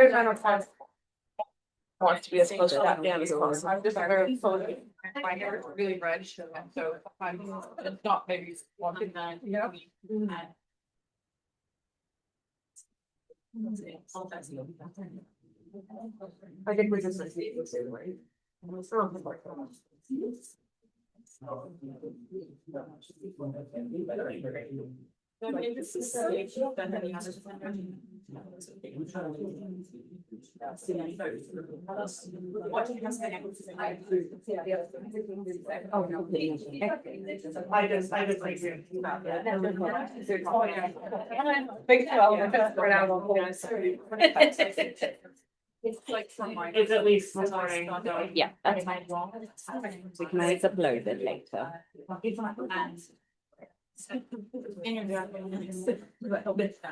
very final time. I want it to be as close to that down as possible. I'm just very fully. My hair is really red, so I'm not maybe wanting that. Yeah. I think we're just like the same way. Oh, no. I just like Big 12, right out of the It's like it's at least morning. Yeah, that's fine. We can always upload it later.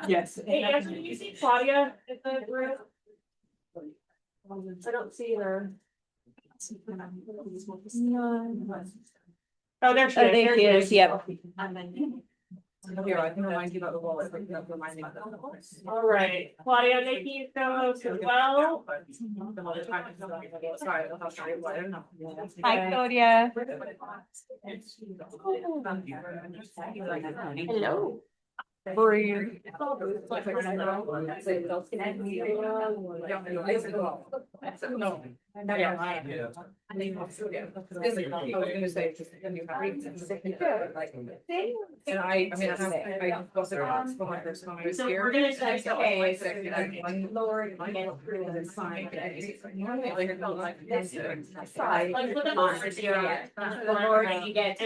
Yes. Hey, Ashley, do you see Claudia at the group? I don't see her. Oh, there she is. There she is, yeah. Here, I can remind you about the wallet. All right, Claudia, making you co-host as well. Sorry, I'll try it. Hi, Claudia. Hello. Breathe. No. And I mean, I was for my first time I was here. We're gonna say, Lord, I get through and sign. And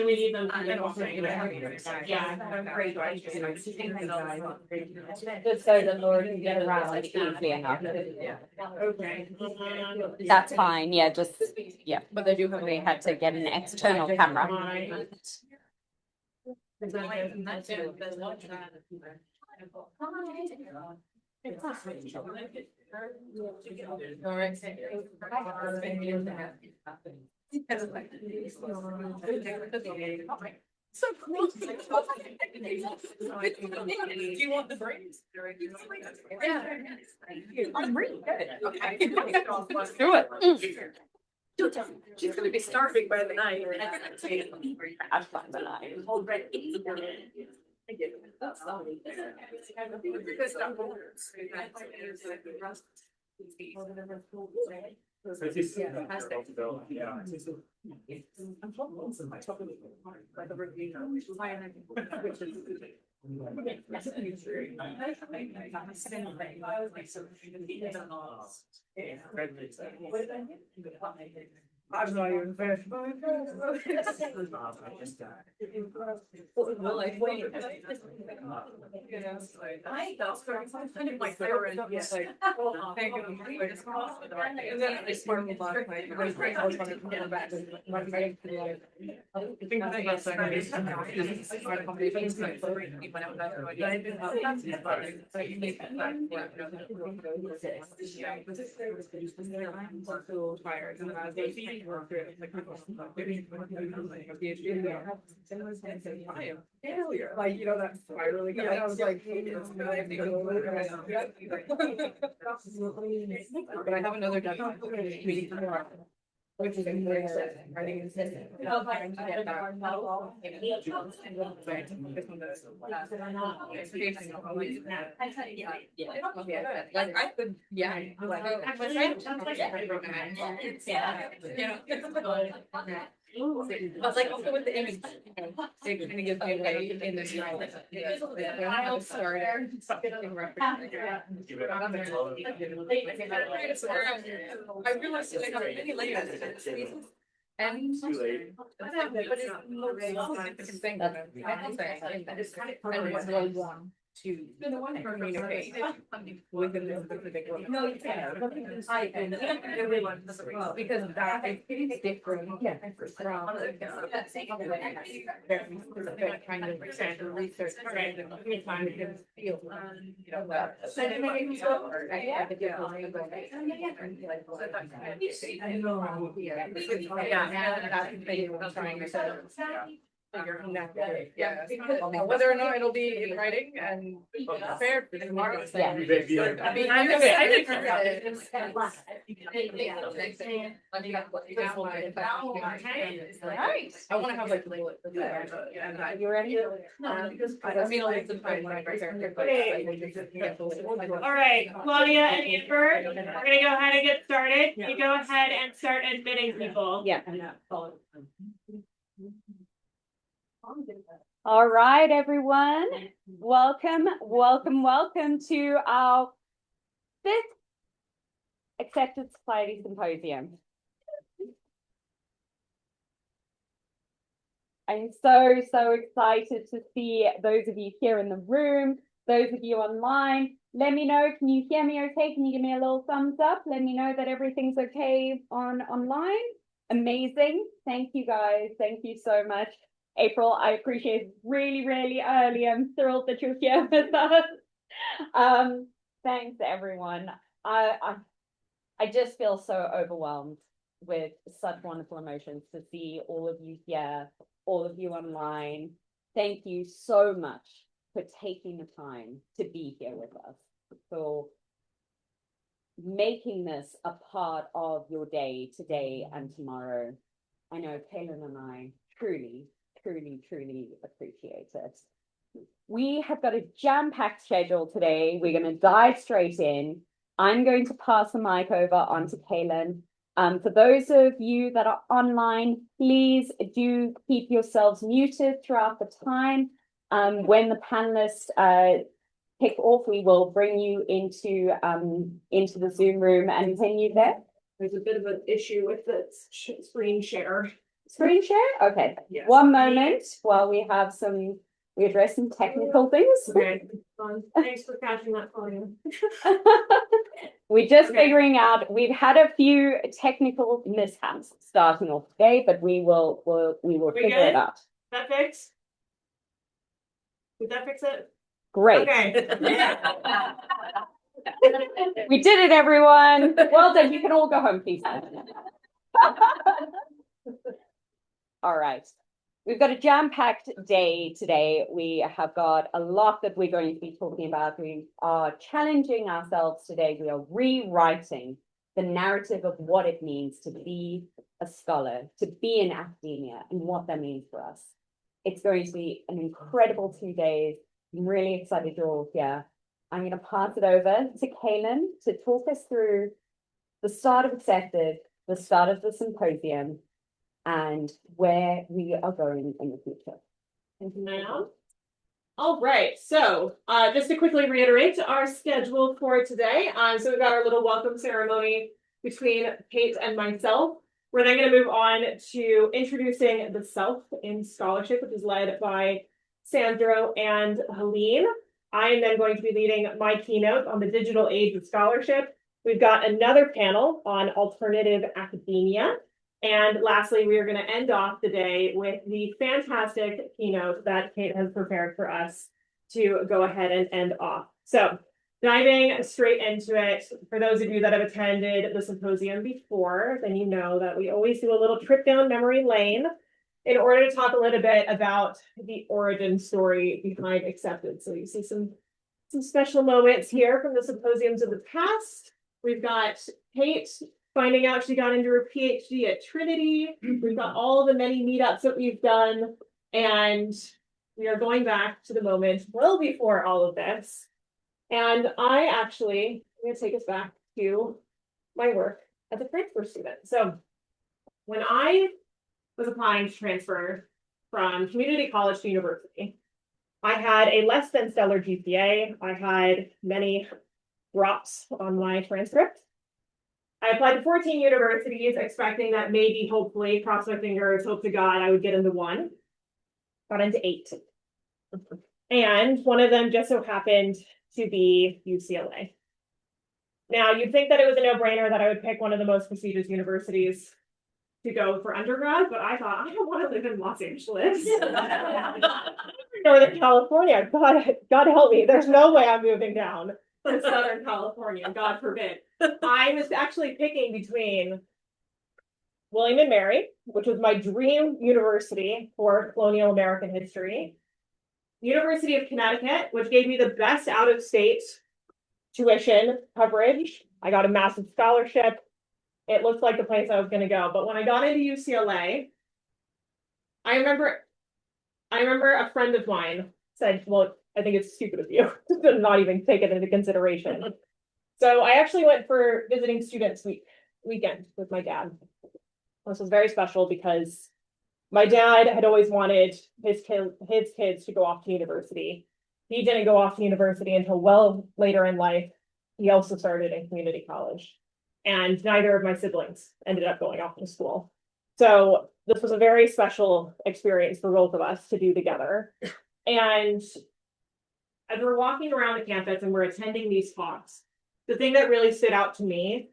we need them. And also, Just so the Lord can get around easily enough. okay. That's fine, yeah, just, yeah, but they do have, they had to get an external camera. All right. So cool. Do you want the brains? Yeah. I'm really good. Okay. Let's do it. She's gonna be starving by the night. I'm fine, but I. I'm not even finished. I kind of like favorite. Yes, like thank you. And then I sparkled last night. It was great. I was on it back. I think that yes, I is my combination. I did I'm so tired. And I was failure. Like, you know, that spiraling. Yeah, I was like, but I have another meeting tomorrow. Which is very exciting. Writing like I could, yeah. But like also with the image, it kind of gives me away in this reality. When I started, I realized that I have many layers. And but it's thing that it's kind of really want to communicate within this specific group. No, you can't. Everyone because that is different. Yeah, from kind of research time to feel, you know, that. Yeah, that's the thing I'm trying to say. Yeah, whether or not it'll be in writing and prepared for tomorrow. Yeah. I'm excited for Right. I wanna have like. You ready? All right, Claudia and Amber, we're gonna go ahead and get started. You go ahead and start admitting people. Yeah. All right, everyone. Welcome to our 5th Accepted Society Symposium. I'm so excited to see those of you here in the room, those of you online. Let me know, can you hear me okay? Can you give me a little thumbs up? Let me know that everything's okay online. Amazing. Thank you guys. Thank you so much. April, I appreciate it really early. I'm thrilled that you're here with us. Thanks everyone. I just feel so overwhelmed with such wonderful emotions to see all of you here, all of you online. Thank you so much for taking the time to be here with us, for making this a part of your day today and tomorrow. I know Kaylin and I truly appreciate it. We have got a jam-packed schedule today. We're going to dive straight in. I'm going to pass the mic over onto Kaylin. For those of you that are online, please do keep yourselves muted throughout the time. When the panelists kick off, we will bring you into the Zoom room and continue there. There's a bit of an issue with the screen share. Screen share? Okay. Yes. One moment while we address some technical things. Okay. Thanks for catching that for you. We're just figuring out, we've had a few technical mishaps starting off today, but we will figure it out. That fix? Did that fix it? Great. Okay. We did it, everyone. Well done. You can all go home, please. All right. We've got a jam-packed day today. We have got a lot that we're going to be talking about. We are challenging ourselves today. We are rewriting the narrative of what it means to be a scholar, to be in academia, and what that means for us. It's going to be an incredible 2 days. I'm really excited you're all here. I'm going to pass it over to Kaylin to talk us through the start of Accepted, the start of the symposium, and where we are going in the future. Thank you, ma'am. All right, so just to quickly reiterate our schedule for today. So we've got our little welcome ceremony between Kate and myself. We're then going to move on to introducing the Self in Scholarship, which is led by Sandro and Helene. I am then going to be leading my keynote on the digital age of scholarship. We've got another panel on alternative academia. And lastly, we are going to end off the day with the fantastic keynote that Kate has prepared for us to go ahead and end off. So diving straight into it, for those of you that have attended the symposium before, then you know that we always do a little trip down memory lane in order to talk a little bit about the origin story behind Accepted. So you see some special moments here from the symposiums of the past. We've got Kate finding out she got into her PhD at Trinity. We've got all the many meetups that we've done. And we are going back to the moment well before all of this. And I'm going to take us back to my work as a transfer student. So when I was applying to transfer from community college to university, I had a less than stellar GPA. I had many drops on my transcript. I applied to 14 universities, expecting that maybe, hopefully, cross my fingers, hope to God, I would get into one. Got into 8. And one of them just so happened to be UCLA. Now, you'd think that it was a no-brainer that I would pick one of the most prestigious universities to go for undergrad, but I thought, I don't want to live in Los Angeles. Northern California, God help me. There's no way I'm moving down to Southern California, God forbid. I was actually picking between William and Mary, which was my dream university for colonial American history. University of Connecticut, which gave me the best out-of-state tuition coverage. I got a massive scholarship. It looked like the place I was going to go. But when I got into UCLA, I remember a friend of mine said, well, I think it's stupid of you to not even take it into consideration. So I actually went for visiting students weekend with my dad. This was very special because my dad had always wanted his kids to go off to university. He didn't go off to university until well later in life. He also started in community college, and neither of my siblings ended up going off to school. So this was a very special experience for both of us to do together. And as we're walking around the campus and we're attending these talks, the thing that really stood out to me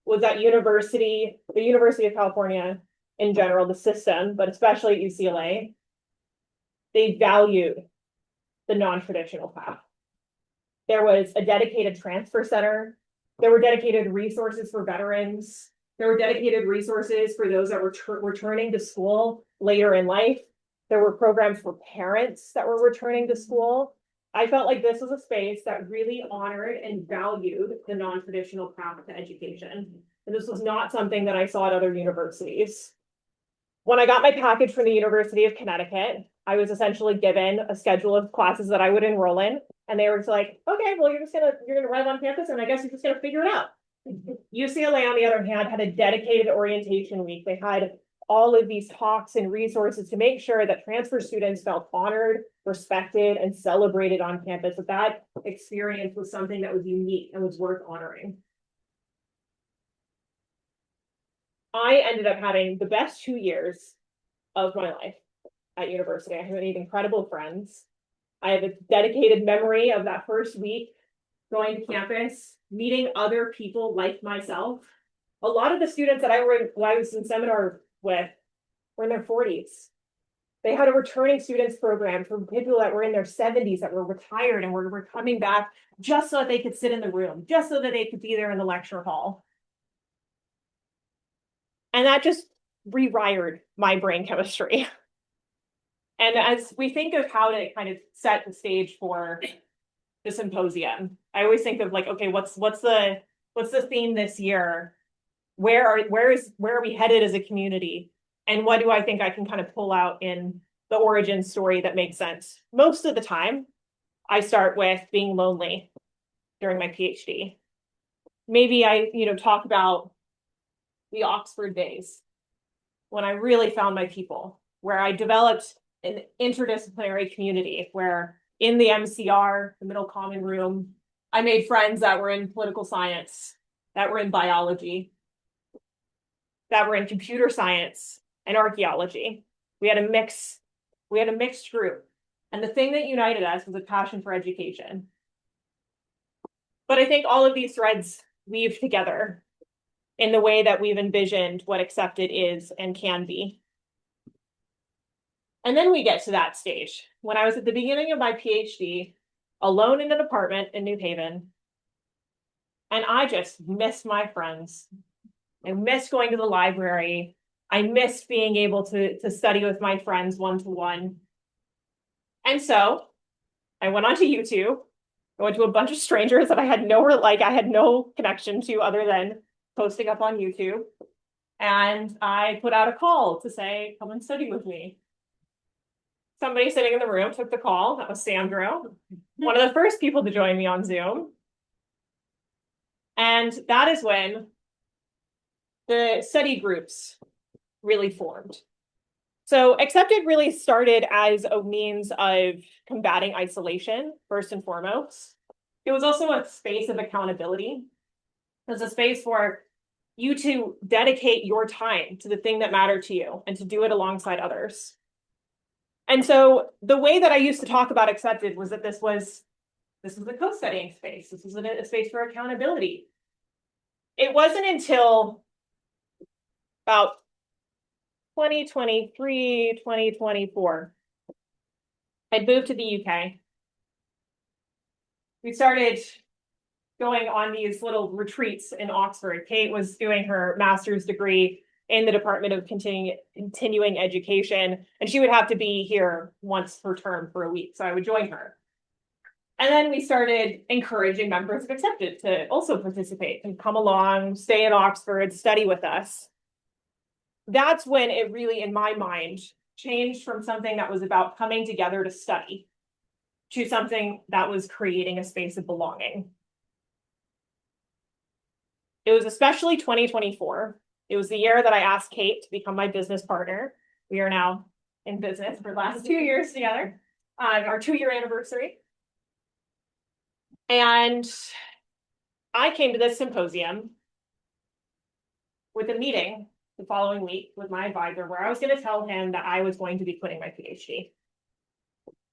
was that the University of California in general, the system, but especially at UCLA, they valued the non-traditional path. There was a dedicated transfer center. There were dedicated resources for veterans. There were dedicated resources for those that were returning to school later in life. There were programs for parents that were returning to school. I felt like this was a space that really honored and valued the non-traditional path to education. And this was not something that I saw at other universities. When I got my package from the University of Connecticut, I was essentially given a schedule of classes that I would enroll in. And they were just like, okay, well, you're gonna arrive on campus and I guess you're just gonna figure it out. UCLA, on the other hand, had a dedicated orientation week. They had all of these talks and resources to make sure that transfer students felt honored, respected, and celebrated on campus. That experience was something that was unique and was worth honoring. I ended up having the best 2 years of my life at university. I have made incredible friends. I have a dedicated memory of that first week going to campus, meeting other people like myself. A lot of the students that I was in seminar with were in their 40s. They had a returning students program for people that were in their 70s that were retired and were coming back just so that they could sit in the room, just so that they could be there in the lecture hall. And that just rewired my brain chemistry. And as we think of how to kind of set the stage for the symposium, I always think of like, okay, what's the theme this year? Where are we headed as a community? And what do I think I can kind of pull out in the origin story that makes sense? Most of the time, I start with being lonely during my PhD. Maybe I, talk about the Oxford days when I really found my people, where I developed an interdisciplinary community where in the MCR, the middle common room, I made friends that were in political science, that were in biology, that were in computer science and archaeology. We had a mixed group. And the thing that united us was a passion for education. But I think all of these threads weave together in the way that we've envisioned what accepted is and can be. And then we get to that stage. When I was at the beginning of my PhD, alone in an apartment in New Haven, and I just missed my friends. I missed going to the library. I missed being able to study with my friends one-to-one. And so I went onto YouTube. I went to a bunch of strangers that I had no connection to other than posting up on YouTube. And I put out a call to say, come and study with me. Somebody sitting in the room took the call. That was Sandro, one of the first people to join me on Zoom. And that is when the study groups really formed. So Accepted really started as a means of combating isolation, first and foremost. It was also a space of accountability. It was a space for you to dedicate your time to the thing that mattered to you and to do it alongside others. And so the way that I used to talk about Accepted was that this was a co-studying space. This was a space for accountability. It wasn't until about 2023, 2024, I'd moved to the UK. We started going on these little retreats in Oxford. Kate was doing her master's degree in the Department of Continuing Education, and she would have to be here once per term for a week, so I would join her. And then we started encouraging members of Accepted to also participate and come along, stay in Oxford, study with us. That's when it really, in my mind, changed from something that was about coming together to study to something that was creating a space of belonging. It was especially 2024. It was the year that I asked Kate to become my business partner. We are now in business for the last 2 years together, our 2-year anniversary. And I came to this symposium with a meeting the following week with my advisor where I was going to tell him that I was going to be quitting my PhD.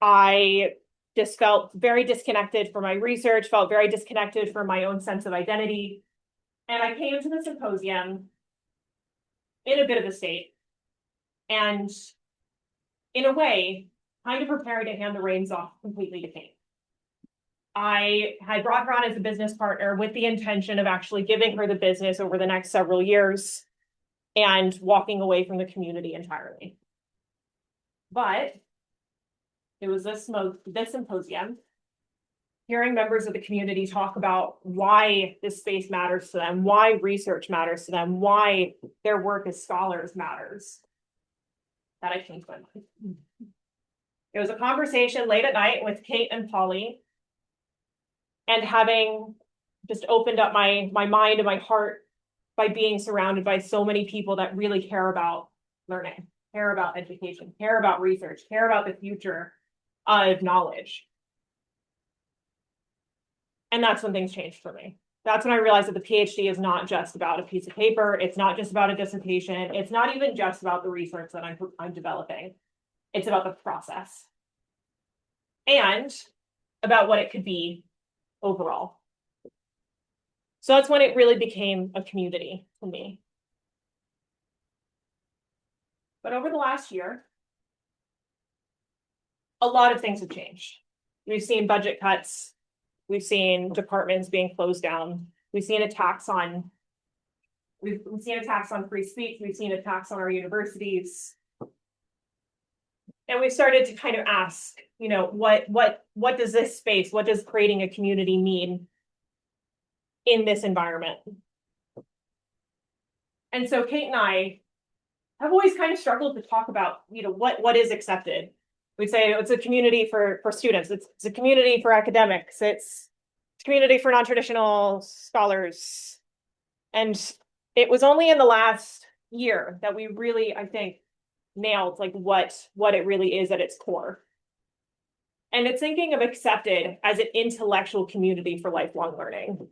I just felt very disconnected from my research, felt very disconnected from my own sense of identity. And I came to the symposium in a bit of a state and in a way, kind of preparing to hand the reins off completely to Kate. I had brought her on as a business partner with the intention of actually giving her the business over the next several years and walking away from the community entirely. But it was this symposium, hearing members of the community talk about why this space matters to them, why research matters to them, why their work as scholars matters, that I changed my mind. It was a conversation late at night with Kate and Polly, and having just opened up my mind and my heart by being surrounded by so many people that really care about learning, care about education, care about research, care about the future of knowledge. And that's when things changed for me. That's when I realized that the PhD is not just about a piece of paper. It's not just about a dissertation. It's not even just about the research that I'm developing. It's about the process and about what it could be overall. So that's when it really became a community to me. But over the last year, a lot of things have changed. We've seen budget cuts. We've seen departments being closed down. We've seen attacks on free speech. We've seen attacks on our universities. And we started to kind of ask, you know, what does this space, what does creating a community mean in this environment? And so Kate and I have always kind of struggled to talk about, you know, what is accepted. We say it's a community for students. It's a community for academics. It's a community for non-traditional scholars. And it was only in the last year that we really, I think, nailed like what it really is at its core. And it's thinking of accepted as an intellectual community for lifelong learning.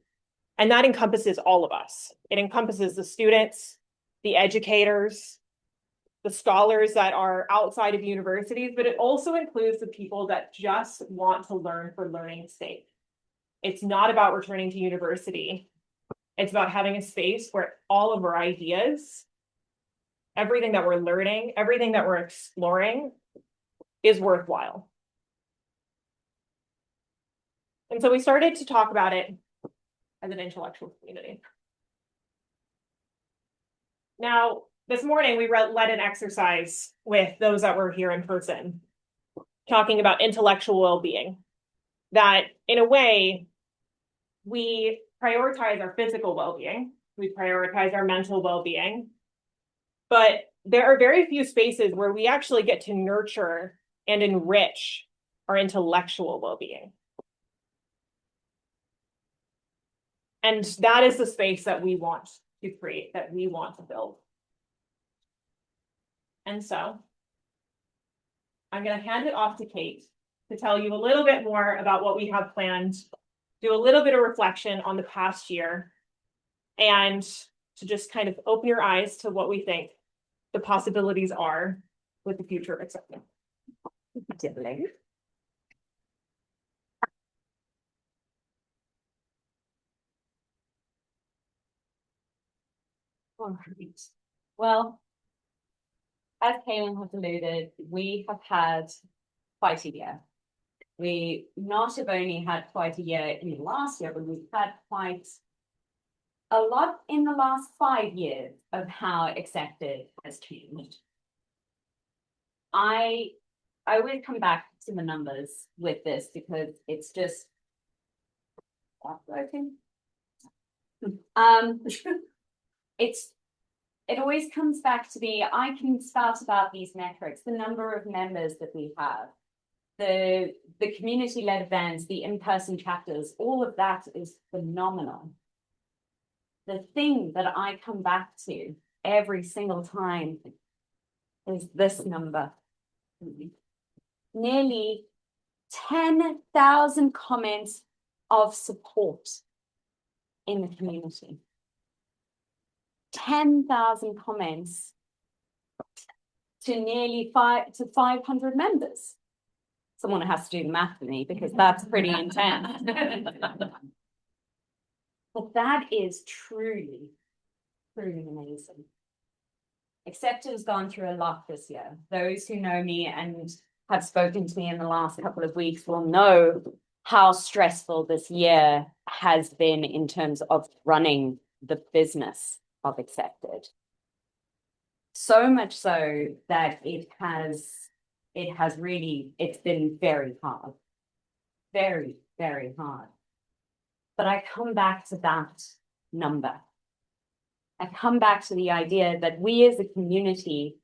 And that encompasses all of us. It encompasses the students, the educators, the scholars that are outside of universities, but it also includes the people that just want to learn for learning's sake. It's not about returning to university. It's about having a space where all of our ideas, everything that we're learning, everything that we're exploring is worthwhile. And so we started to talk about it as an intellectual community. Now, this morning, we led an exercise with those that were here in person, talking about intellectual well-being, that in a way, we prioritize our physical well-being, we prioritize our mental well-being, but there are very few spaces where we actually get to nurture and enrich our intellectual well-being. And that is the space that we want to create, that we want to build. And so I'm going to hand it off to Kate to tell you a little bit more about what we have planned, do a little bit of reflection on the past year, and to just kind of open your eyes to what we think the possibilities are with the future of acceptance. All right. Well, as Kaylin has alluded, we have had quite a year. We not have only had quite a year in the last year, but we've had quite a lot in the last 5 years of how accepted has changed. I always come back to the numbers with this because it's just working. It always comes back to me. I can spout about these metrics, the number of members that we have, the community-led events, the in-person chapters, all of that is phenomenal. The thing that I come back to every single time is this number. Nearly 10,000 comments of support in the community. 10,000 comments to nearly 500 members. Someone has to do the math for me because that's pretty intense. But that is truly, truly amazing. Accepted has gone through a lot this year. Those who know me and have spoken to me in the last couple of weeks will know how stressful this year has been in terms of running the business of Accepted. So much so that it's been very hard. Very, very hard. But I come back to that number. I come back to the idea that we as a community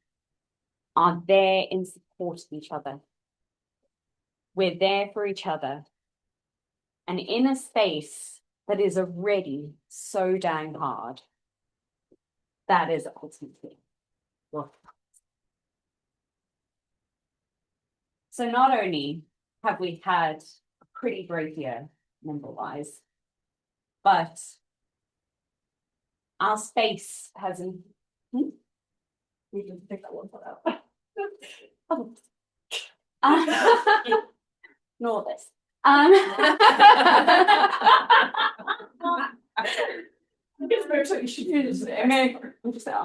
are there in support of each other. We're there for each other. And in a space that is already so dang hard, that is ultimately what. So not only have we had a pretty great year, number-wise, but our space hasn't. We can pick that one up. Ignore this. I'm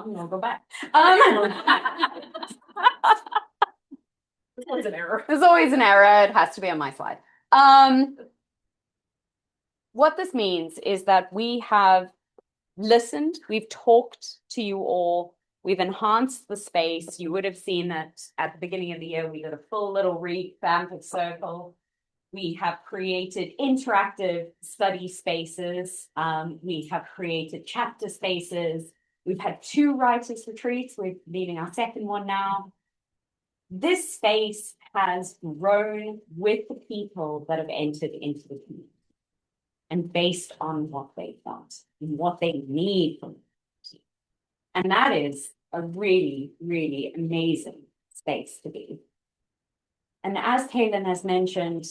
gonna go back. There's an error. There's always an error. It has to be on my slide. What this means is that we have listened, we've talked to you all, we've enhanced the space. You would have seen that at the beginning of the year, we did a full little revamped circle. We have created interactive study spaces. We have created chapter spaces. We've had 2 writers' retreats. We're leading our second one now. This space has grown with the people that have entered into the community and based on what they want and what they need from the community. And that is a really, really amazing space to be. And as Kaylin has mentioned,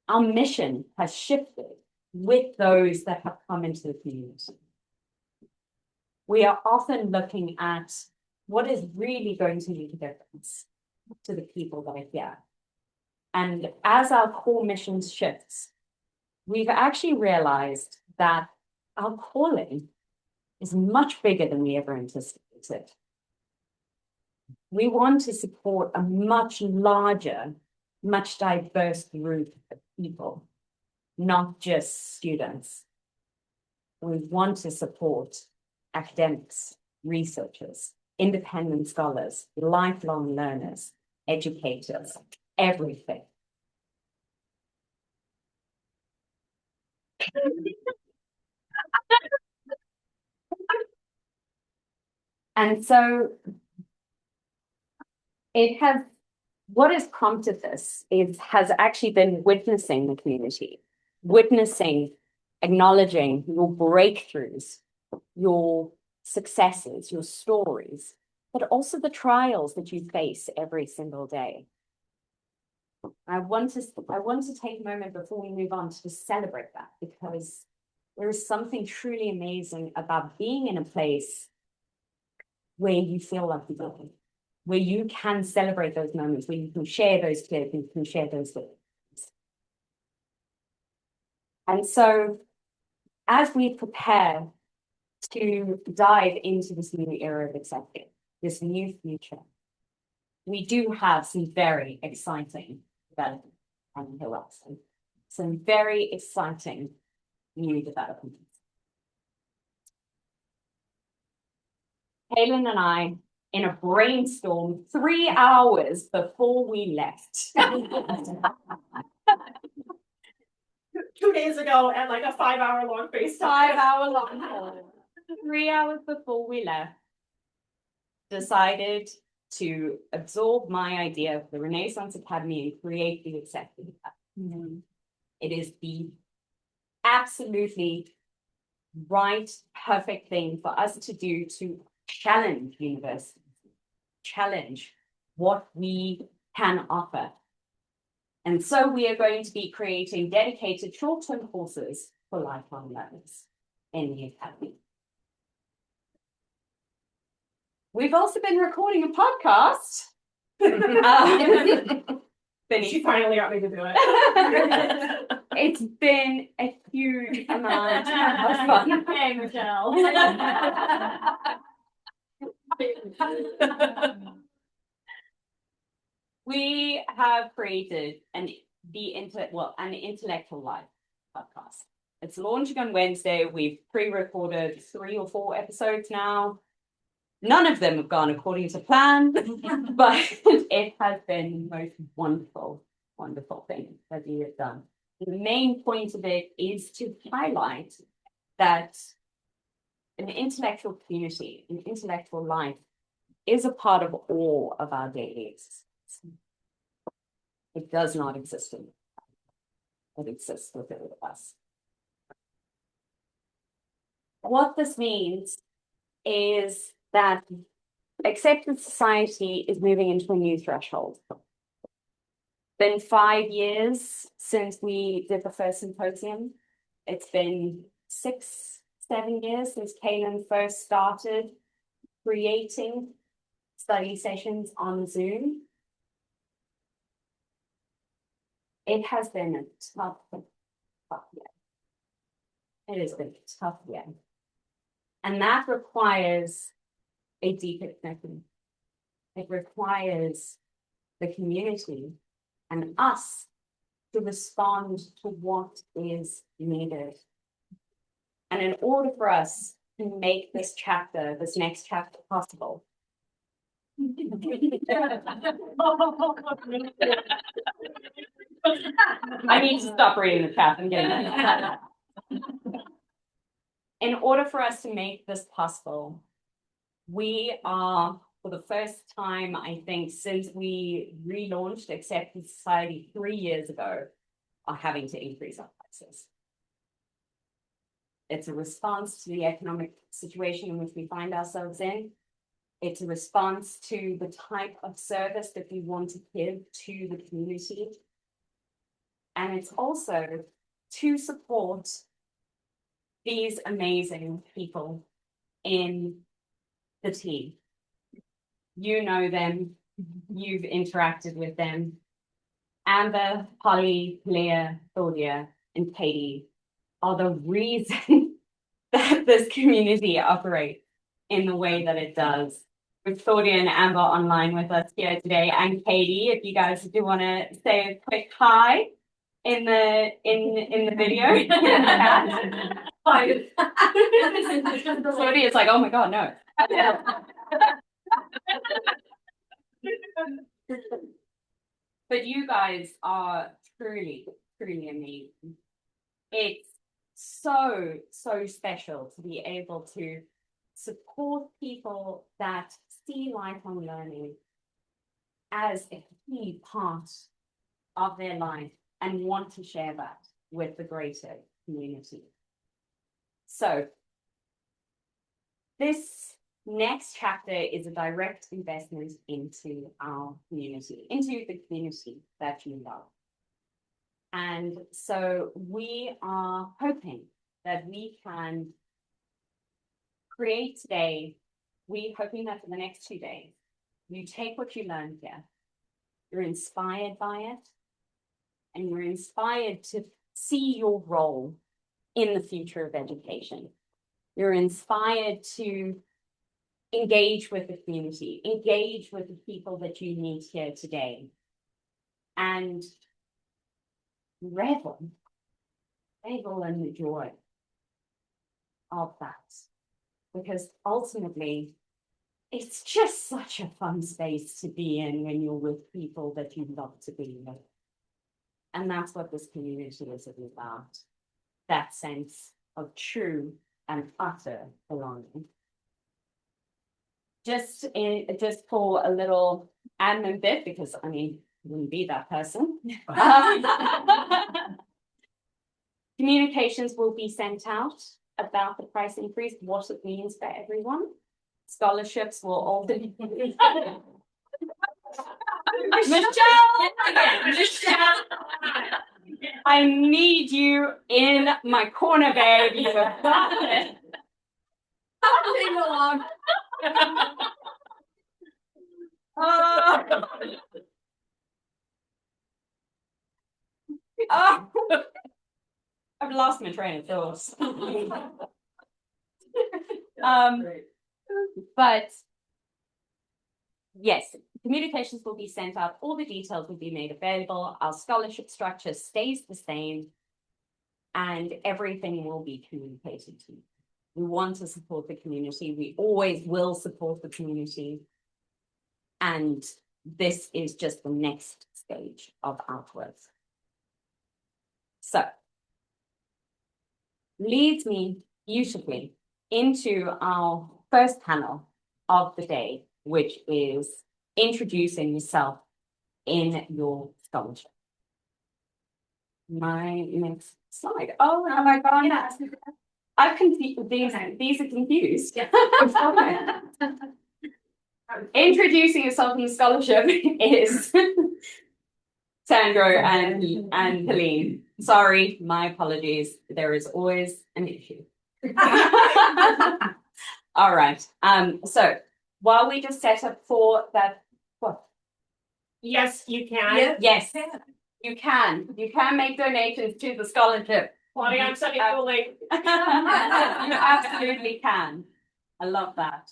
our mission has shifted with those that have come into the community. We are often looking at what is really going to make a difference to the people that are here. And as our core mission shifts, we've actually realized that our calling is much bigger than we ever anticipated. We want to support a much larger, much diverse group of people, not just students. We want to support academics, researchers, independent scholars, lifelong learners, educators, everything. And so what has prompted this has actually been witnessing the community, witnessing, acknowledging your breakthroughs, your successes, your stories, but also the trials that you face every single day. I want to take a moment before we move on to celebrate that, because there is something truly amazing about being in a place where you feel like you belong, where you can celebrate those moments, where you can share those clips, you can share those clips. And so as we prepare to dive into this new era of accepting, this new future, we do have some very exciting developments on the horizon, some very exciting new developments. Kaylin and I, in a brainstorm 3 hours before we left. 2 days ago at like a 5-hour long FaceTime. 5-hour long call. 3 hours before we left, decided to absorb my idea of the Renaissance Academy and create the Accepted Academy. It is the absolutely right, perfect thing for us to do to challenge universities, challenge what we can offer. And so we are going to be creating dedicated short-term courses for lifelong learners in the academy. We've also been recording a podcast. She finally got me to do it. It's been a huge amount of fun. Hey, Michelle. We have created an intellectual life podcast. It's launching on Wednesday. We've pre-recorded 3 or 4 episodes now. None of them have gone according to plan, but it has been the most wonderful, wonderful thing that we have done. The main point of it is to highlight that an intellectual community, an intellectual life, is a part of all of our daily existence. It does not exist in it exists within us. What this means is that accepted society is moving into a new threshold. Been 5 years since we did the first symposium. It's been 6, 7 years since Kaylin first started creating study sessions on Zoom. It has been a tough year. It has been a tough year. And that requires a deeper connection. It requires the community and us to respond to what is needed. And in order for us to make this next chapter possible, I need to stop reading the chat and getting that. In order for us to make this possible, we are, for the first time, I think, since we relaunched Accepted Society 3 years ago, are having to increase our prices. It's a response to the economic situation in which we find ourselves in. It's a response to the type of service that we want to give to the community. And it's also to support these amazing people in the team. You know them, you've interacted with them. Amber, Polly, Leah, Claudia, and Katie are the reason that this community operates in the way that it does. With Claudia and Amber online with us here today, and Katie, if you guys do want to say a quick hi in the video. Claudia's like, oh my god, no. But you guys are truly, truly amazing. It's so special to be able to support people that see lifelong learning as a key part of their life and want to share that with the greater community. So this next chapter is a direct investment into our community, into the community that you love. And so we are hoping that we can create today, we're hoping that for the next 2 days, you take what you learned here, you're inspired by it, and you're inspired to see your role in the future of education. You're inspired to engage with the community, engage with the people that you meet here today, and revel in the joy of that. Because ultimately, it's just such a fun space to be in when you're with people that you love to be with. And that's what this community is about. That sense of true and utter belonging. Just for a little admin bit, because I mean, I wouldn't be that person. Communications will be sent out about the price increase, what it means for everyone. Scholarships will all be. Michelle, I need you in my corner, babe. You got it. Sing along. Oh, I've lost my train of thought. But yes, communications will be sent out. All the details will be made available. Our scholarship structure stays the same, and everything will be communicated to you. We want to support the community. We always will support the community. And this is just the next stage of our growth. So, leads me beautifully into our first panel of the day, which is introducing yourself in your scholarship. My next slide. Oh, have I gone? Yeah. I've confused these are confused. Yeah. Introducing yourself in the scholarship is Sandro and Helene. Sorry, my apologies. There is always an issue. All right. So while we just set up for that, what? Yes, you can. Yes, you can. You can make donations to the scholarship. Claudia, I'm sending you a link. You absolutely can. I love that.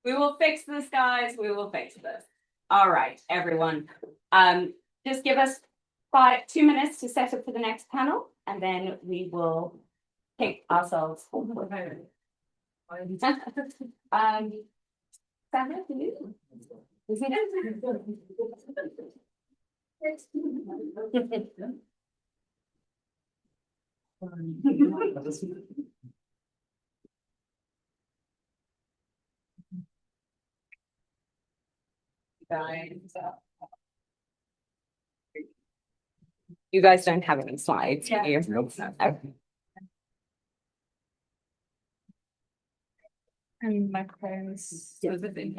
We will fix this, guys. We will fix this. All right, everyone. Just give us 2 minutes to set up for the next panel, and then we will kick ourselves forward. Sandra, do you? You guys don't have any slides, do you? Nope. Okay. And my parents. So the thing,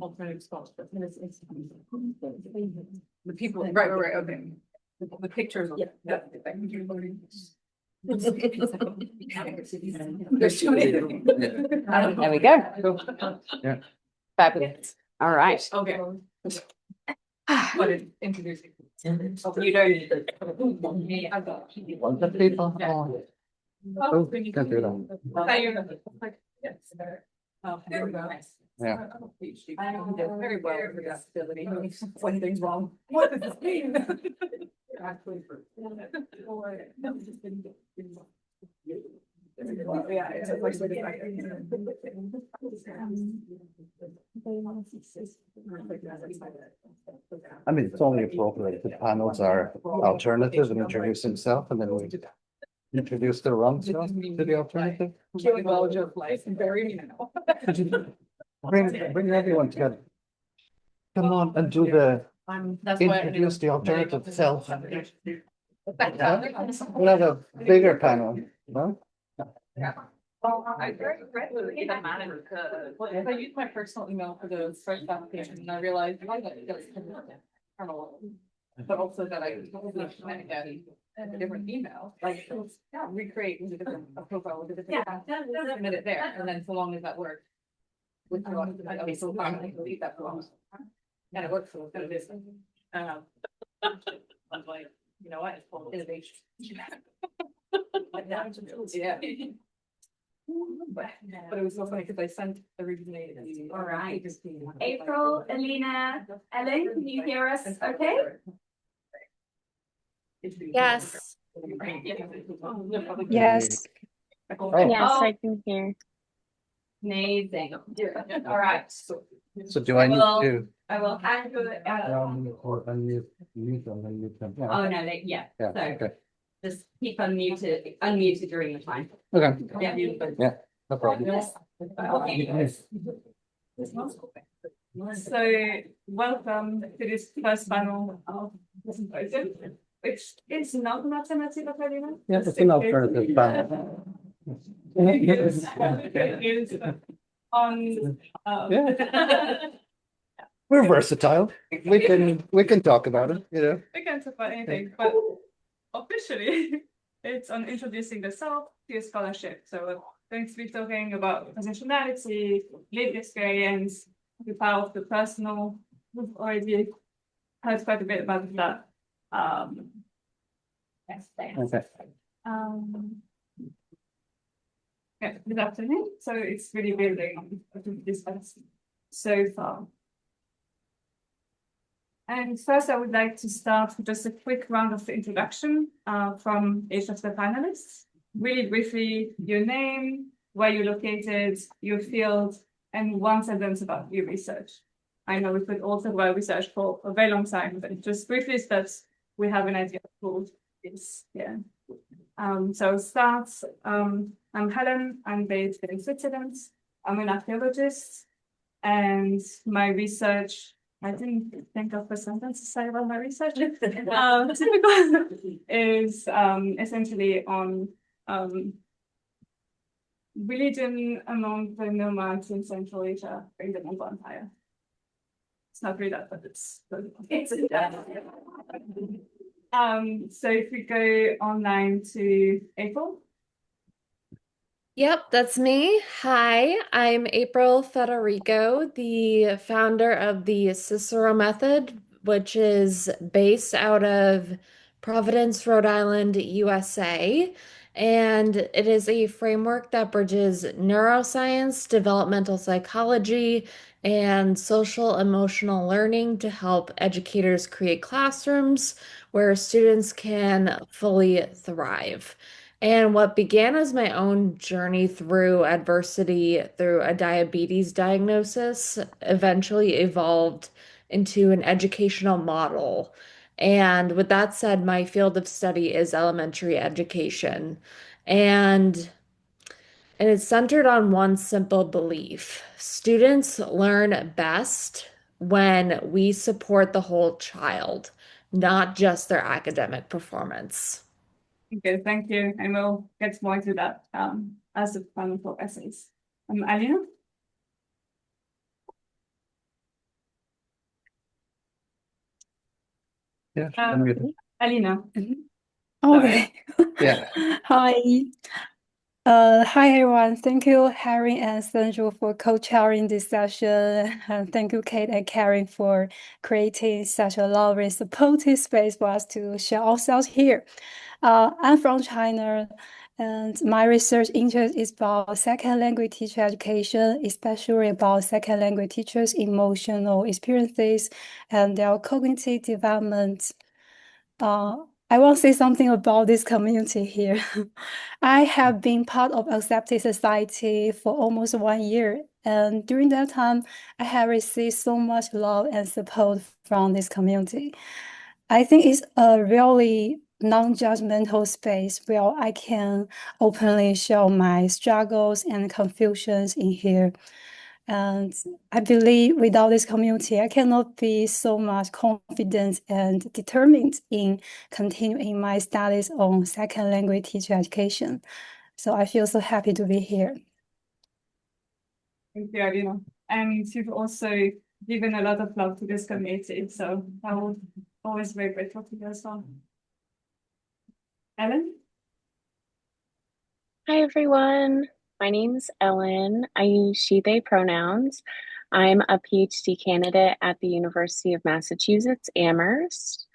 alternative scholarship. The people, right, okay. The pictures. Yeah. There's too many. There we go. Yeah. Fabulous. All right. Okay. But it introducing. You don't. Want the people? Oh, can't do that. There we go. Yeah. Very well for disability. When things wrong. What does this mean? Yeah, it's a place where I mean, it's only appropriate. The panels are alternative and introduce himself, and then we introduce the run stuff to the alternative. killing knowledge of life and bury me now. Bring everyone together. Come on and do the, introduce the alternative self. We'll have a bigger panel, no? I regularly the manager could. I used my personal email for the first application and I realized that it was internal. But also that I was a different email, like recreate with a different profile with a different. Submit it there, and then so long as that works. With I was so fine, I delete that for long. And it works for what it is. I'm like, you know what, it's called innovation. Yeah. But it was so funny because I sent originated. All right. April, Alina, Ellen, can you hear us? Okay. Yes. Yes, Oh. yes, I can hear. Amazing. All right. So do I need to? I will hand you. Or unmute, unmute them. Yeah. Oh, no, yeah. Yeah, So okay, just keep unmuted during the time. okay, Yeah. yeah, no problem. So welcome to this first panel of the symposium, which is not an alternative of Yeah, it's an alternative panel. It is on We're versatile. We can talk about it, you know. we can talk about anything, but officially it's on introducing the self to scholarship. So we're going to be talking about positionality, lived experience, the power of the personal. We've already heard quite a bit about that. Yes, thanks. Okay. Yeah, good afternoon. So it's really building on what we've discussed so far. And first, I would like to start with just a quick round of introduction from each of the panelists. Really briefly, your name, where you're located, your field, and one sentence about your research. I know we could also talk about research for a very long time, but just briefly so that we have an idea of who is here. So start. I'm Helen. I'm based in Switzerland. I'm an archaeologist, and my research. I didn't think of a sentence to say about my research. Typical is essentially on religion among the nomads in Central Asia during the Mongol Empire. It's not really that, but it's so if we go online to April. Yep, that's me. Hi, I'm April Federico, the founder of the Cicero Method, which is based out of Providence, Rhode Island, USA. And it is a framework that bridges neuroscience, developmental psychology, and social emotional learning to help educators create classrooms where students can fully thrive. And what began as my own journey through adversity, through a diabetes diagnosis, eventually evolved into an educational model. And with that said, my field of study is elementary education. And and it's centered on one simple belief. Students learn best when we support the whole child, not just their academic performance. Okay, thank you. And we'll get more into that as the panel progresses. Alina? Yeah. Alina. Okay. Yeah. Hi. Hi everyone. Thank you, Harry and Sandra, for co-chairing this session. And thank you, Kate and Karen, for creating such a lovely, supportive space for us to share ourselves here. I'm from China, and my research interest is about second language teacher education, especially about second language teachers' emotional experiences and their cognitive development. I want to say something about this community here. I have been part of Accepted Society for almost 1 year, and during that time, I have received so much love and support from this community. I think it's a really non-judgmental space where I can openly share my struggles and confusions in here. And I believe without this community, I cannot be so much confident and determined in continuing my studies on second language teacher education. So I feel so happy to be here. Thank you, Alina. And you've also given a lot of love to this community, so I will always very grateful to you as well. Ellen? Hi, everyone. My name's Ellen. I use she, they pronouns. I'm a PhD candidate at the University of Massachusetts, Amherst.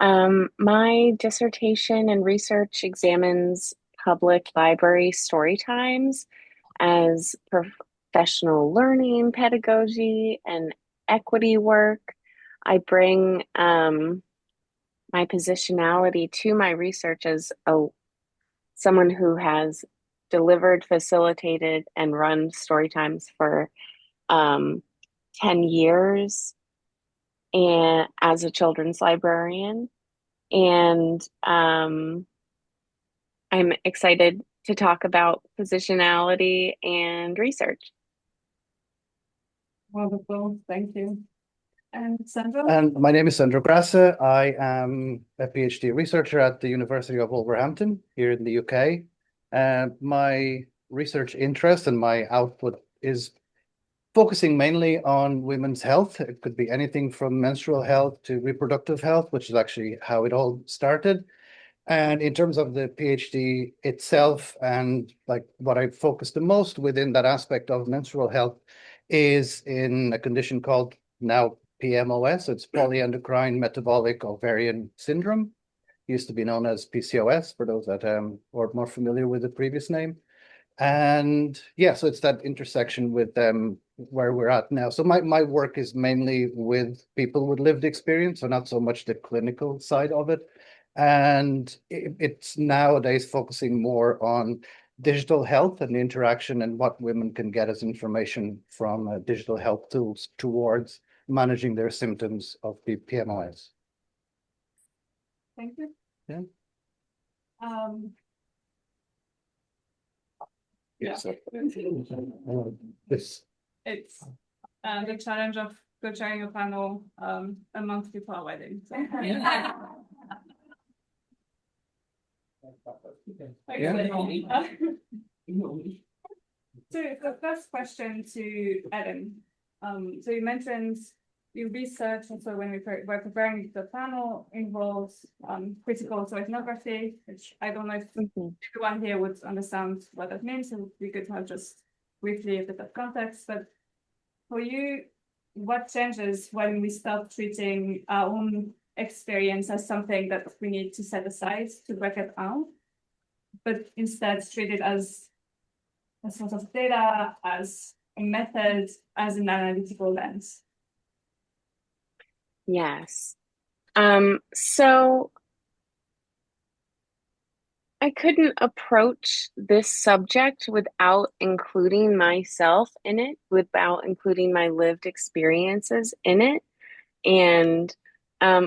My dissertation and research examines public library story times as professional learning, pedagogy, and equity work. I bring my positionality to my research as someone who has delivered, facilitated, and run story times for 10 years and as a children's librarian. And I'm excited to talk about positionality and research. Wonderful, thank you. And Sandra? And my name is Sandro Grasse. I am a PhD researcher at the University of Wolverhampton here in the UK. My research interest and my output is focusing mainly on women's health. It could be anything from menstrual health to reproductive health, which is actually how it all started. And in terms of the PhD itself, and like what I focus the most within that aspect of menstrual health is in a condition called now PMOS. It's polyendocrine metabolic ovarian syndrome. Used to be known as PCOS for those that are more familiar with the previous name. And yeah, so it's that intersection with where we're at now. So my work is mainly with people with lived experience, so not so much the clinical side of it. And it's nowadays focusing more on digital health and the interaction and what women can get as information from digital health tools towards managing their symptoms of PMOS. Thank you. Yeah. Yeah. So, It's the challenge of co-chairing a panel a month before our wedding. So. So the first question to Adam. So you mentioned your research, and so when we're preparing the panel involves critical ethnography, which I don't know if everyone here would understand what that means, so we could have just briefly a bit of context. But for you, what changes when we start treating our own experience as something that we need to set aside to break it out, but instead treat it as a sort of data, as a method, as an analytical lens? Yes. So I couldn't approach this subject without including myself in it, without including my lived experiences in it. And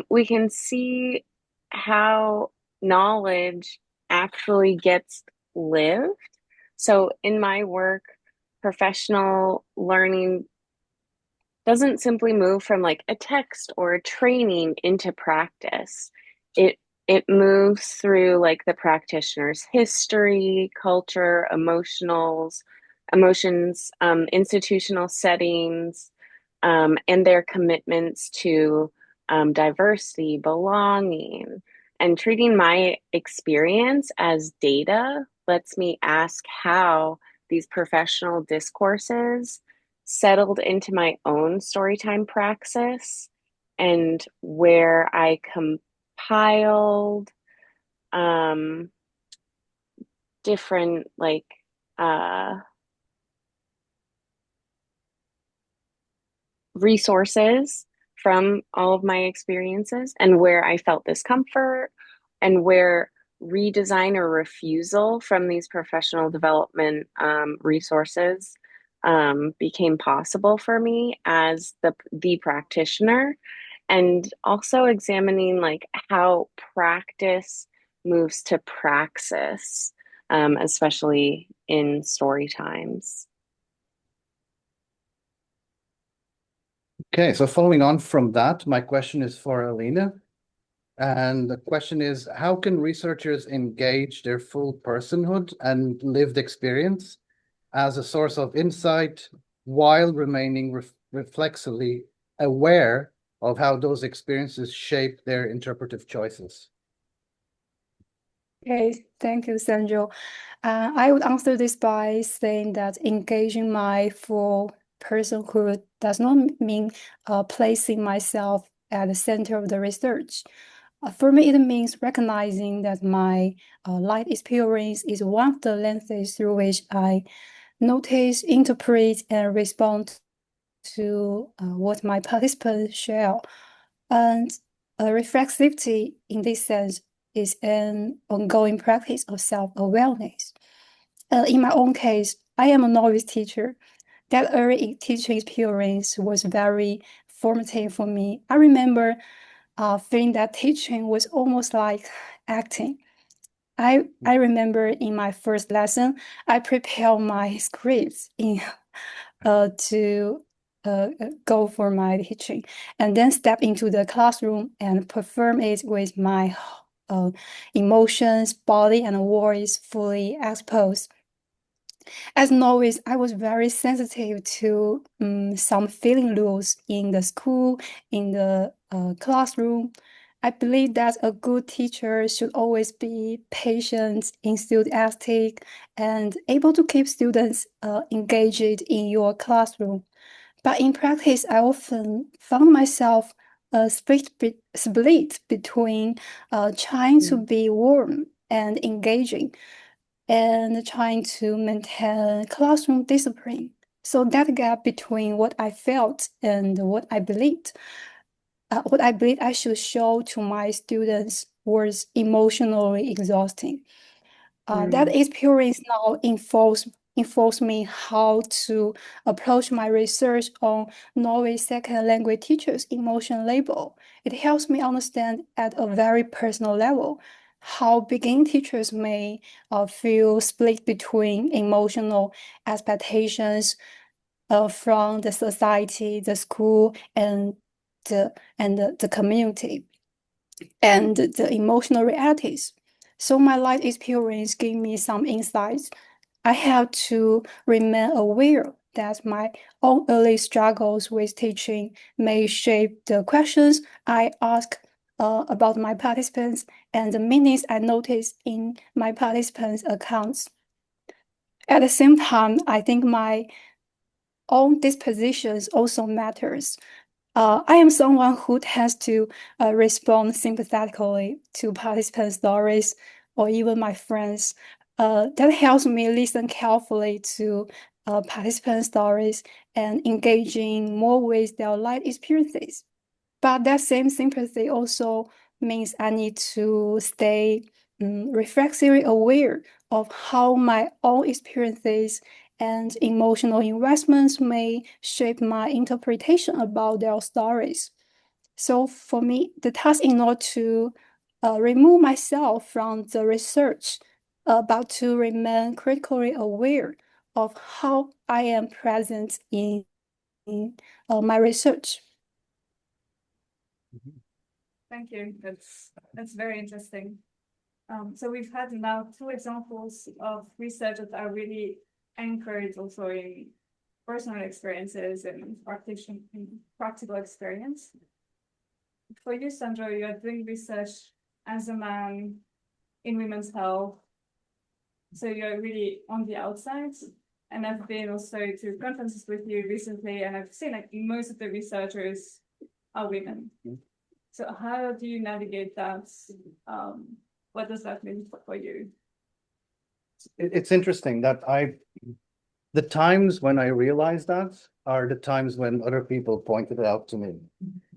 we can see how knowledge actually gets lived. So in my work, professional learning doesn't simply move from like a text or a training into practice. It moves through like the practitioner's history, culture, emotions, institutional settings, and their commitments to diversity, belonging. And treating my experience as data lets me ask how these professional discourses settled into my own storytime praxis and where I compiled different like resources from all of my experiences and where I felt discomfort and where redesign or refusal from these professional development resources became possible for me as the practitioner, and also examining like how practice moves to praxis, especially in story times. Okay, so following on from that, my question is for Alina. And the question is, how can researchers engage their full personhood and lived experience as a source of insight while remaining reflexively aware of how those experiences shape their interpretive choices? Okay, thank you, Sandro. I would answer this by saying that engaging my full personhood does not mean placing myself at the center of the research. For me, it means recognizing that my life experience is one of the lenses through which I notice, interpret, and respond to what my participants share. And reflexivity in this sense is an ongoing practice of self-awareness. In my own case, I am a novice teacher. That early teaching experience was very formative for me. I remember feeling that teaching was almost like acting. I remember in my first lesson, I prepared my scripts in to go for my teaching, and then step into the classroom and perform it with my emotions, body, and voice fully exposed. As always, I was very sensitive to some feeling rules in the school, in the classroom. I believe that a good teacher should always be patient, enthusiastic, and able to keep students engaged in your classroom. But in practice, I often found myself split between trying to be warm and engaging and trying to maintain classroom discipline. So that gap between what I felt and what I believed I should show to my students was emotionally exhausting. That experience now informs me how to approach my research on Norway second language teachers' emotion label. It helps me understand at a very personal level how beginning teachers may feel split between emotional expectations from the society, the school, and the community, and the emotional realities. So my life experience gave me some insights. I have to remain aware that my own early struggles with teaching may shape the questions I ask about my participants and the meanings I notice in my participants' accounts. At the same time, I think my own dispositions also matters. I am someone who tends to respond sympathetically to participant stories or even my friends. That helps me listen carefully to participant stories and engaging more with their life experiences. But that same sympathy also means I need to stay reflexively aware of how my own experiences and emotional investments may shape my interpretation about their stories. So for me, the task is not to remove myself from the research, but to remain critically aware of how I am present in my research. Thank you. That's very interesting. So we've had now two examples of research that are really anchored also in personal experiences and practical experience. For you, Sandra, you are doing research as a man in women's health. So you're really on the outside. And I've been also to conferences with you recently, and I've seen like most of the researchers are women. So how do you navigate that? What does that mean for you? It's interesting that the times when I realized that are the times when other people pointed it out to me.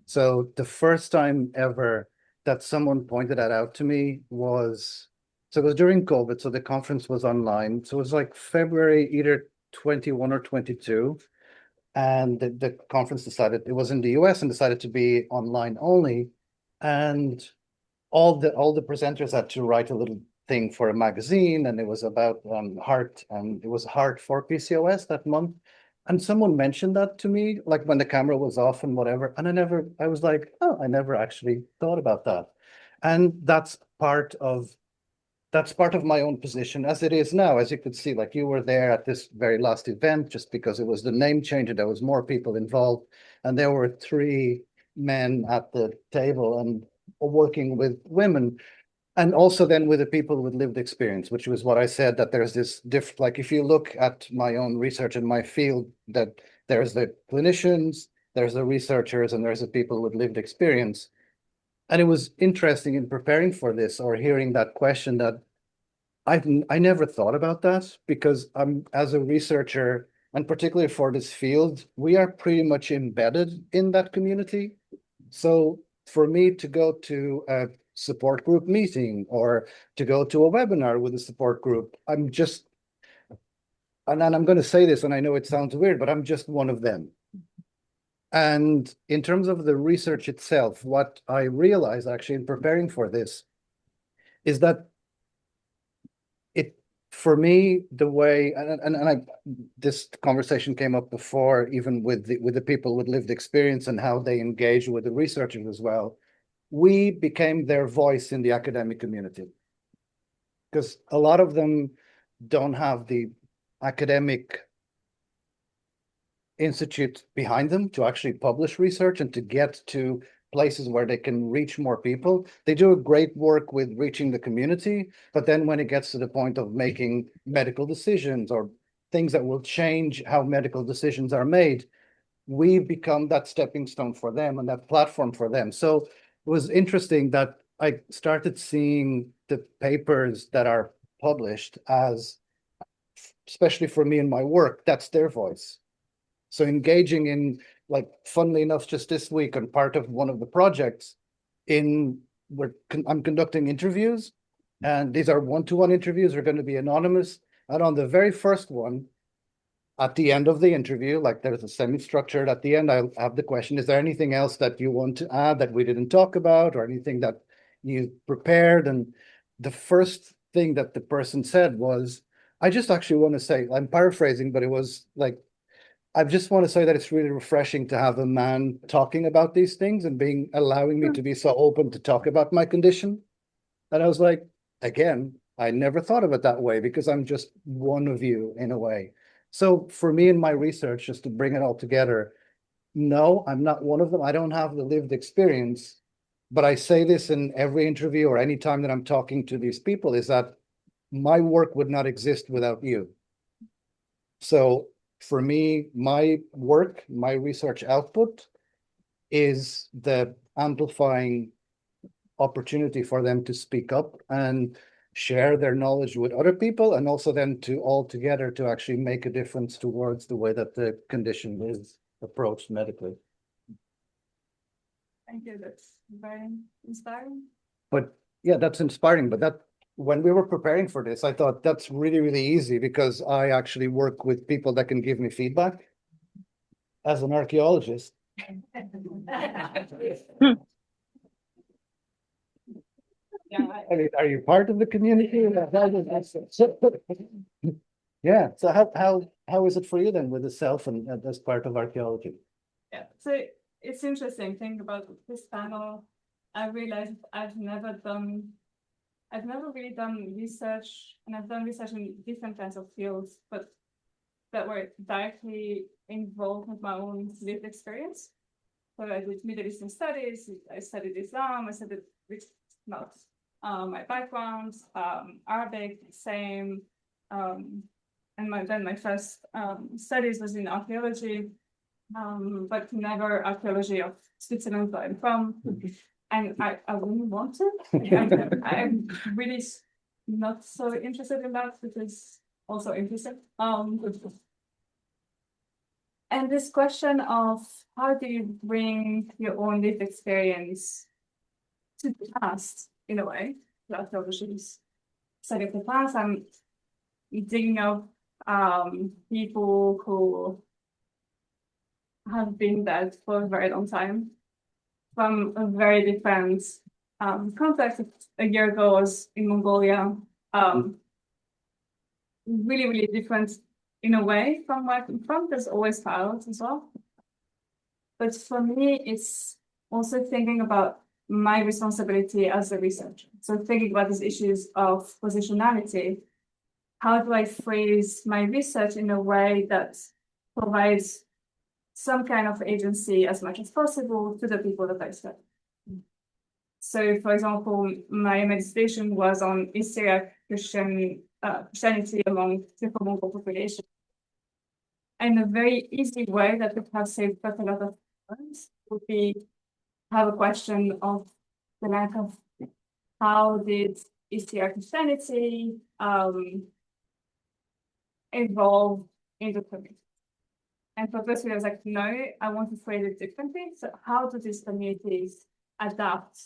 So the first time ever that someone pointed that out to me was, so it was during COVID, so the conference was online. So it was like February, either 21 or 22. And the conference decided, it was in the US and decided to be online only. And all the presenters had to write a little thing for a magazine, and it was about heart, and it was heart for PCOS that month. And someone mentioned that to me, like when the camera was off and whatever. And I was like, oh, I never actually thought about that. And that's part of my own position as it is now. As you could see, like you were there at this very last event just because it was the name change and there was more people involved. And there were 3 men at the table and working with women. And also then with the people with lived experience, which was what I said, that there's this like if you look at my own research in my field, that there's the clinicians, there's the researchers, and there's the people with lived experience. And it was interesting in preparing for this or hearing that question that I never thought about that, because I'm, as a researcher, and particularly for this field, we are pretty much embedded in that community. So for me to go to a support group meeting or to go to a webinar with a support group, I'm just, and I'm going to say this, and I know it sounds weird, but I'm just one of them. And in terms of the research itself, what I realized actually in preparing for this is that for me, the way, this conversation came up before, even with the people with lived experience and how they engage with the researchers as well. We became their voice in the academic community because a lot of them don't have the academic institute behind them to actually publish research and to get to places where they can reach more people. They do a great work with reaching the community, but then when it gets to the point of making medical decisions or things that will change how medical decisions are made, we become that stepping stone for them and that platform for them. So it was interesting that I started seeing the papers that are published as, especially for me in my work, that's their voice. So engaging in, like, funnily enough, just this week and part of one of the projects I'm conducting interviews, and these are one-to-one interviews, are going to be anonymous. And on the very first one, at the end of the interview, like there's a semi-structured, at the end, I'll have the question, is there anything else that you want to add that we didn't talk about or anything that you prepared? And the first thing that the person said was, I just actually want to say, I'm paraphrasing, but it was like, I just want to say that it's really refreshing to have a man talking about these things and allowing me to be so open to talk about my condition. And I was like, again, I never thought of it that way because I'm just one of you in a way. So for me in my research, just to bring it all together, no, I'm not one of them. I don't have the lived experience, but I say this in every interview or any time that I'm talking to these people, is that my work would not exist without you. So for me, my work, my research output is the amplifying opportunity for them to speak up and share their knowledge with other people, and also then to all together to actually make a difference towards the way that the condition is approached medically. Thank you, that's very inspiring. But yeah, that's inspiring. But that, when we were preparing for this, I thought that's really, really easy because I actually work with people that can give me feedback as an archaeologist. I mean, are you part of the community? Yeah. So how is it for you then with the self and as part of archaeology? Yeah, so it's interesting thinking about this panel. I realized I've never really done research, and I've done research in different kinds of fields, but that were directly involved with my own lived experience. So I did Middle Eastern studies, I studied Islam, I studied not my background, Arabic, same, and then my first studies was in archaeology, but never archaeology of Switzerland, where I'm from. And I wouldn't want to. I'm really not so interested in that, which is also interesting. And this question of how do you bring your own lived experience to the past, in a way, archaeologists studying the past. I'm digging up people who have been dead for a very long time from a very different context. A year ago, I was in Mongolia. Really, really different in a way from where I'm from. There's always parallels as well. But for me, it's also thinking about my responsibility as a researcher. So thinking about these issues of positionality, how do I phrase my research in a way that provides some kind of agency as much as possible to the people that I study? So, for example, my dissertation was on East Syriac Christianity among the Mongol population. And a very easy way that would have saved quite a lot of time would be have a question of the lack of how did East Syriac Christianity evolve in the community? And for this, I was like, no, I want to phrase it differently. So how do these communities adapt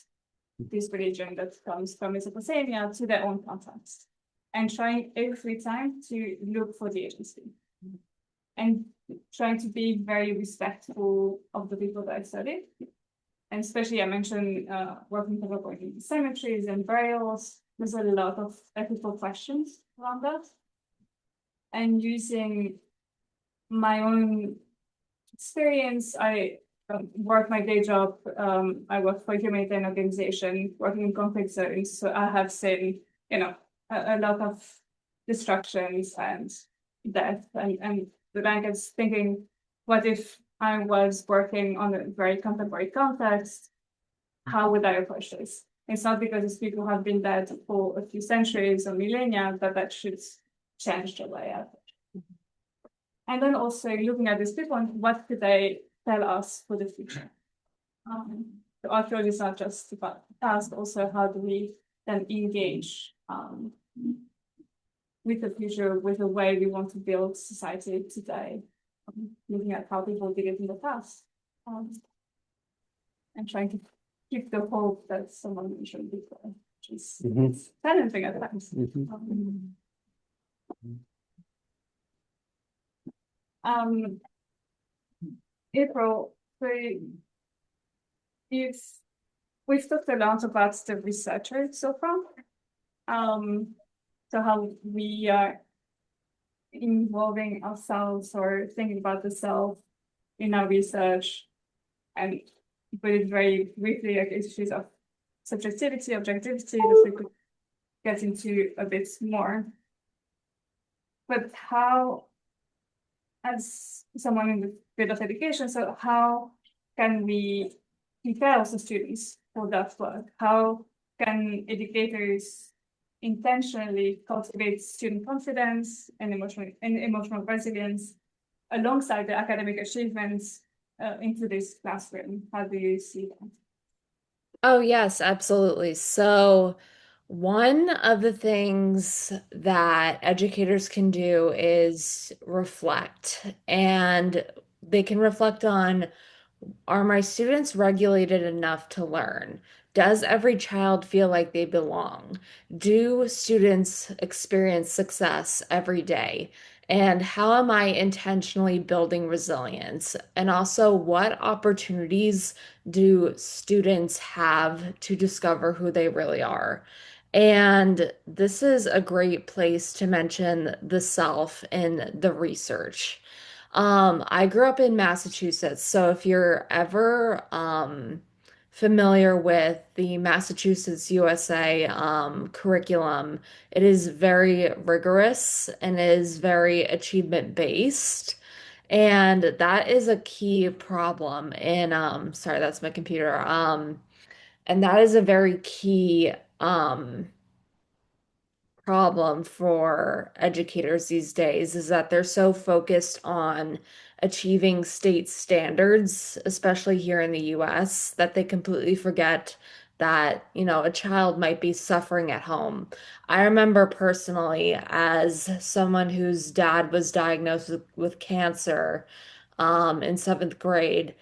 this religion that comes from Mesopotamia to their own context, and trying every time to look for the agency, and trying to be very respectful of the people that I studied. And especially I mentioned working for working cemeteries and burials. There's a lot of ethical questions around that. And using my own experience, I work my day job. I work for a humanitarian organization working in conflict zones. So I have seen, a lot of destructions and death. And the bank is thinking, what if I was working on a very contemporary context? How would I approach this? It's not because these people have been dead for a few centuries or millennia that should change the way I approach. And then also looking at these people and what could they tell us for the future? The archaeology is not just about the past, also how do we then engage with the future, with the way we want to build society today, looking at how people did it in the past, and trying to keep the hope that someone mentioned before, which is challenging at times. April, so we've talked a lot about the researcher so far. So how we are involving ourselves or thinking about the self in our research, and put it very briefly, like issues of subjectivity, objectivity, that we could get into a bit more. But how, as someone in the field of education, so how can we prepare also students for that work? How can educators intentionally cultivate student confidence and emotional resilience alongside the academic achievements into this classroom? How do you see that? Oh, yes, absolutely. So, one of the things that educators can do is reflect, and they can reflect on, are my students regulated enough to learn? Does every child feel like they belong? Do students experience success every day? And how am I intentionally building resilience? And also, what opportunities do students have to discover who they really are? And this is a great place to mention the self in the research. I grew up in Massachusetts, so if you're ever familiar with the Massachusetts USA curriculum, it is very rigorous and is very achievement based. And that is a key problem in sorry, that's my computer. And that is a very key problem for educators these days, is that they're so focused on achieving state standards, especially here in the US, that they completely forget that, a child might be suffering at home. I remember personally, as someone whose dad was diagnosed with cancer in seventh grade,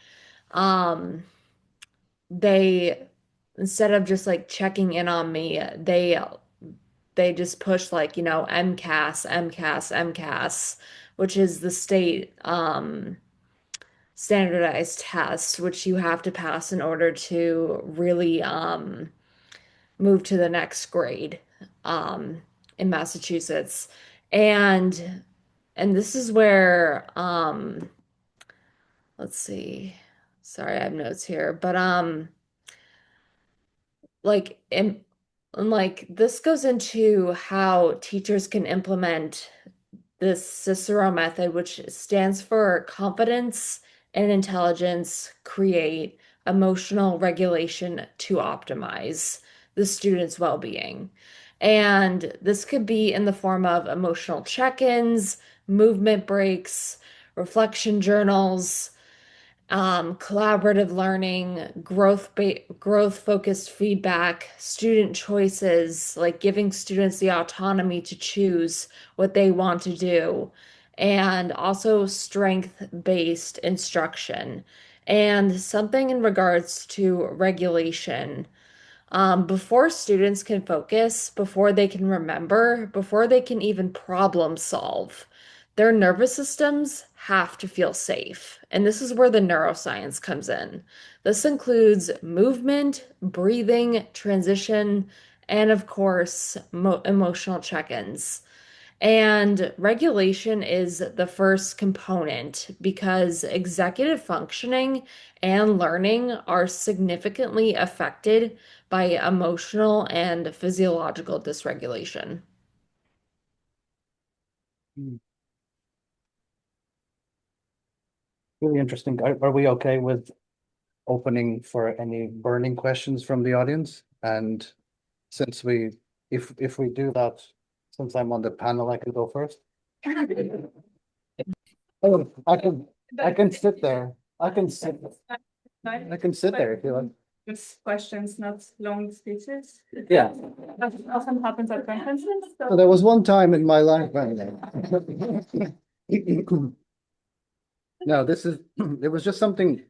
um, they, instead of just like checking in on me, they just push like, MCAS, MCAS, MCAS, which is the state standardized test, which you have to pass in order to really move to the next grade in Massachusetts. And this is where let's see. Sorry, I have notes here, but like and like this goes into how teachers can implement this Cicero method, which stands for confidence and intelligence, create emotional regulation to optimize the student's well-being. And this could be in the form of emotional check-ins, movement breaks, reflection journals, collaborative learning, growth focused feedback, student choices, like giving students the autonomy to choose what they want to do, and also strength based instruction. and something in regards to regulation. Before students can focus, before they can remember, before they can even problem solve, their nervous systems have to feel safe. And this is where the neuroscience comes in. This includes movement, breathing, transition, and of course, emotional check-ins. And regulation is the first component because executive functioning and learning are significantly affected by emotional and physiological dysregulation. Really interesting. Are we okay with opening for any burning questions from the audience? And since if we do that, since I'm on the panel, I could go first. Oh, I can sit there. I can sit there if you like. Just questions, not long speeches. Yeah. That often happens at conferences. So there was one time in my life when no, it was just something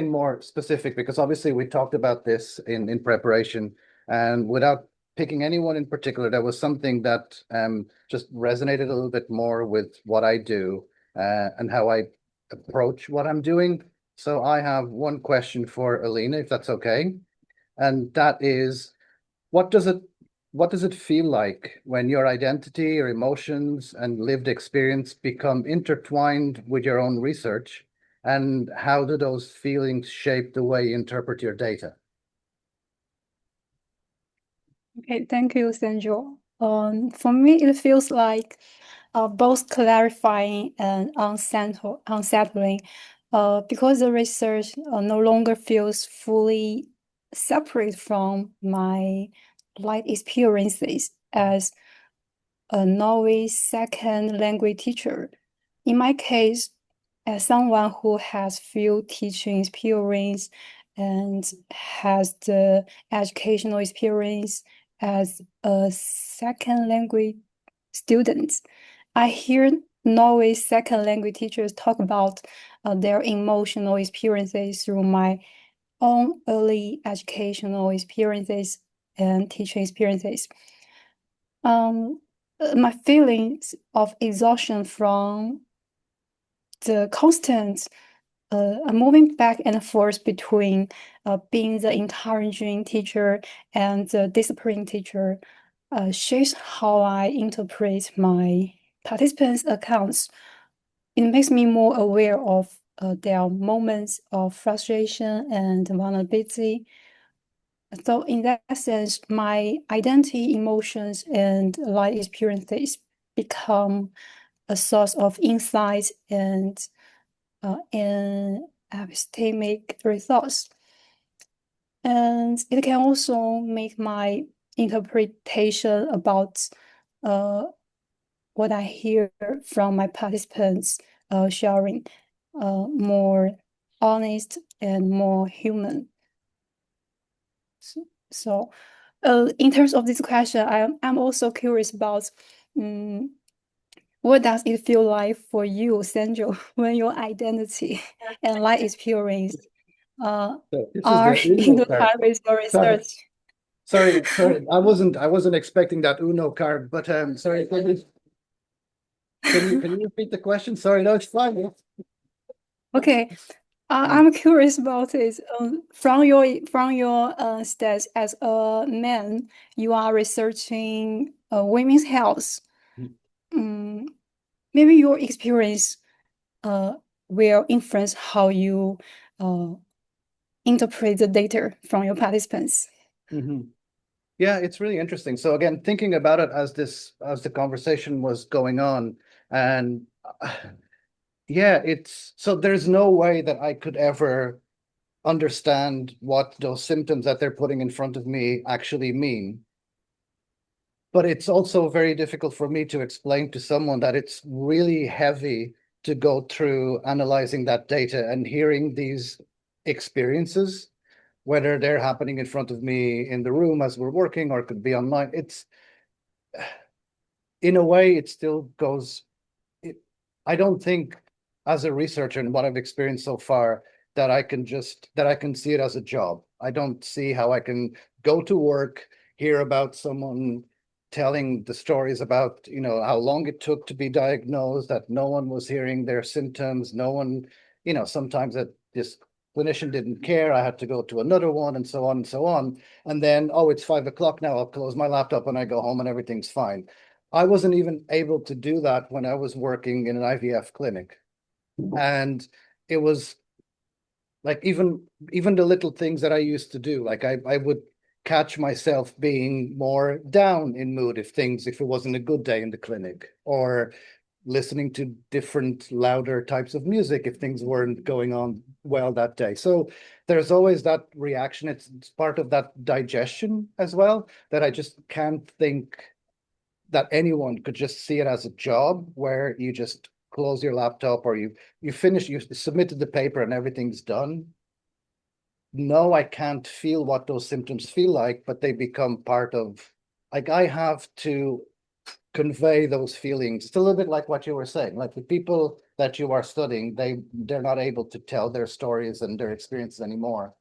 more specific, because obviously we talked about this in preparation, and without picking anyone in particular, there was something that just resonated a little bit more with what I do and how I approach what I'm doing. So I have one question for Alina, if that's okay. And that is, what does it feel like when your identity, your emotions, and lived experience become intertwined with your own research? And how do those feelings shape the way you interpret your data? Okay, thank you, Sandra. For me, it feels like both clarifying and unsettling, because the research no longer feels fully separate from my life experiences as a novice second language teacher. In my case, as someone who has few teaching experience and has the educational experience as a second language student, I hear Norway's second language teachers talk about their emotional experiences through my own early educational experiences and teaching experiences. My feelings of exhaustion from the constant moving back and forth between being the encouraging teacher and the disciplining teacher shapes how I interpret my participants' accounts. It makes me more aware of their moments of frustration and vulnerability. So in that sense, my identity, emotions, and life experiences become a source of insight and epistemic results. And it can also make my interpretation about what I hear from my participants sharing more honest and more human. So, in terms of this question, I'm also curious about what does it feel like for you, Sandro, when your identity and life experience So this are is the Uno intertwined card. with your research? Sorry, I wasn't expecting that Uno card, but sorry, can you repeat the question? Sorry, no, it's fine. Okay, I'm curious about it. From your stats as a man, you are researching women's health. Maybe your experience will influence how you interpret the data from your participants. Yeah, it's really interesting. So again, thinking about it as the conversation was going on, and yeah, so there's no way that I could ever understand what those symptoms that they're putting in front of me actually mean. But it's also very difficult for me to explain to someone that it's really heavy to go through analyzing that data and hearing these experiences, whether they're happening in front of me in the room as we're working or could be online. It's, in a way, it still goes, I don't think as a researcher and what I've experienced so far, that I can see it as a job. I don't see how I can go to work, hear about someone telling the stories about, how long it took to be diagnosed, that no one was hearing their symptoms, no one, sometimes that this clinician didn't care, I had to go to another one, and so on and so on. And then, oh, it's 5 o'clock now, I'll close my laptop and I go home and everything's fine. I wasn't even able to do that when I was working in an IVF clinic. And it was like even the little things that I used to do, like I would catch myself being more down in mood if it wasn't a good day in the clinic, or listening to different louder types of music if things weren't going on well that day. So there's always that reaction. It's part of that digestion as well, that I just can't think that anyone could just see it as a job where you just close your laptop, or you submitted the paper and everything's done. No, I can't feel what those symptoms feel like, but they become part of, like, I have to convey those feelings. It's a little bit like what you were saying, like the people that you are studying, they're not able to tell their stories and their experiences anymore.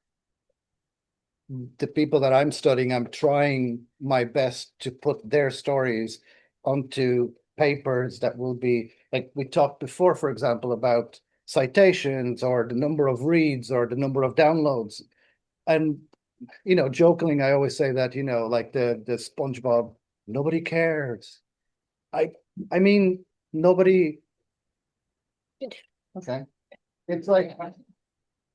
The people that I'm studying, I'm trying my best to put their stories onto papers that will be, like we talked before, for example, about citations or the number of reads or the number of downloads. And, jokingly, I always say that, like the SpongeBob, nobody cares. I mean, nobody. Okay. It's like,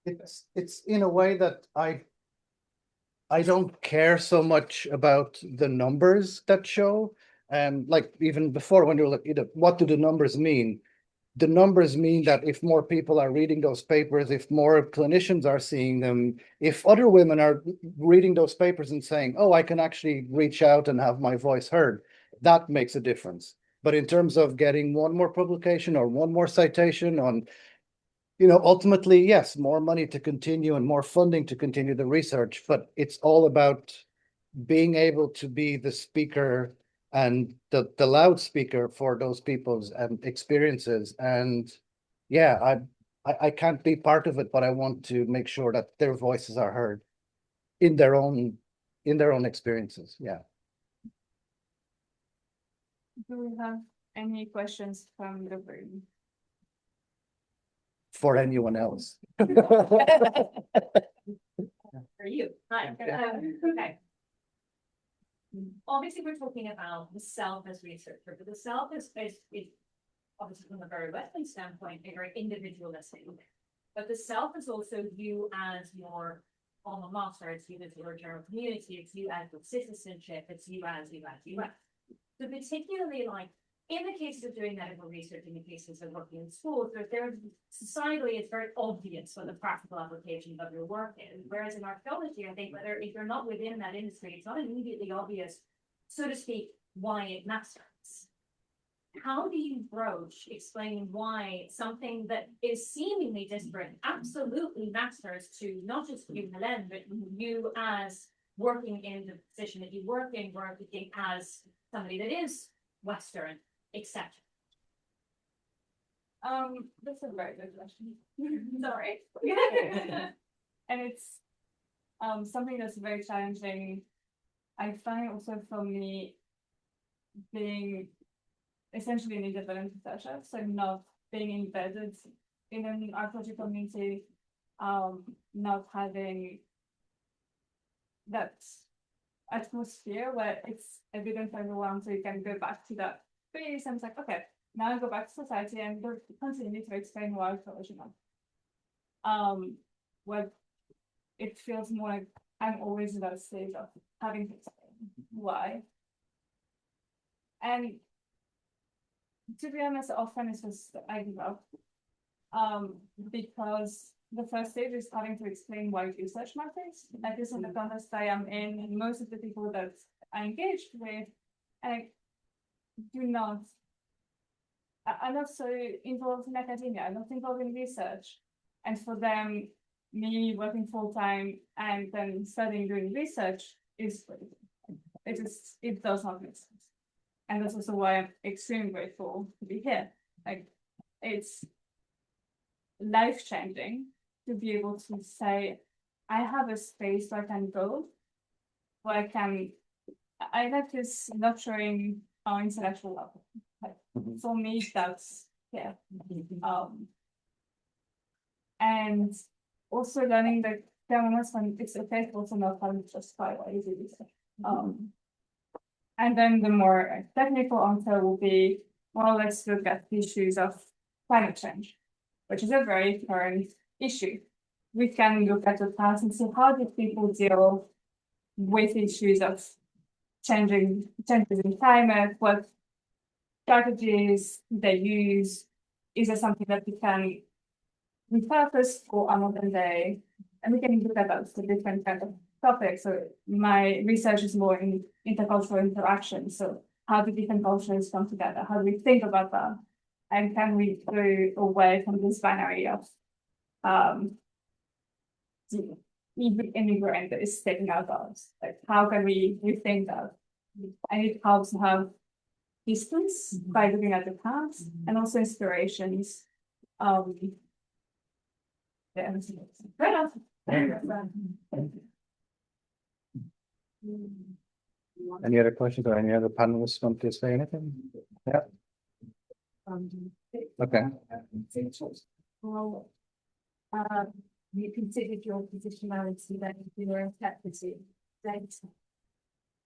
it's in a way that I don't care so much about the numbers that show. And like even before, when you're like, what do the numbers mean? The numbers mean that if more people are reading those papers, if more clinicians are seeing them, if other women are reading those papers and saying, oh, I can actually reach out and have my voice heard, that makes a difference. But in terms of getting one more publication or one more citation on, ultimately, yes, more money to continue and more funding to continue the research, but it's all about being able to be the speaker and the loudspeaker for those people's experiences. And yeah, I can't be part of it, but I want to make sure that their voices are heard in their own experiences. Yeah. Do we have any questions from the room? For anyone else. For you. Hi. Okay. Obviously, we're talking about the self as researcher, but the self is obviously from a very Western standpoint, a very individualistic. But the self is also you as your alma mater, it's you as your general community, it's you as your citizenship, it's you as. So particularly like in the cases of doing medical research, in the cases of working in schools, societally, it's very obvious what the practical application of your work is. Whereas in archaeology, I think if you're not within that industry, it's not immediately obvious, so to speak, why it matters. How do you broach explaining why something that is seemingly disparate absolutely matters to not just you, Helen, but you as working in the position that you working as somebody that is Western, etc. That's a very good question. Sorry. And it's something that's very challenging. I find also for me being essentially an independent researcher, so not being embedded in an archaeology community, not having that atmosphere where it's evident for everyone, so you can go back to that space and it's like, okay, now I go back to society and continue to explain why archaeology now. Where it feels more like I'm always in that stage of having to explain why. And to be honest, often it's just I give up. Because the first stage is having to explain why research matters. That is in the context I am in, and most of the people that I engaged with, I do not, I'm not so involved in academia, I'm not involved in research. And for them, me working full-time and then studying doing research is, it does not make sense. And that's also why I'm extremely grateful to be here. Like, it's life-changing to be able to say, I have a space where I can go, where I like this nurturing our intellectual level. Like, for me, that's and also learning that there are moments when it's okay to also not have just five easy. And then the more technical answer will be, well, let's look at the issues of climate change, which is a very current issue. We can look at the past and see how did people deal with issues of changes in climate, what strategies they use, is there something that we can repurpose for our modern day? And we can look at those different kind of topics. So my research is more in intercultural interaction. So how do different cultures come together? How do we think about that? And can we go away from this binary of the immigrant that is taking our jobs? Like, how can we rethink that? And it helps to have distance by looking at the past and also inspirations. Yeah. Right on. Any other questions or any other panelists want to say anything? Yeah. Okay. Well, you considered your positionality that you were interpreting data.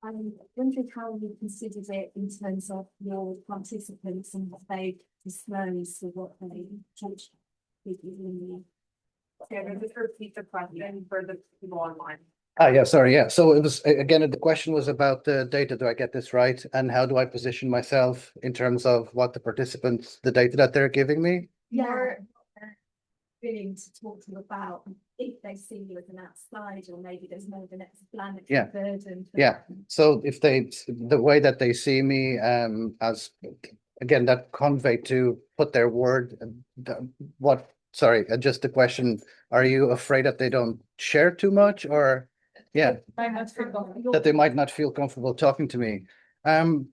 I wondered how you considered it in terms of your participants and what they disclosed or what they judged with you in the. Yeah, just repeat the question for the people online. Ah, yeah, sorry, yeah. So it was, again, the question was about the data, do I get this right? And how do I position myself in terms of what the participants, the data that they're giving me? Yeah. Willing to talk to you about if they see you as an outsider, or maybe there's more of an explanatory burden. Yeah, so if they, the way that they see me, as, again, that convey to put their word, what, sorry, just the question, are you afraid that they don't share too much, or, yeah, that they might not feel comfortable talking to me? Well,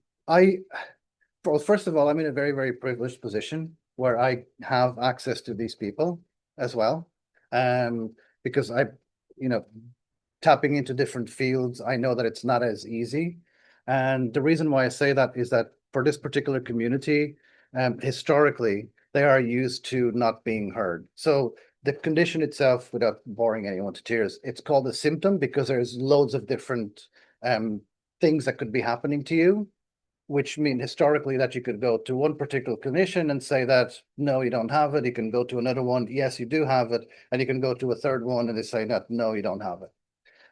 first of all, I'm in a very, very privileged position where I have access to these people as well. Because tapping into different fields, I know that it's not as easy. And the reason why I say that is that for this particular community, historically, they are used to not being heard. So the condition itself, without boring anyone to tears, it's called a symptom because there's loads of different things that could be happening to you, which mean historically that you could go to one particular clinician and say that, no, you don't have it. You can go to another one, yes, you do have it. And you can go to a third one and they say that, no, you don't have it.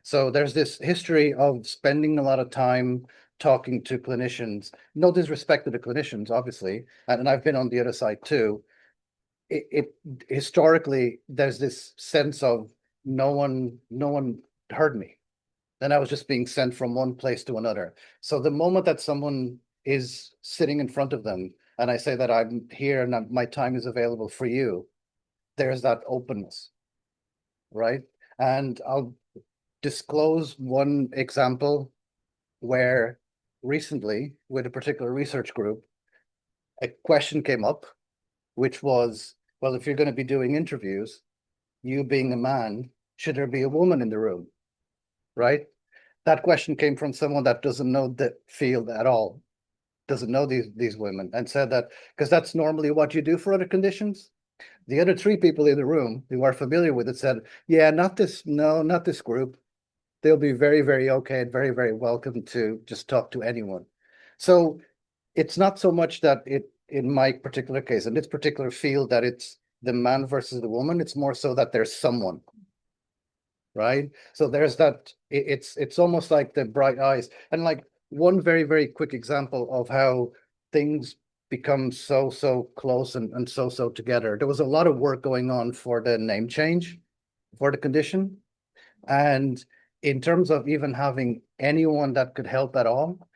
So there's this history of spending a lot of time talking to clinicians, no disrespect to the clinicians, obviously, and I've been on the other side too. It historically, there's this sense of no one heard me. Then I was just being sent from one place to another. So the moment that someone is sitting in front of them and I say that I'm here and my time is available for you, there's that openness, right? And I'll disclose one example where recently with a particular research group, a question came up, which was, well, if you're going to be doing interviews, you being a man, should there be a woman in the room, right? That question came from someone that doesn't know the field at all, doesn't know these women, and said that because that's normally what you do for other conditions. The other three people in the room who are familiar with it said, yeah, not this group. They'll be very, very okay and very, very welcome to just talk to anyone. So it's not so much that in my particular case, in this particular field, that it's the man versus the woman. It's more so that there's someone. Right? So there's that, it's almost like the bright eyes. And like one very, very quick example of how things become so close and so together. There was a lot of work going on for the name change for the condition. And in terms of even having anyone that could help at all,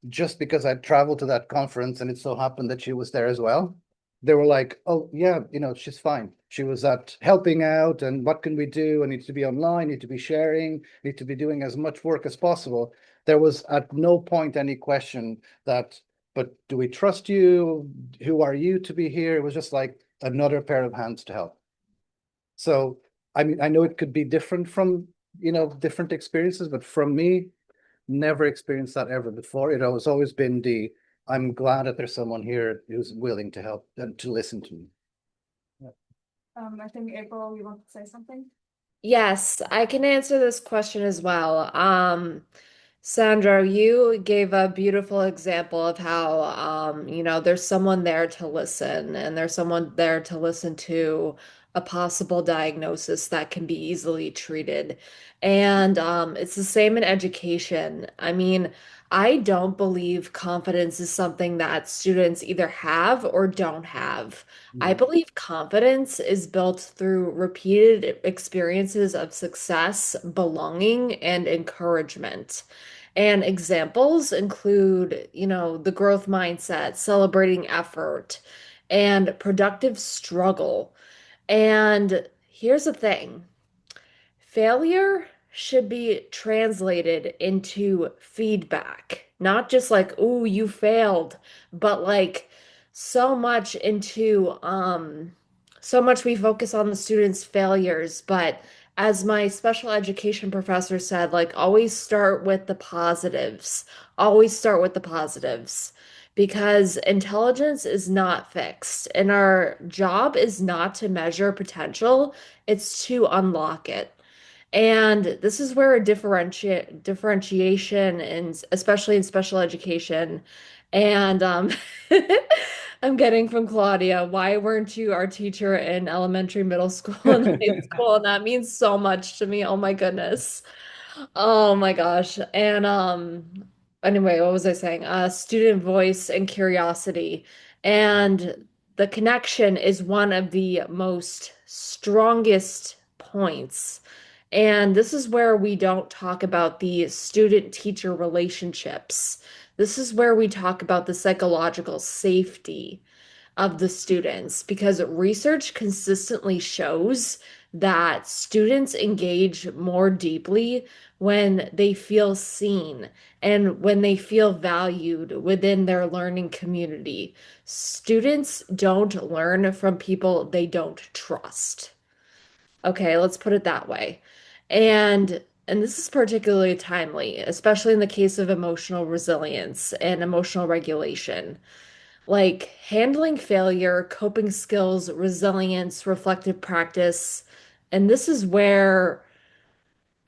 just because I traveled to that conference and it so happened that she was there as well, they were like, oh yeah, she's fine. She was at helping out, and what can we do? I need to be online, need to be sharing, need to be doing as much work as possible. There was at no point any question that, but do we trust you? Who are you to be here? It was just like another pair of hands to help. So, I mean, I know it could be different from, different experiences, but from me, never experienced that ever before. It has always been I'm glad that there's someone here who's willing to help and to listen to me. I think April, you want to say something? Yes, I can answer this question as well. Sandra, you gave a beautiful example of how, there's someone there to listen, and there's someone there to listen to a possible diagnosis that can be easily treated. And it's the same in education. I mean, I don't believe confidence is something that students either have or don't have. I believe confidence is built through repeated experiences of success, belonging, and encouragement. And examples include, the growth mindset, celebrating effort, and productive struggle. And here's the thing. Failure should be translated into feedback, not just like, oh, you failed, but like so much we focus on the students' failures, but as my special education professor said, like always start with the positives. Always start with the positives. Because intelligence is not fixed, and our job is not to measure potential, it's to unlock it. And this is where a differentiation, and especially in special education, and I'm getting from Claudia, why weren't you our teacher in elementary, middle school, and high school? And that means so much to me. Oh my goodness. Oh my gosh. And anyway, what was I saying? Student voice and curiosity. And the connection is one of the most strongest points. And this is where we don't talk about the student-teacher relationships. This is where we talk about the psychological safety of the students, because research consistently shows that students engage more deeply when they feel seen and when they feel valued within their learning community. Students don't learn from people they don't trust. Okay, let's put it that way. And this is particularly timely, especially in the case of emotional resilience and emotional regulation. Like handling failure, coping skills, resilience, reflective practice. And this is where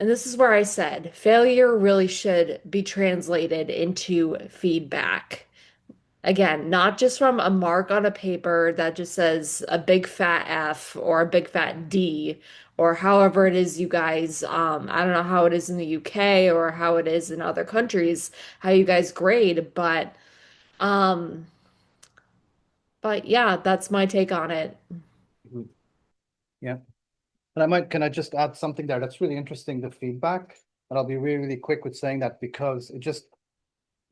and this is where I said failure really should be translated into feedback. Again, not just from a mark on a paper that just says a big fat F or a big fat D, or however it is you guys, I don't know how it is in the UK or how it is in other countries, how you guys grade, um, but yeah, that's my take on it. Mhm. Yeah. And can I just add something there that's really interesting, the feedback? And I'll be really, really quick with saying that because it just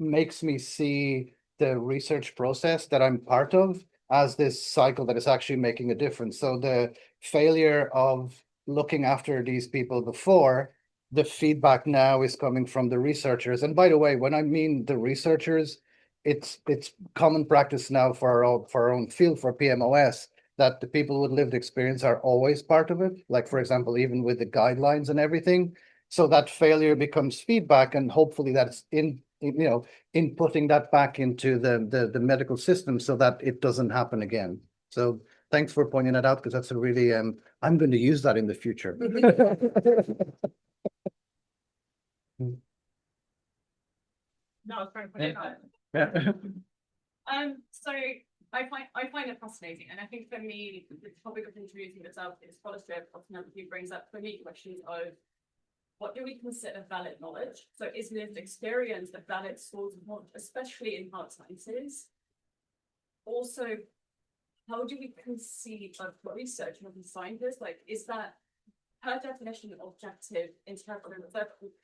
makes me see the research process that I'm part of as this cycle that is actually making a difference. So the failure of looking after these people before, the feedback now is coming from the researchers. And by the way, when I mean the researchers, it's common practice now for our own field, for PMOS, that the people with lived experience are always part of it. Like, for example, even with the guidelines and everything. So that failure becomes feedback, and hopefully that's inputting that back into the medical system so that it doesn't happen again. So thanks for pointing that out, because that's a really I'm going to use that in the future. No, it's very funny. Yeah. So I find it fascinating, and I think for me, the topic of introducing yourself is scholarship ultimately brings up for me questions of what do we consider valid knowledge? So is lived experience a valid source of knowledge, especially in hard sciences? Also, how do we conceive of research and scientists? Like, is that per definition objective, interpretive?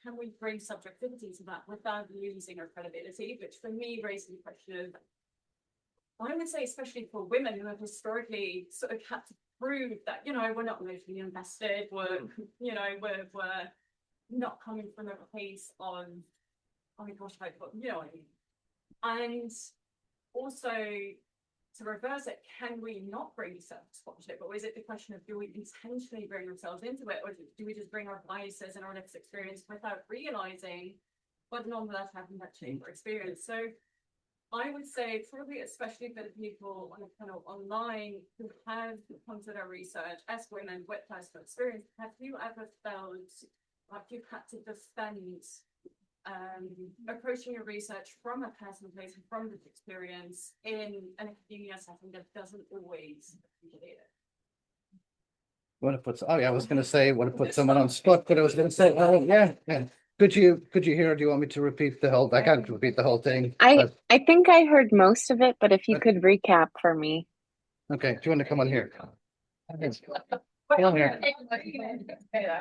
Can we bring subjectivity to that without losing our credibility? Which for me raises the question of, I would say, especially for women who have historically sort of had to prove that, we're not emotionally invested, we're not coming from a place on, oh my gosh, what I mean. And also to reverse it, can we not bring self-sponsorship? Or is it the question of, do we intentionally bring ourselves into it? Or do we just bring our biases and our lived experience without realizing whether or not that having that chamber experience? So I would say probably especially for the people on kind of online who have come to their research as women with personal experience, have you ever felt like you've had to defend approaching your research from a personal place and from this experience in an academia setting that doesn't always appreciate it? Want to put, oh yeah, I was gonna say, want to put someone on spot, but I was gonna say, oh, yeah, yeah. Could you hear, or do you want me to repeat the whole, I can't repeat the whole thing. I think I heard most of it, but if you could recap for me. Okay, do you want to come on here? Come on here.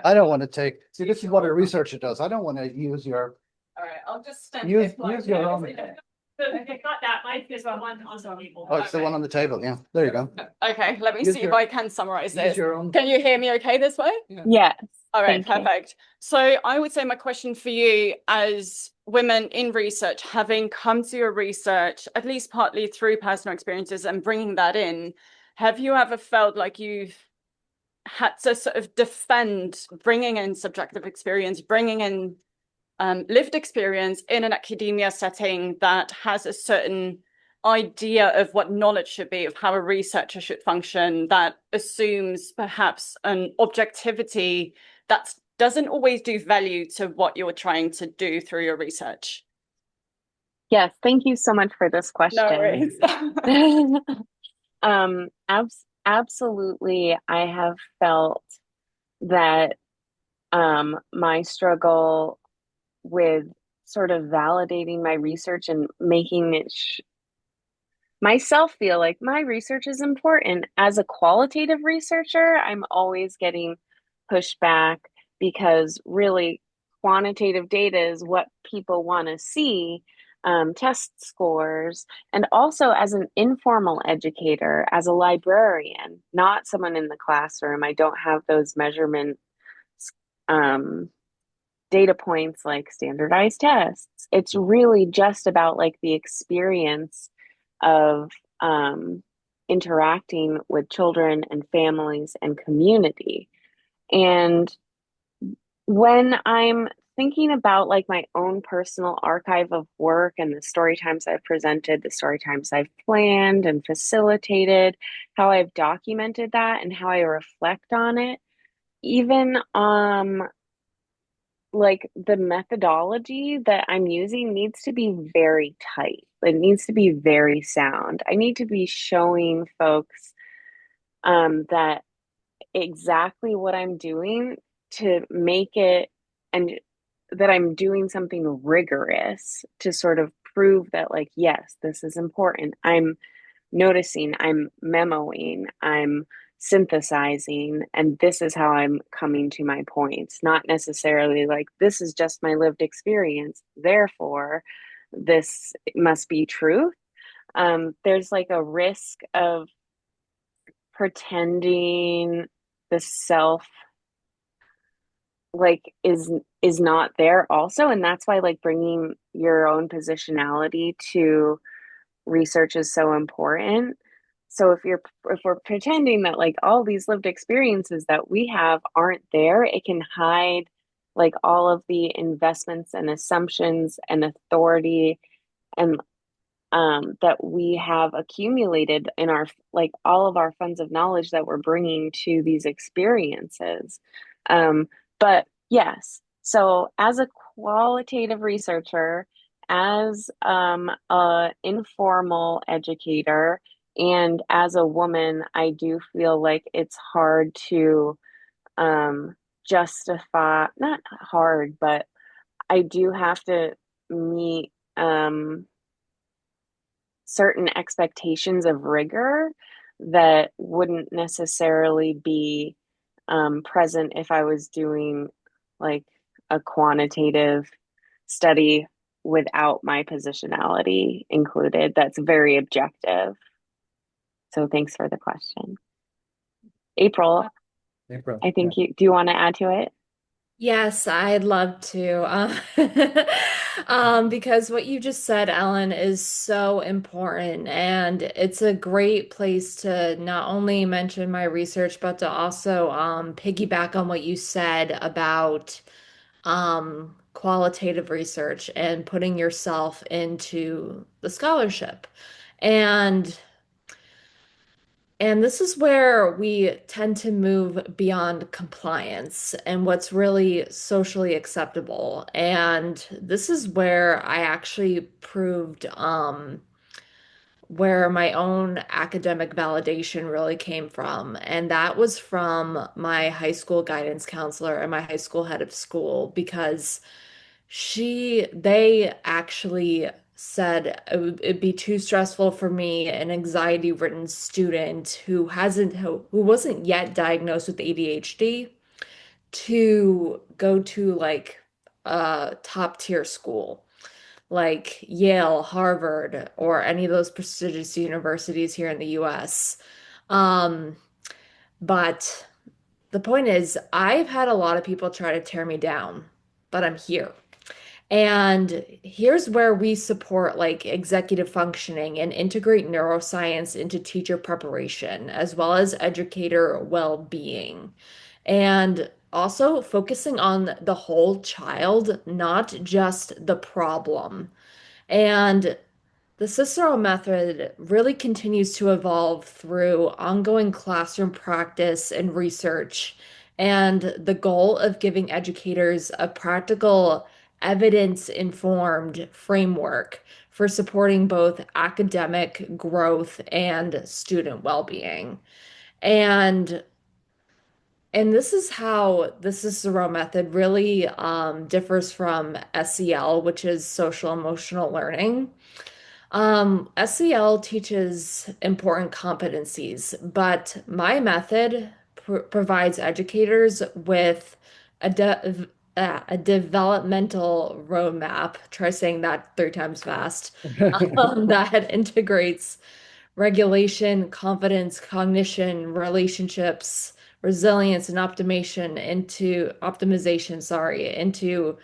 I don't want to take, see, this is what a researcher does. I don't want to use your, All right, I'll just stand use here. your own. Okay, got that. Mike is one on people. Oh, it's the one on the table, yeah, there you go. Okay, let me Use see your- if I can summarize Use this. your own. Can you hear me okay this way? Yes. All right, Thank you. perfect. So I would say my question for you as women in research, having come to your research, at least partly through personal experiences and bringing that in, have you ever felt like you've had to sort of defend bringing in subjective experience, bringing in lived experience in an academia setting that has a certain idea of what knowledge should be, of how a researcher should function, that assumes perhaps an objectivity that doesn't always do value to what you're trying to do through your research? Yes, thank you so much for this question. No worries. Absolutely, I have felt that my struggle with sort of validating my research and making it myself feel like my research is important. As a qualitative researcher, I'm always getting pushed back because really quantitative data is what people want to see, test scores. And also as an informal educator, as a librarian, not someone in the classroom, I don't have those measurement data points like standardized tests. It's really just about like the experience of interacting with children and families and community. And when I'm thinking about like my own personal archive of work and the story times I've presented, the story times I've planned and facilitated, how I've documented that and how I reflect on it, even like the methodology that I'm using needs to be very tight. It needs to be very sound. I need to be showing folks that exactly what I'm doing to make it, and that I'm doing something rigorous to sort of prove that, like, yes, this is important. I'm noticing, I'm memoing, I'm synthesizing, and this is how I'm coming to my points, not necessarily like this is just my lived experience, therefore this must be truth. There's like a risk of pretending the self like is not there also, and that's why like bringing your own positionality to research is so important. So if we're pretending that like all these lived experiences that we have aren't there, it can hide like all of the investments and assumptions and authority and that we have accumulated in our like all of our funds of knowledge that we're bringing to these experiences. But yes, so as a qualitative researcher, as a informal educator, and as a woman, I do feel like it's hard to justify, not hard, but I do have to meet certain expectations of rigor that wouldn't necessarily be present if I was doing like a quantitative study without my positionality included. That's very objective. So thanks for the question. April, April, I think do you want to add to it? Yes, I'd love to. Because what you just said, Ellen, is so important, and it's a great place to not only mention my research, but to also piggyback on what you said about qualitative research and putting yourself into the scholarship. And and this is where we tend to move beyond compliance and what's really socially acceptable. And this is where I actually proved where my own academic validation really came from. And that was from my high school guidance counselor and my high school head of school, because they actually said it'd be too stressful for me, an anxiety-ridden student who wasn't yet diagnosed with ADHD, to go to like a top tier school like Yale, Harvard, or any of those prestigious universities here in the US. Um, but the point is, I've had a lot of people try to tear me down, but I'm here. And here's where we support like executive functioning and integrate neuroscience into teacher preparation, as well as educator well-being. And also focusing on the whole child, not just the problem. And the Cicero method really continues to evolve through ongoing classroom practice and research, and the goal of giving educators a practical, evidence-informed framework for supporting both academic growth and student well-being. And and this is how the Cicero method really differs from SEL, which is social emotional learning. SEL teaches important competencies, but my method provides educators with a developmental roadmap. Try saying that 3 times fast. That integrates regulation, confidence, cognition, relationships, resilience, and optimization, sorry, into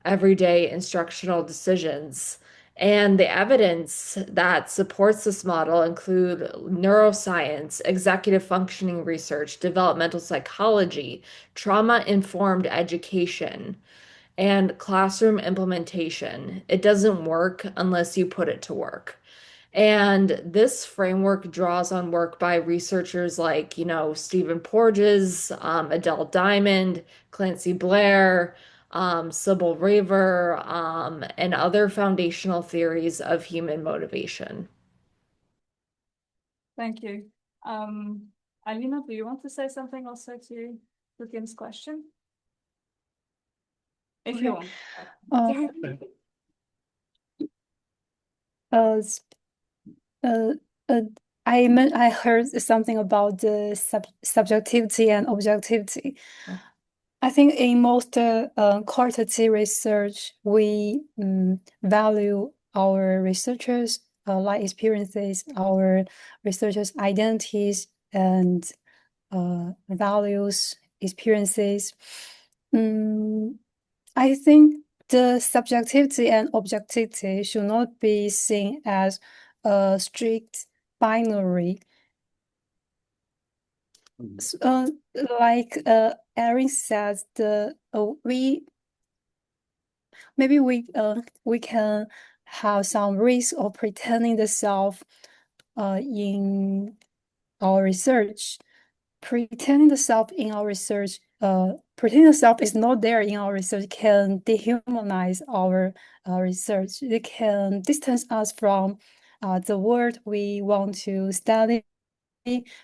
everyday instructional decisions. And the evidence that supports this model include neuroscience, executive functioning research, developmental psychology, trauma-informed education, and classroom implementation. It doesn't work unless you put it to work. And this framework draws on work by researchers like, Stephen Porges, Adele Diamond, Clancy Blair, Sybil Raver, and other foundational theories of human motivation. Thank you. Alina, do you want to say something also to Kim's question? If you want. Uh, I heard something about the subjectivity and objectivity. I think in most qualitative research, we value our researchers' life experiences, our researchers' identities, and values, experiences. I think the subjectivity and objectivity should not be seen as a strict binary. Like Erin says, we can have some risk of pretending the self in our research. Pretending the self in our research, pretending the self is not there in our research can dehumanize our research. It can distance us from the world we want to study,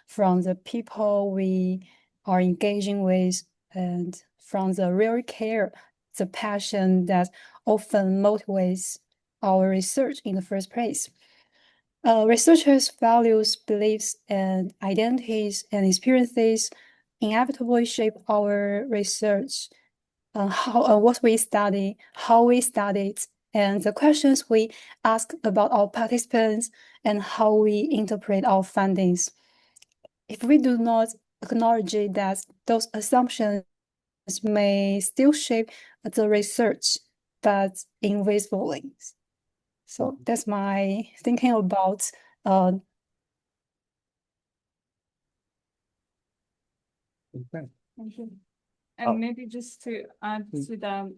from the people we are engaging with, and from the real care, the passion that often motivates our research in the first place. Researchers' values, beliefs, and identities and experiences inevitably shape our research, what we study, how we study it, and the questions we ask about our participants, and how we interpret our findings. If we do not acknowledge that those assumptions may still shape the research, but invisible ways. So that's my thinking about Okay. Thank you. And maybe just to add to that,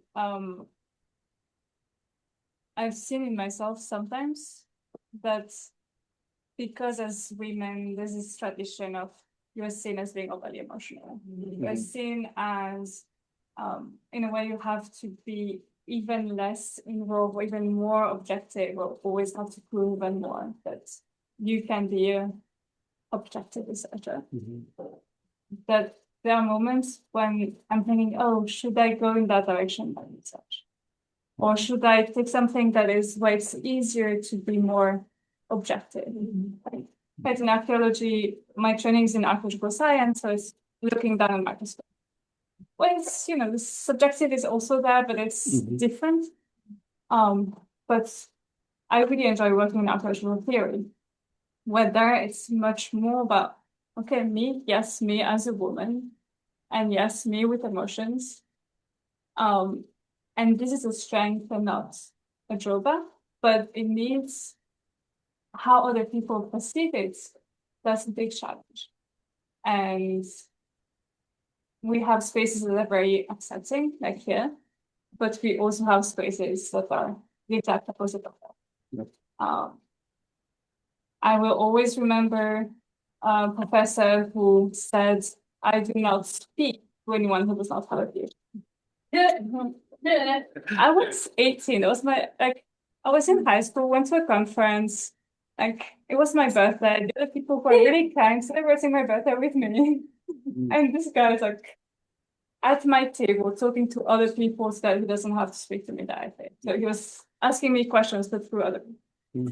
I've seen in myself sometimes that because as women, there's this tradition of you're seen as being overly emotional. You're seen as, in a way, you have to be even less involved, or even more objective, or always have to prove even more that you can be a objective researcher. That there are moments when I'm thinking, oh, should I go in that direction by research? Or should I take something that is where it's easier to be more objective? Like in archaeology, my training is in archaeological science, so it's looking down a microscope. Well, it's, the subjective is also there, but it's different. But I really enjoy working in archaeological theory, where there it's much more about, okay, me as a woman, and yes, me with emotions. And this is a strength and not a drawback, but it needs how other people perceive it. That's a big challenge. And we have spaces that are very accepting, like here, but we also have spaces that are the exact opposite of that. I will always remember a professor who said, I do not speak to anyone who does not have a PhD. I was 18. It was I was in high school, went to a conference. It was my birthday. The other people were really kind, celebrating my birthday with me. And this guy is at my table talking to other people so that he doesn't have to speak to me directly. So he was asking me questions, but through other people.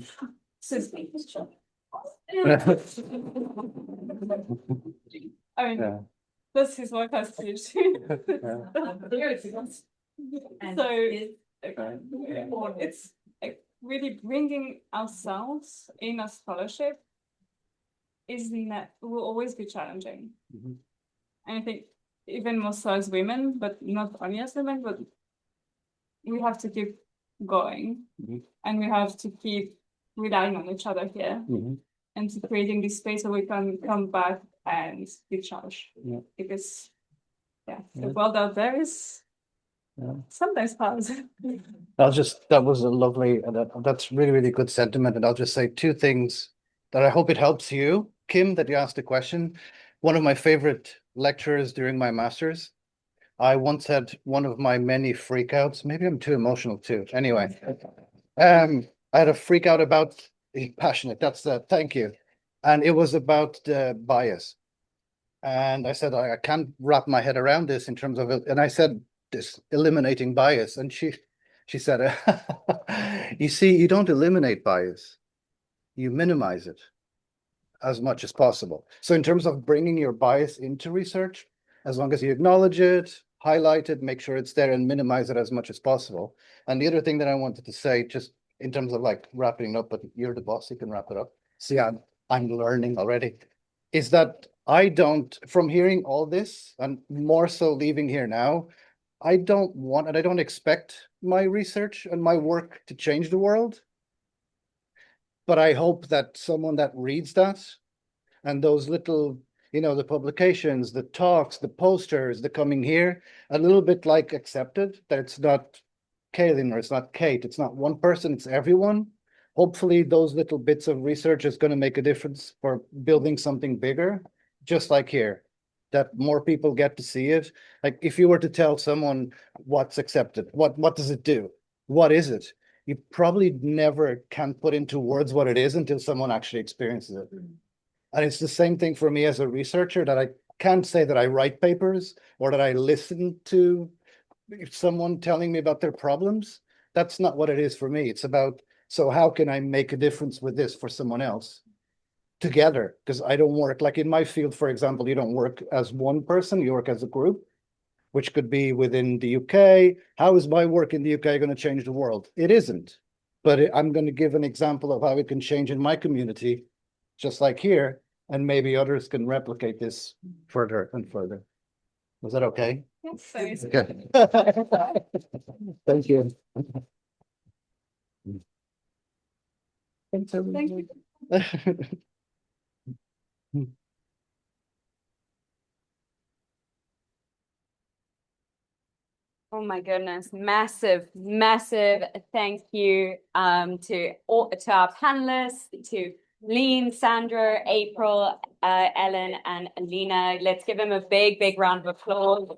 I mean, that's his work as PhD. So it's really bringing ourselves in a scholarship will always be challenging. And I think even more so as women, but not only as women, but we have to keep going, and we have to keep relying on each other here, and to creating this space where we can come back and recharge. Because the world out there is sometimes hard. That was a lovely, that's really, really good sentiment. And I'll just say two things that I hope it helps you, Kim, that you asked a question. One of my favorite lecturers during my master's, I once had one of my many freakouts. Maybe I'm too emotional too. Anyway, I had a freak out about passionate. That's thank you. And it was about the bias. And I said, I can't wrap my head around this in terms of it. And I said, this eliminating bias. And she said, you see, you don't eliminate bias, you minimize it as much as possible. So in terms of bringing your bias into research, as long as you acknowledge it, highlight it, make sure it's there, and minimize it as much as possible. And the other thing that I wanted to say, just in terms of wrapping up, but you're the boss, you can wrap it up. See, I'm learning already, is that I don't, from hearing all this, and more so leaving here now, I don't want, and I don't expect my research and my work to change the world. But I hope that someone that reads that and those little, the publications, the talks, the posters, the coming here, a little bit accepted that it's not Kaylin or it's not Kate, it's not one person, it's everyone. Hopefully those little bits of research is going to make a difference for building something bigger, just like here, that more people get to see it. Like if you were to tell someone what's accepted, what does it do? What is it? You probably never can put into words what it is until someone actually experiences it. And it's the same thing for me as a researcher, that I can't say that I write papers or that I listen to someone telling me about their problems. That's not what it is for me. It's about, so how can I make a difference with this for someone else together? Because I don't work, like in my field, for example, you don't work as one person, you work as a group, which could be within the UK. How is my work in the UK going to change the world? It isn't. But I'm going to give an example of how it can change in my community, just like here, and maybe others can replicate this further and further. Was that okay? Okay. Thank you. Thanks, everybody. Oh my goodness, massive, massive thank you to our panelists, to Lean, Sandra, April, Ellen, and Alina. Let's give them a big, big round of applause.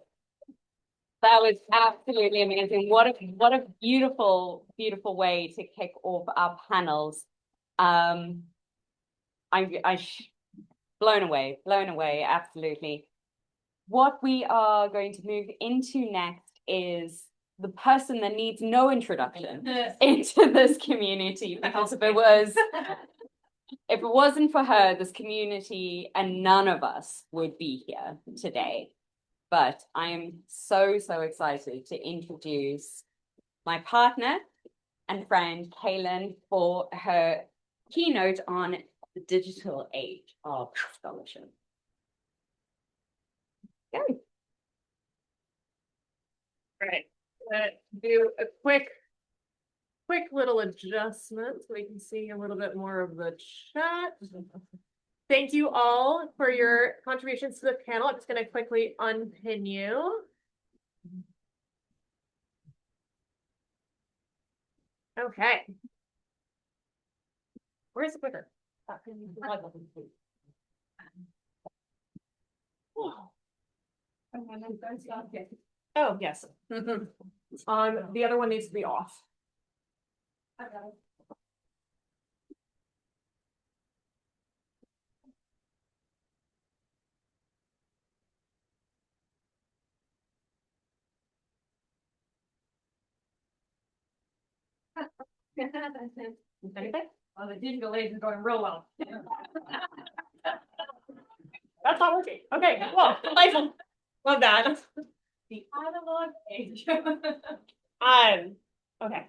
That was absolutely amazing. What a beautiful, beautiful way to kick off our panels. Blown away, absolutely. What we are going to move into next is the person that needs no introduction into this community, because if it wasn't for her, this community and none of us would be here today. But I am so excited to introduce my partner and friend, Kaylin, for her keynote on the digital age of scholarship. Go. Right. Do a quick little adjustment so we can see a little bit more of the chat. Thank you all for your contributions to the panel. I'm just going to quickly unpin you. Okay. Where's the clicker? Oh, yes. The other one needs to be off. Anything? Oh, the digital age is going real well. That's not working. Okay, well, delightful. Love that. The analog age. Okay.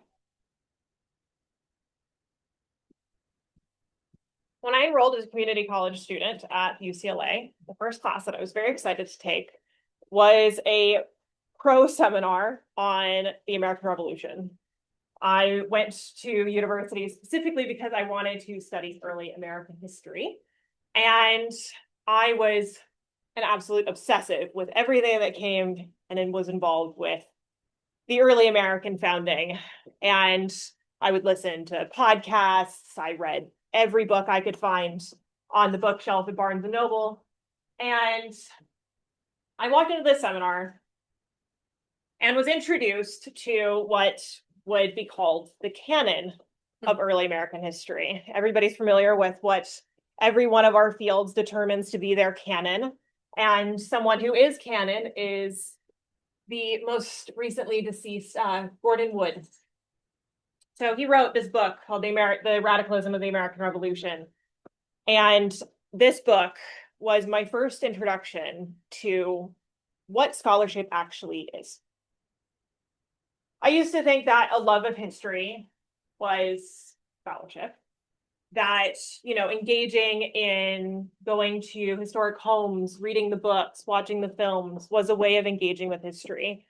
When I enrolled as a community college student at UCLA, the first class that I was very excited to take was a pro seminar on the American Revolution. I went to university specifically because I wanted to study early American history. And I was an absolute obsessive with everything that came and was involved with the early American founding. And I would listen to podcasts. I read every book I could find on the bookshelf at Barnes and Noble. And I walked into this seminar and was introduced to what would be called the canon of early American history. Everybody's familiar with what every one of our fields determines to be their canon. And someone who is canon is the most recently deceased Gordon Wood. So he wrote this book called The Radicalism of the American Revolution. And this book was my first introduction to what scholarship actually is. I used to think that a love of history was scholarship, that, engaging in going to historic homes, reading the books, watching the films was a way of engaging with history.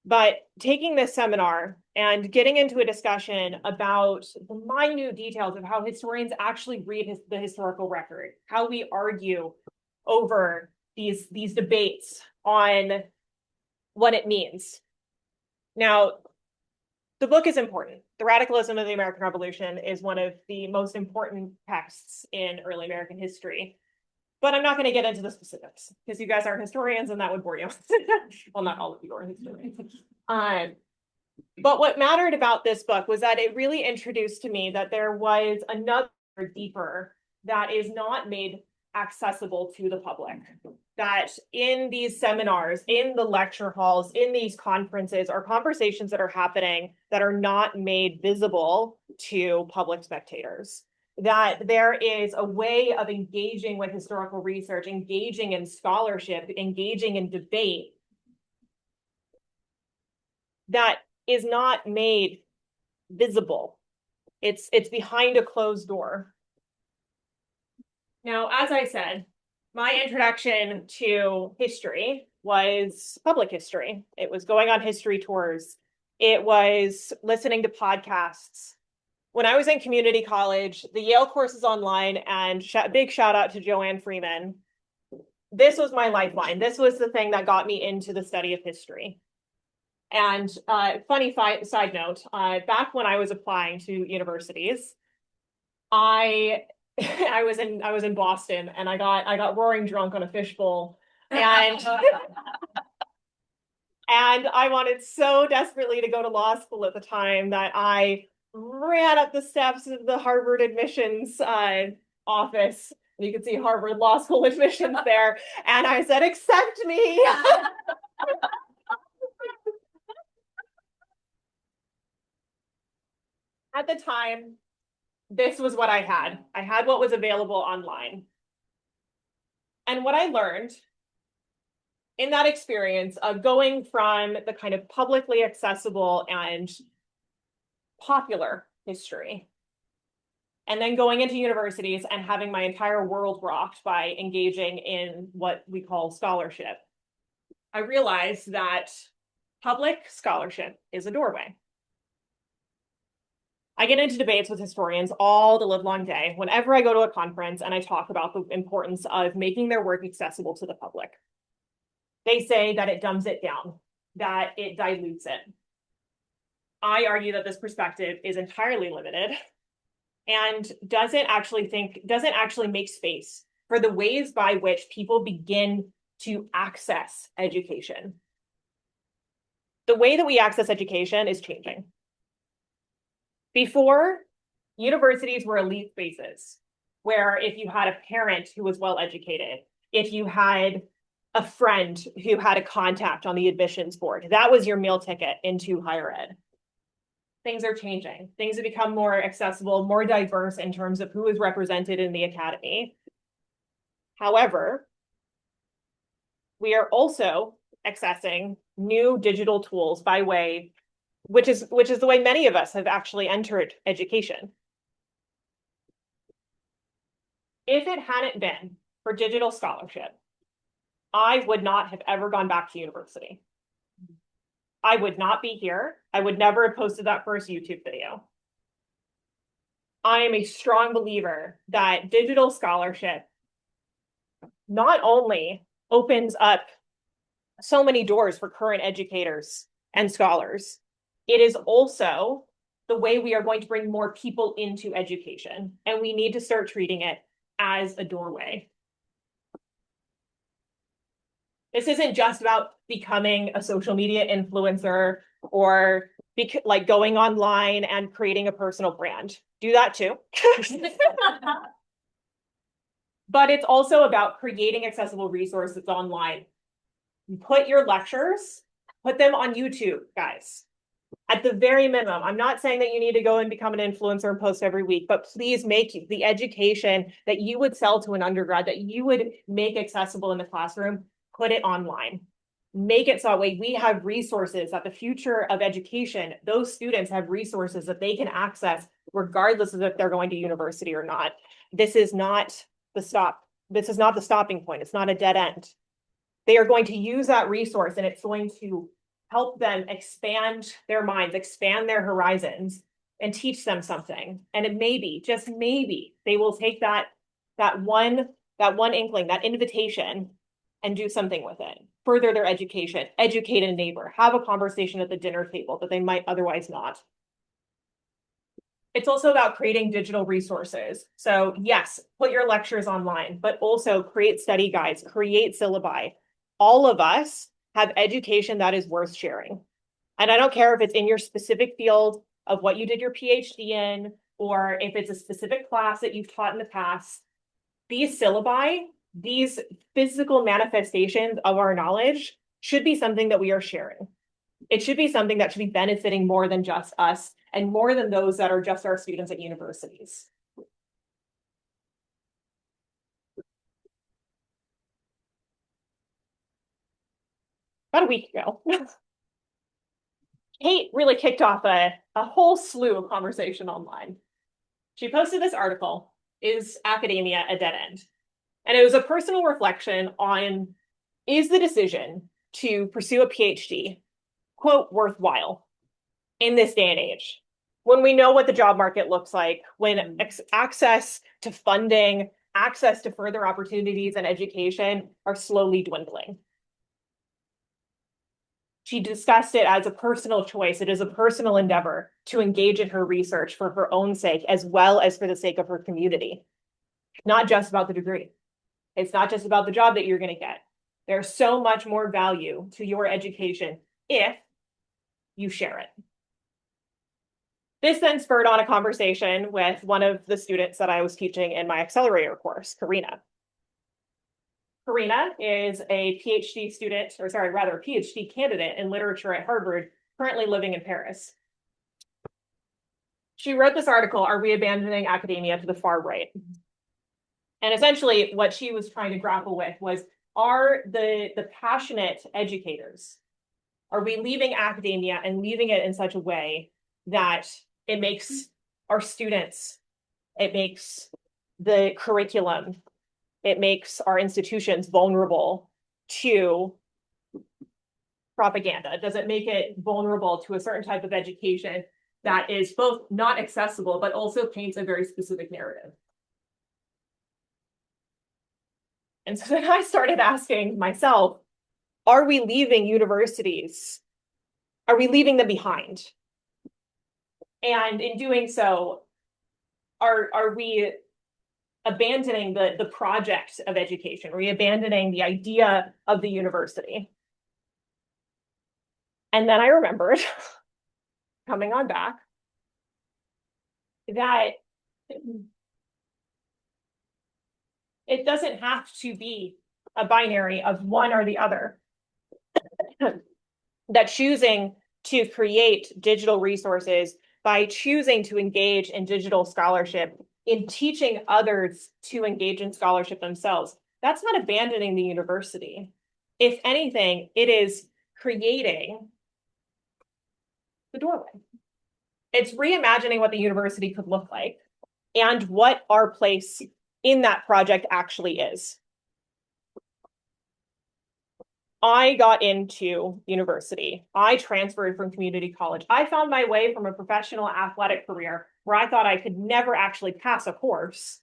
But taking this seminar and getting into a discussion about the minute details of how historians actually read the historical record, how we argue over these debates on what it means. Now, the book is important. The Radicalism of the American Revolution is one of the most important texts in early American history. But I'm not going to get into the specifics because you guys are historians and that would bore you. Well, not all of you are historians. But what mattered about this book was that it really introduced to me that there was another deeper that is not made accessible to the public. That in these seminars, in the lecture halls, in these conferences are conversations that are happening that are not made visible to public spectators. That there is a way of engaging with historical research, engaging in scholarship, engaging in debate that is not made visible. It's behind a closed door. Now, as I said, my introduction to history was public history. It was going on history tours. It was listening to podcasts. When I was in community college, the Yale course is online, and big shout out to Joanne Freeman. This was my lifeline. This was the thing that got me into the study of history. And funny side note, back when I was applying to universities, I was in Boston, and I got roaring drunk on a fishbowl, and and I wanted so desperately to go to law school at the time that I ran up the steps of the Harvard admissions office. You can see Harvard Law School admissions there, and I said, "Accept me." At the time, this was what I had. I had what was available online. And what I learned in that experience of going from the kind of publicly accessible and popular history, and then going into universities and having my entire world rocked by engaging in what we call scholarship, I realized that public scholarship is a doorway. I get into debates with historians all the livelong day whenever I go to a conference and I talk about the importance of making their work accessible to the public. They say that it dumbs it down, that it dilutes it. I argue that this perspective is entirely limited and doesn't actually make space for the ways by which people begin to access education. The way that we access education is changing. Before, universities were elite spaces where if you had a parent who was well educated, if you had a friend who had a contact on the admissions board, that was your meal ticket into higher ed. Things are changing. Things have become more accessible, more diverse in terms of who is represented in the academy. However, we are also accessing new digital tools by way, which is the way many of us have actually entered education. If it hadn't been for digital scholarship, I would not have ever gone back to university. I would not be here. I would never have posted that first YouTube video. I am a strong believer that digital scholarship not only opens up so many doors for current educators and scholars, it is also the way we are going to bring more people into education. And we need to start treating it as a doorway. This isn't just about becoming a social media influencer or like going online and creating a personal brand. Do that too. But it's also about creating accessible resources online. Put your lectures, put them on YouTube, guys. At the very minimum, I'm not saying that you need to go and become an influencer and post every week, but please make the education that you would sell to an undergrad, that you would make accessible in the classroom, put it online. Make it so that way we have resources that the future of education, those students have resources that they can access regardless of if they're going to university or not. This is not the stopping point. It's not a dead end. They are going to use that resource, and it's going to help them expand their minds, expand their horizons, and teach them something. And it maybe, just maybe, they will take that one inkling, that invitation, and do something with it. Further their education, educate a neighbor, have a conversation at the dinner table that they might otherwise not. It's also about creating digital resources. So yes, put your lectures online, but also create study guides, create syllabi. All of us have education that is worth sharing. And I don't care if it's in your specific field of what you did your PhD in, or if it's a specific class that you've taught in the past. These syllabi, these physical manifestations of our knowledge should be something that we are sharing. It should be something that should be benefiting more than just us and more than those that are just our students at universities. About a week ago, Kate really kicked off a whole slew of conversation online. She posted this article, "Is Academia a Dead End?" And it was a personal reflection on, is the decision to pursue a PhD, quote, worthwhile in this day and age, when we know what the job market looks like, when access to funding, access to further opportunities and education are slowly dwindling. She discussed it as a personal choice. It is a personal endeavor to engage in her research for her own sake, as well as for the sake of her community. Not just about the degree. It's not just about the job that you're going to get. There's so much more value to your education if you share it. This then spurred on a conversation with one of the students that I was teaching in my accelerator course, Karina. Karina is a PhD student, or sorry, rather a PhD candidate in literature at Harvard, currently living in Paris. She wrote this article, Are We Abandoning Academia to the Far Right? And essentially what she was trying to grapple with was, are the passionate educators, are we leaving academia and leaving it in such a way that it makes our students, it makes the curriculum, it makes our institutions vulnerable to propaganda? Does it make it vulnerable to a certain type of education that is both not accessible, but also paints a very specific narrative? And so then I started asking myself, are we leaving universities? Are we leaving them behind? And in doing so, are we abandoning the project of education? Are we abandoning the idea of the university? And then I remembered, coming on back, that it doesn't have to be a binary of one or the other. That choosing to create digital resources by choosing to engage in digital scholarship, in teaching others to engage in scholarship themselves, that's not abandoning the university. If anything, it is creating the doorway. It's reimagining what the university could look like and what our place in that project actually is. I got into university. I transferred from community college. I found my way from a professional athletic career where I thought I could never actually pass a course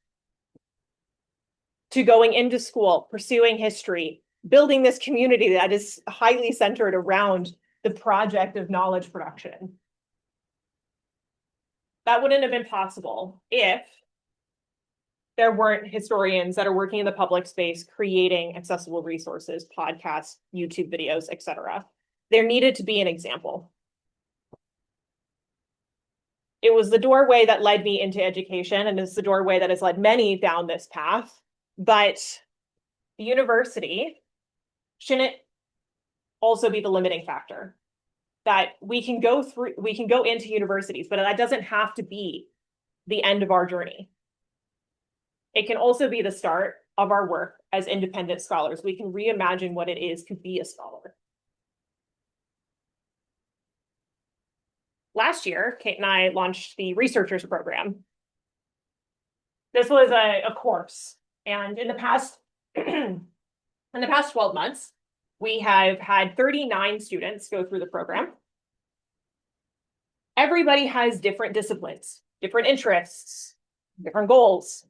to going into school, pursuing history, building this community that is highly centered around the project of knowledge production. That wouldn't have been possible if there weren't historians that are working in the public space, creating accessible resources, podcasts, YouTube videos, etc. There needed to be an example. It was the doorway that led me into education, and it's the doorway that has led many down this path. But the university shouldn't also be the limiting factor. That we can go into universities, but that doesn't have to be the end of our journey. It can also be the start of our work as independent scholars. We can reimagine what it is to be a scholar. Last year, Kate and I launched the researchers program. This was a course, and in the past 12 months, we have had 39 students go through the program. Everybody has different disciplines, different interests, different goals.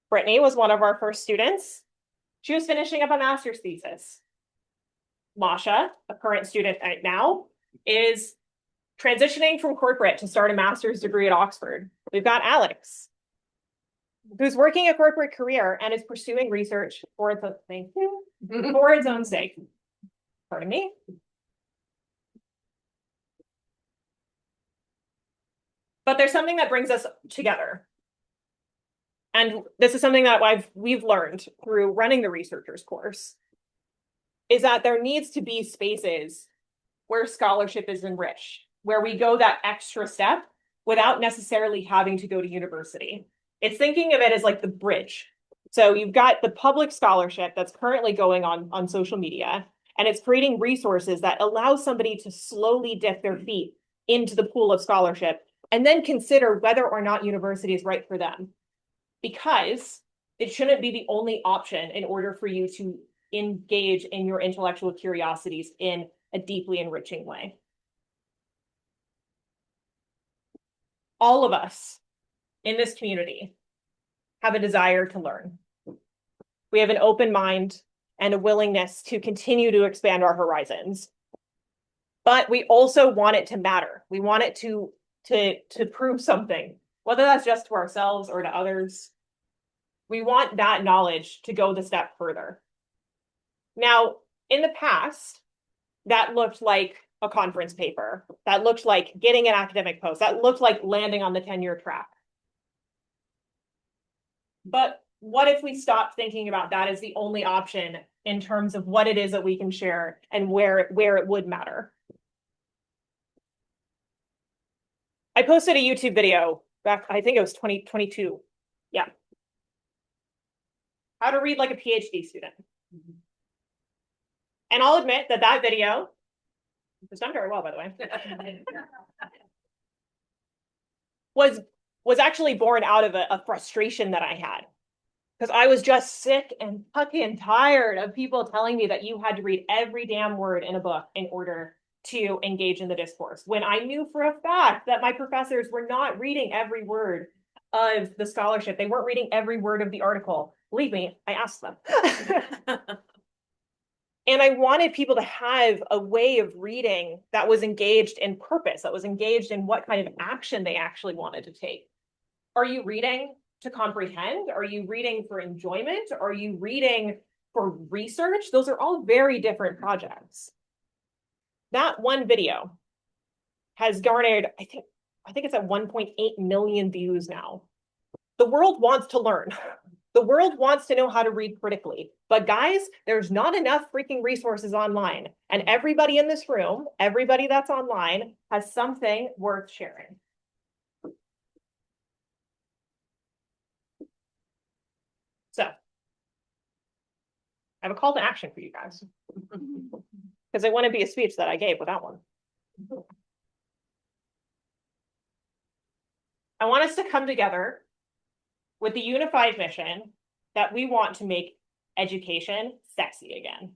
Brittany was one of our first students. She was finishing up a master's thesis. Masha, a current student right now, is transitioning from corporate to start a master's degree at Oxford. We've got Alex, who's working a corporate career and is pursuing research for its own sake. Pardon me. But there's something that brings us together. And this is something that we've learned through running the researchers course, is that there needs to be spaces where scholarship is enriched, where we go that extra step without necessarily having to go to university. It's thinking of it as like the bridge. So you've got the public scholarship that's currently going on social media, and it's creating resources that allow somebody to slowly dip their feet into the pool of scholarship and then consider whether or not university is right for them. Because it shouldn't be the only option in order for you to engage in your intellectual curiosities in a deeply enriching way. All of us in this community have a desire to learn. We have an open mind and a willingness to continue to expand our horizons. But we also want it to matter. We want it to prove something, whether that's just to ourselves or to others. We want that knowledge to go the step further. Now, in the past, that looked like a conference paper. That looked like getting an academic post. That looked like landing on the tenure track. But what if we stopped thinking about that as the only option in terms of what it is that we can share and where it would matter? I posted a YouTube video back, I think it was 2022. Yeah. How to read like a PhD student. And I'll admit that that video was done very well, by the way. was actually born out of a frustration that I had. Because I was just sick and fucking tired of people telling me that you had to read every damn word in a book in order to engage in the discourse, when I knew for a fact that my professors were not reading every word of the scholarship. They weren't reading every word of the article. Believe me, I asked them. And I wanted people to have a way of reading that was engaged in purpose, that was engaged in what kind of action they actually wanted to take. Are you reading to comprehend? Are you reading for enjoyment? Are you reading for research? Those are all very different projects. That one video has garnered, I think it's at 1.8 million views now. The world wants to learn. The world wants to know how to read critically. But guys, there's not enough freaking resources online. And everybody in this room, everybody that's online, has something worth sharing. So, I have a call to action for you guys. Because it wouldn't be a speech that I gave without one. I want us to come together with the unified mission that we want to make education sexy again.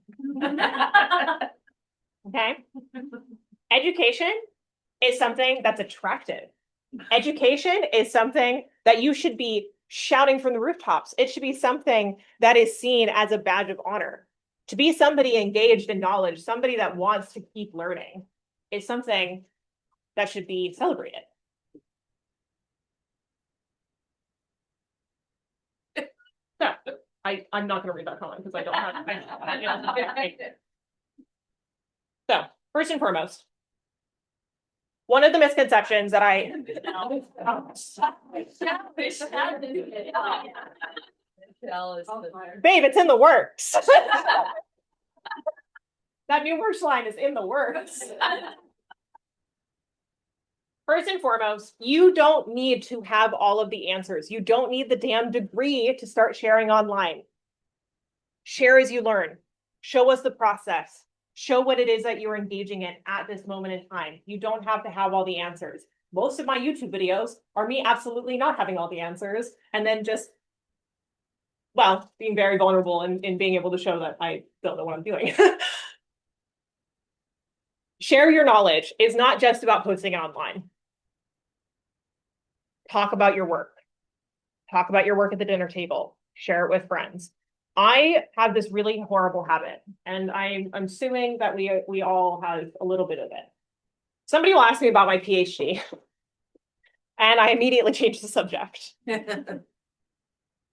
Okay? Education is something that's attractive. Education is something that you should be shouting from the rooftops. It should be something that is seen as a badge of honor. To be somebody engaged in knowledge, somebody that wants to keep learning, is something that should be celebrated. So, I'm not going to read that comment because I don't have. So, first and foremost, one of the misconceptions that babe, it's in the works. That new merch line is in the works. First and foremost, you don't need to have all of the answers. You don't need the damn degree to start sharing online. Share as you learn. Show us the process. Show what it is that you're engaging in at this moment in time. You don't have to have all the answers. Most of my YouTube videos are me absolutely not having all the answers, and then just, well, being very vulnerable and being able to show that I don't know what I'm doing. Share your knowledge is not just about posting it online. Talk about your work. Talk about your work at the dinner table. Share it with friends. I have this really horrible habit, and I'm assuming that we all have a little bit of it. Somebody will ask me about my PhD, and I immediately change the subject.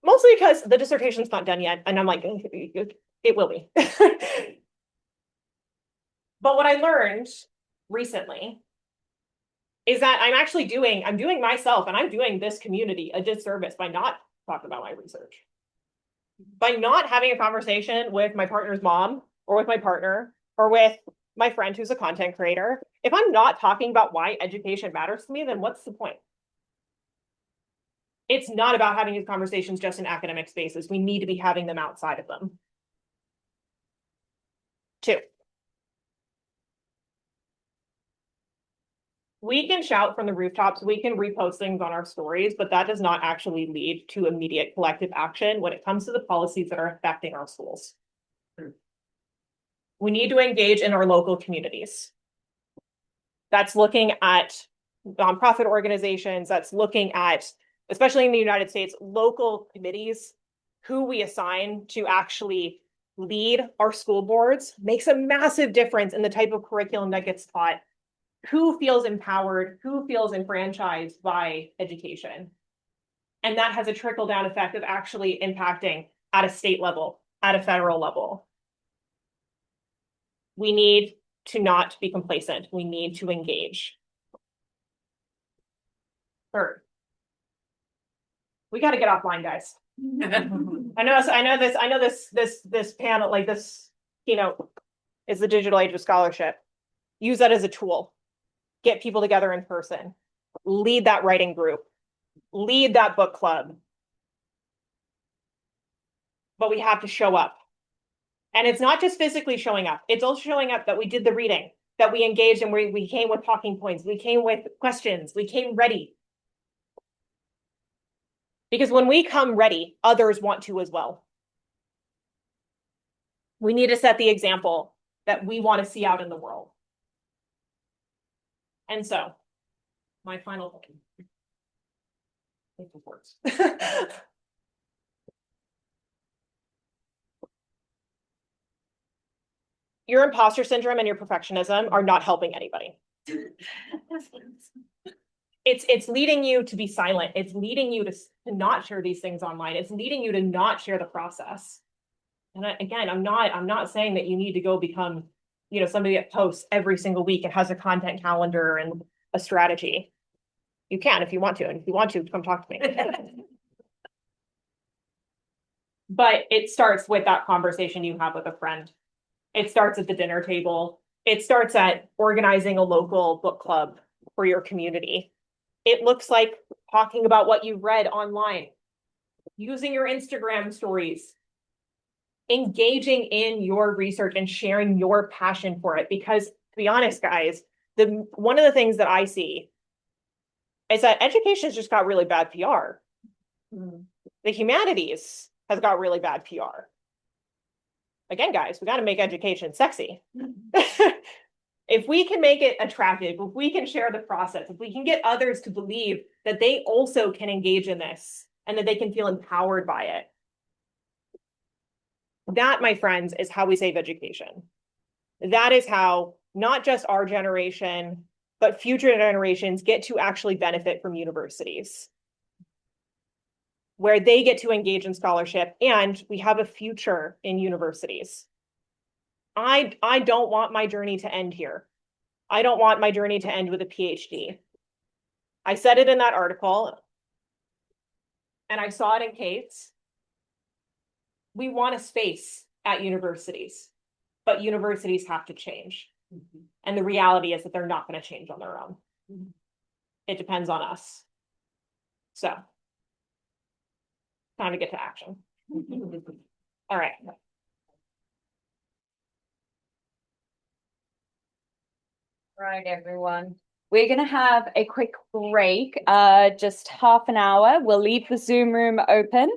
Mostly because the dissertation's not done yet, and I'm like, it will be. But what I learned recently is that I'm doing myself and I'm doing this community a disservice by not talking about my research. By not having a conversation with my partner's mom or with my partner or with my friend who's a content creator. If I'm not talking about why education matters to me, then what's the point? It's not about having these conversations just in academic spaces. We need to be having them outside of them. 2. We can shout from the rooftops, we can repost things on our stories, but that does not actually lead to immediate collective action when it comes to the policies that are affecting our schools. We need to engage in our local communities. That's looking at nonprofit organizations, that's looking at, especially in the United States, local committees, who we assign to actually lead our school boards makes a massive difference in the type of curriculum that gets taught, who feels empowered, who feels enfranchised by education. And that has a trickle-down effect of actually impacting at a state level, at a federal level. We need to not be complacent. We need to engage. Third, we got to get offline, guys. I know this panel, like this keynote, is the digital age of scholarship. Use that as a tool. Get people together in person. Lead that writing group. Lead that book club. But we have to show up. And it's not just physically showing up. It's also showing up that we did the reading, that we engaged, and we came with talking points. We came with questions. We came ready. Because when we come ready, others want to as well. We need to set the example that we want to see out in the world. And so, my final words. Your imposter syndrome and your perfectionism are not helping anybody. It's leading you to be silent. It's leading you to not share these things online. It's leading you to not share the process. And again, I'm not saying that you need to go become, somebody that posts every single week and has a content calendar and a strategy. You can if you want to, and if you want to, come talk to me. But it starts with that conversation you have with a friend. It starts at the dinner table. It starts at organizing a local book club for your community. It looks like talking about what you've read online, using your Instagram stories, engaging in your research and sharing your passion for it. Because to be honest, guys, one of the things that I see is that education has just got really bad PR. The humanities has got really bad PR. Again, guys, we got to make education sexy. If we can make it attractive, if we can share the process, if we can get others to believe that they also can engage in this and that they can feel empowered by it, that, my friends, is how we save education. That is how not just our generation, but future generations get to actually benefit from universities, where they get to engage in scholarship and we have a future in universities. I don't want my journey to end here. I don't want my journey to end with a PhD. I said it in that article, and I saw it in Kate's. We want a space at universities, but universities have to change. And the reality is that they're not going to change on their own. It depends on us. So, time to get to action. All right. Right, everyone. We're going to have a quick break, just half an hour. We'll leave the Zoom room open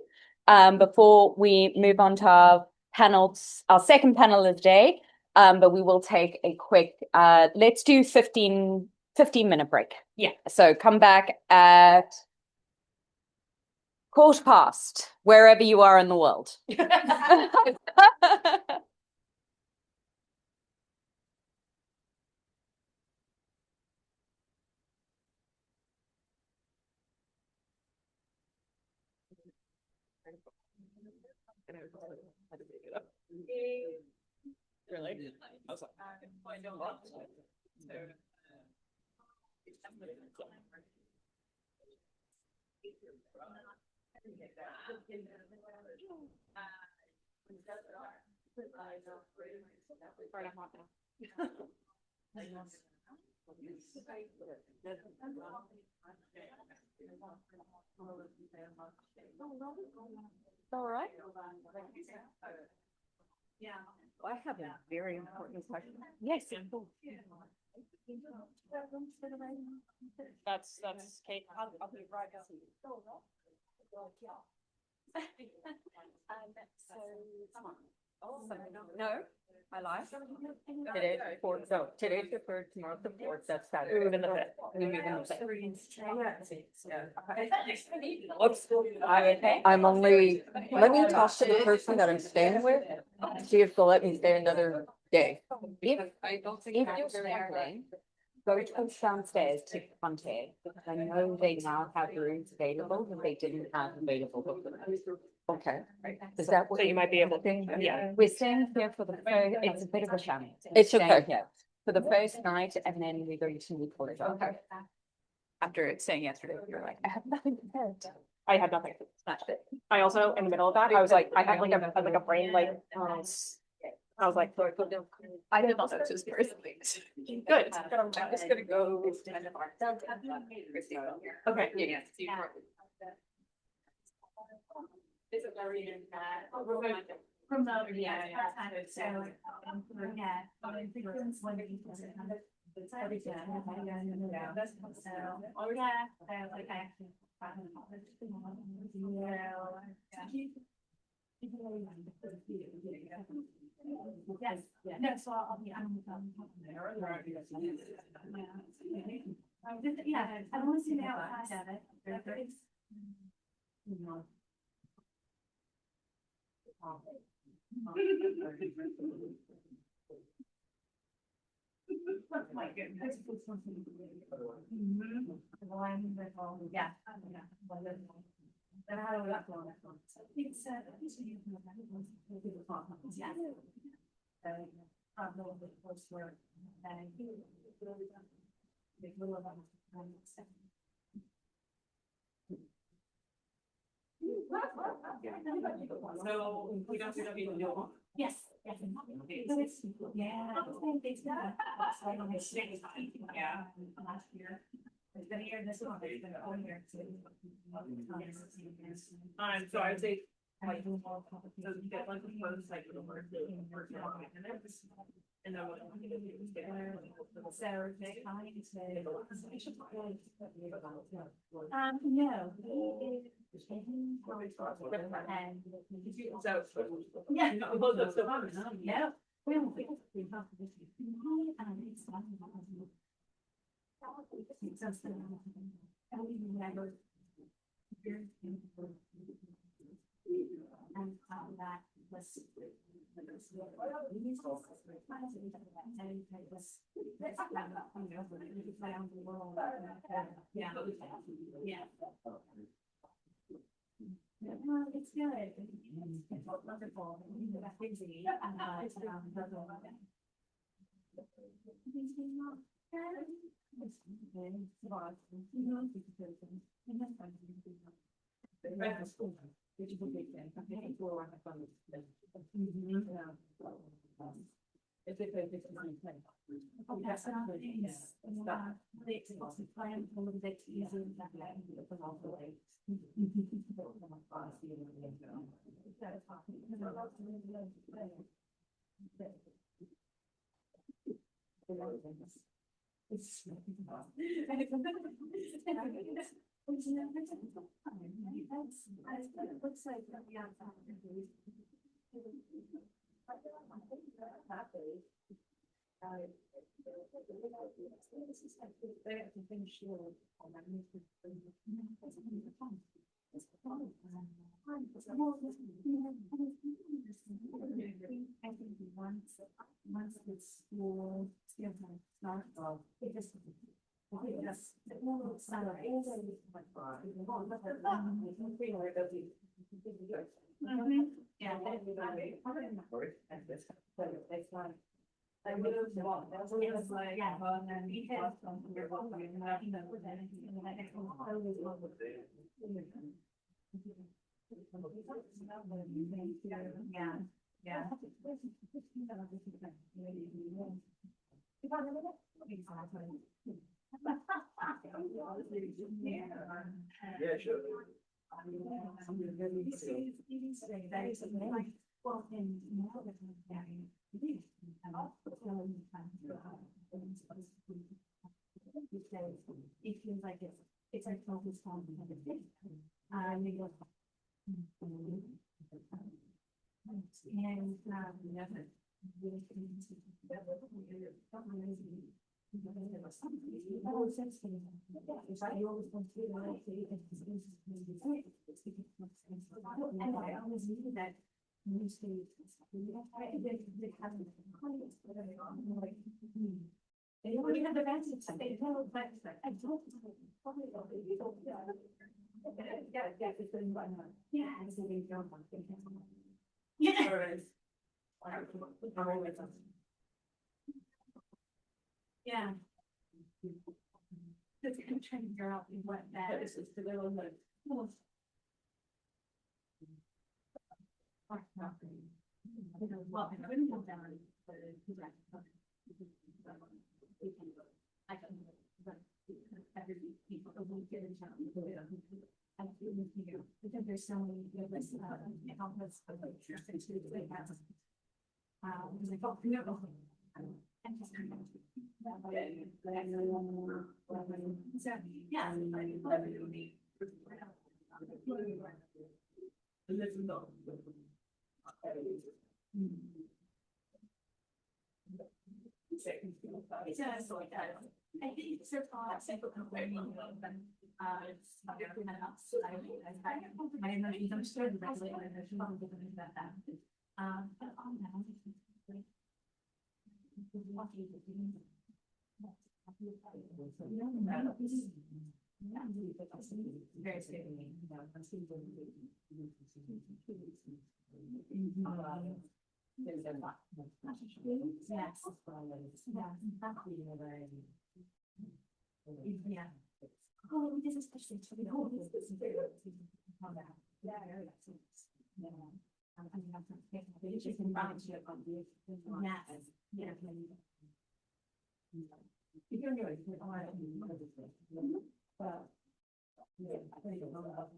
before we move on to our panels, our second panel of the day. But we will take a quick, let's do 15-minute break. Yeah. So come back at 1:15, wherever you are in the world. Really? I was like, All right. Yeah, I have a very important question. Yes. That's Kate. I'll be right back. So, come on. Oh, no, I lied. Today's the fourth, so today's the third, tomorrow's the fourth, that's Saturday. Move in the fifth. We move in the fifth. Oops, I'm only, let me talk to the person that I'm staying with, see if they'll let me stay another day. If you're struggling, go to downstairs to the frontier, because I know they now have rooms available that they didn't have available before. Okay. Is that what So you might be able to, think? yeah. We're staying here for the first, it's a bit of a sham. It's We're staying okay. here For the first night, and then we're going to move forward. Okay. After saying yesterday, you're like, I have nothing prepared. I had nothing. Smashed it. I also, in the middle of that, I was like, I had like a brain like, I was like, I did all those personally. good. I'm just gonna go. Okay. Yeah. Remote, yeah. So, yeah. Yes, no, so I'll be, yeah, I want to see the outside of it. It's- My goodness. Yeah. Then how do we got going? It's yeah. Probably the first word. So we don't do W. Yes, yes. Yeah. Yeah. Last year. It's been a year this one, it's been a whole year too. So I would say, like, so you get like the first like the word. And then what? So they kind of say. No. And. Yeah. No. And that was. Yeah. Yeah. Well, it's good. It's wonderful. That's busy. Okay, so it's plan a little bit easier than that. It looks like the outside. I think once the school, start off, it just. Yeah. I moved on. That was like, yeah, and then we had some. Yeah, yeah. Yeah, sure. It feels like it's like focused on the and Yeah. Just I'm trying to figure out what that is. Well, I couldn't go down. I can. Because there's so many outlets of like I think it's so far. Yeah. Oh, this is especially to the whole.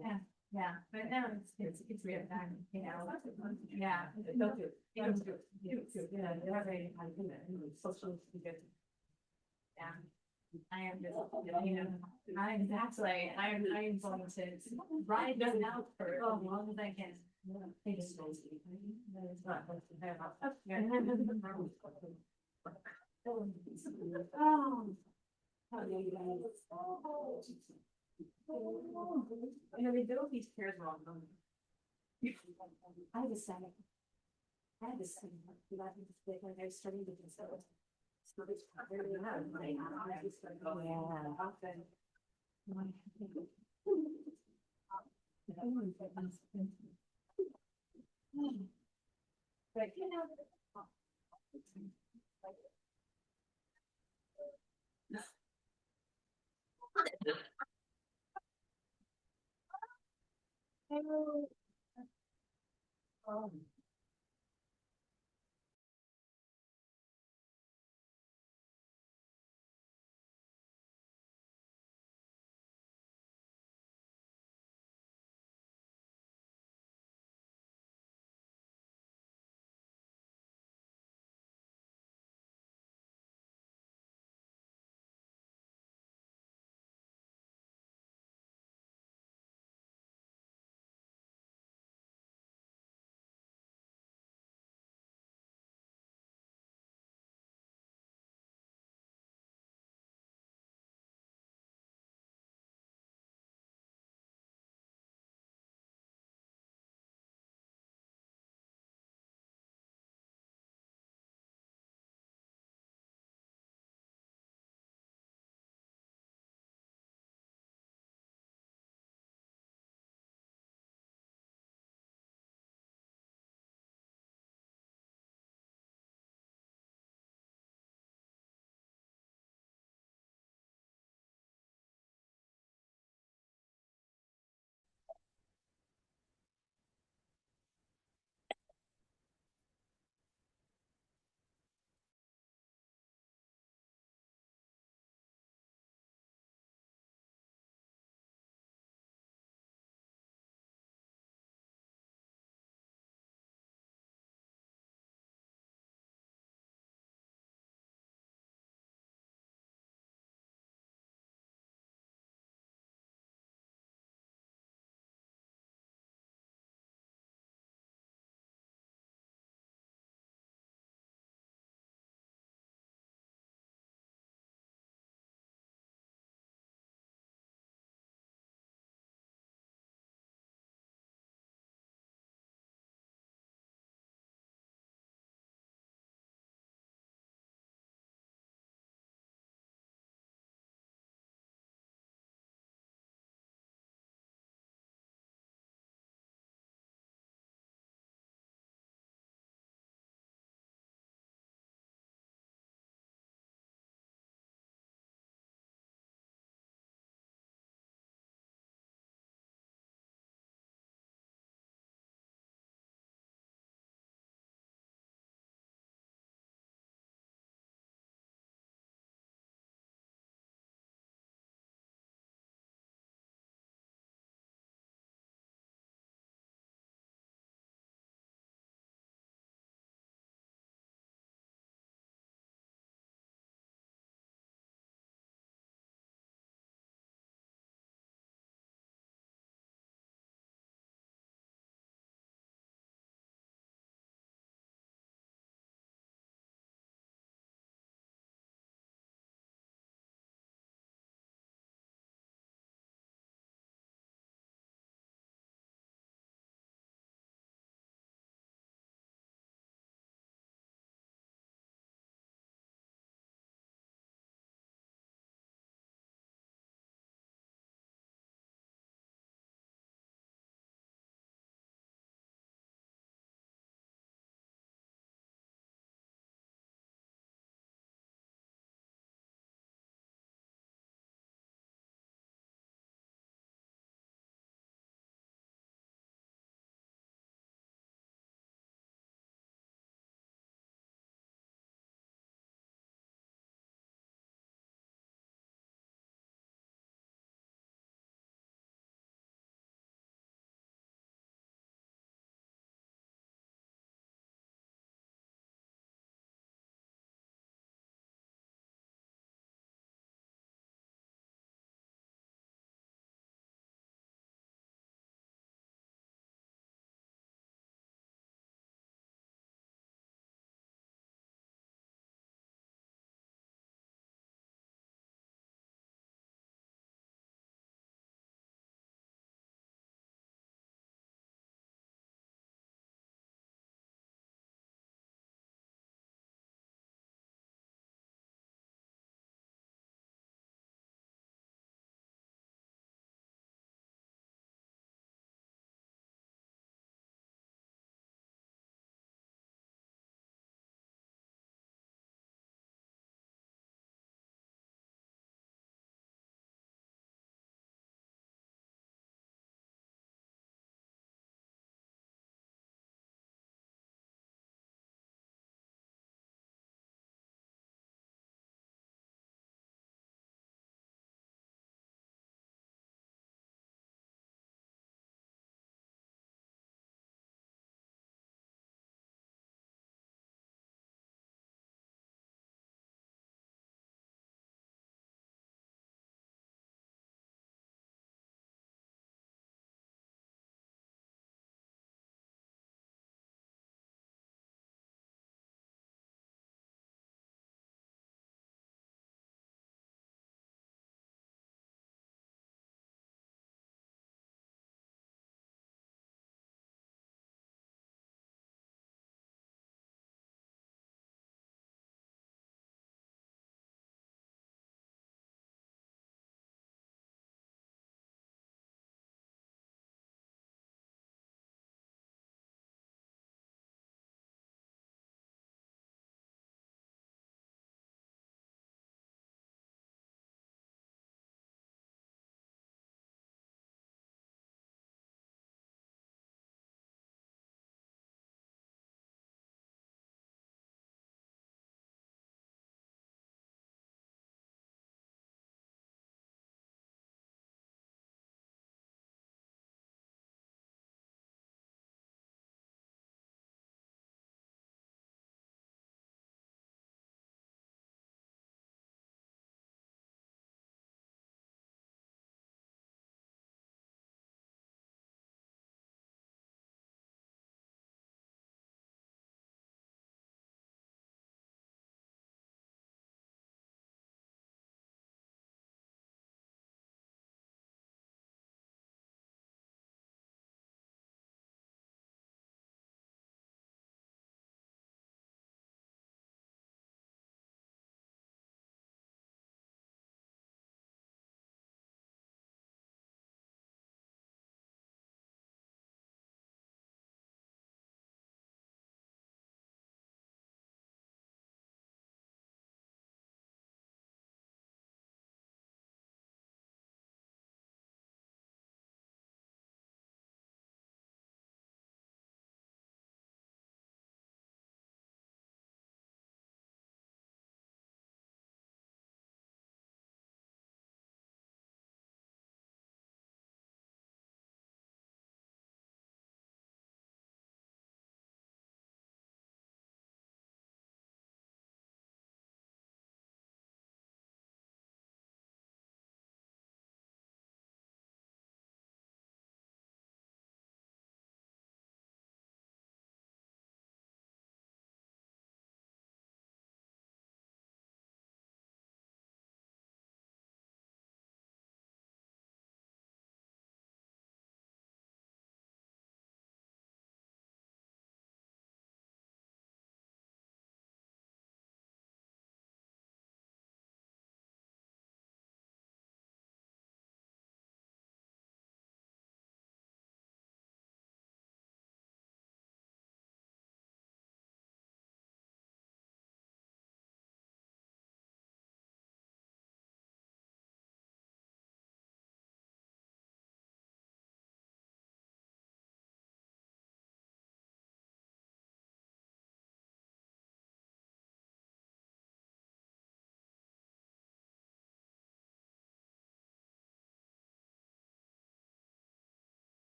Yeah, yeah, but now it's real time, you know, yeah. Social. Yeah. I am just, you know, I'm going to ride them out for as long as I can. They just don't see. That is not what they're about. You know, they build these pairs wrong. I had to say. I had to say, when I was starting to consider. But you know.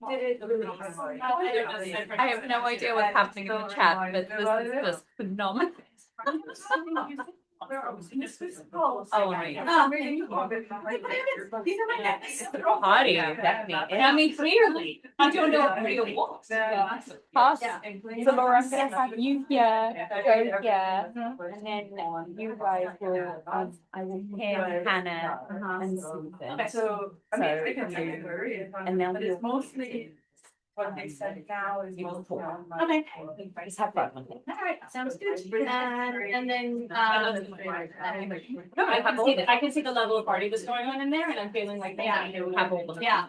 I have no idea what's happening in the chat, but this is just phenomenal. Oh, right. Party, definitely. I mean, clearly, I don't know what real was. So Laura, I'm gonna have you here, go here, and then you guys will, I will hear Hannah and Susan. So, I mean, I can So, take it, and then but it's mostly what they said now is mostly online. Okay. Just have fun with it. All right, sounds good. And then, no, I can see the level of party that's going on in there, and I'm feeling like they have all of them. Yeah.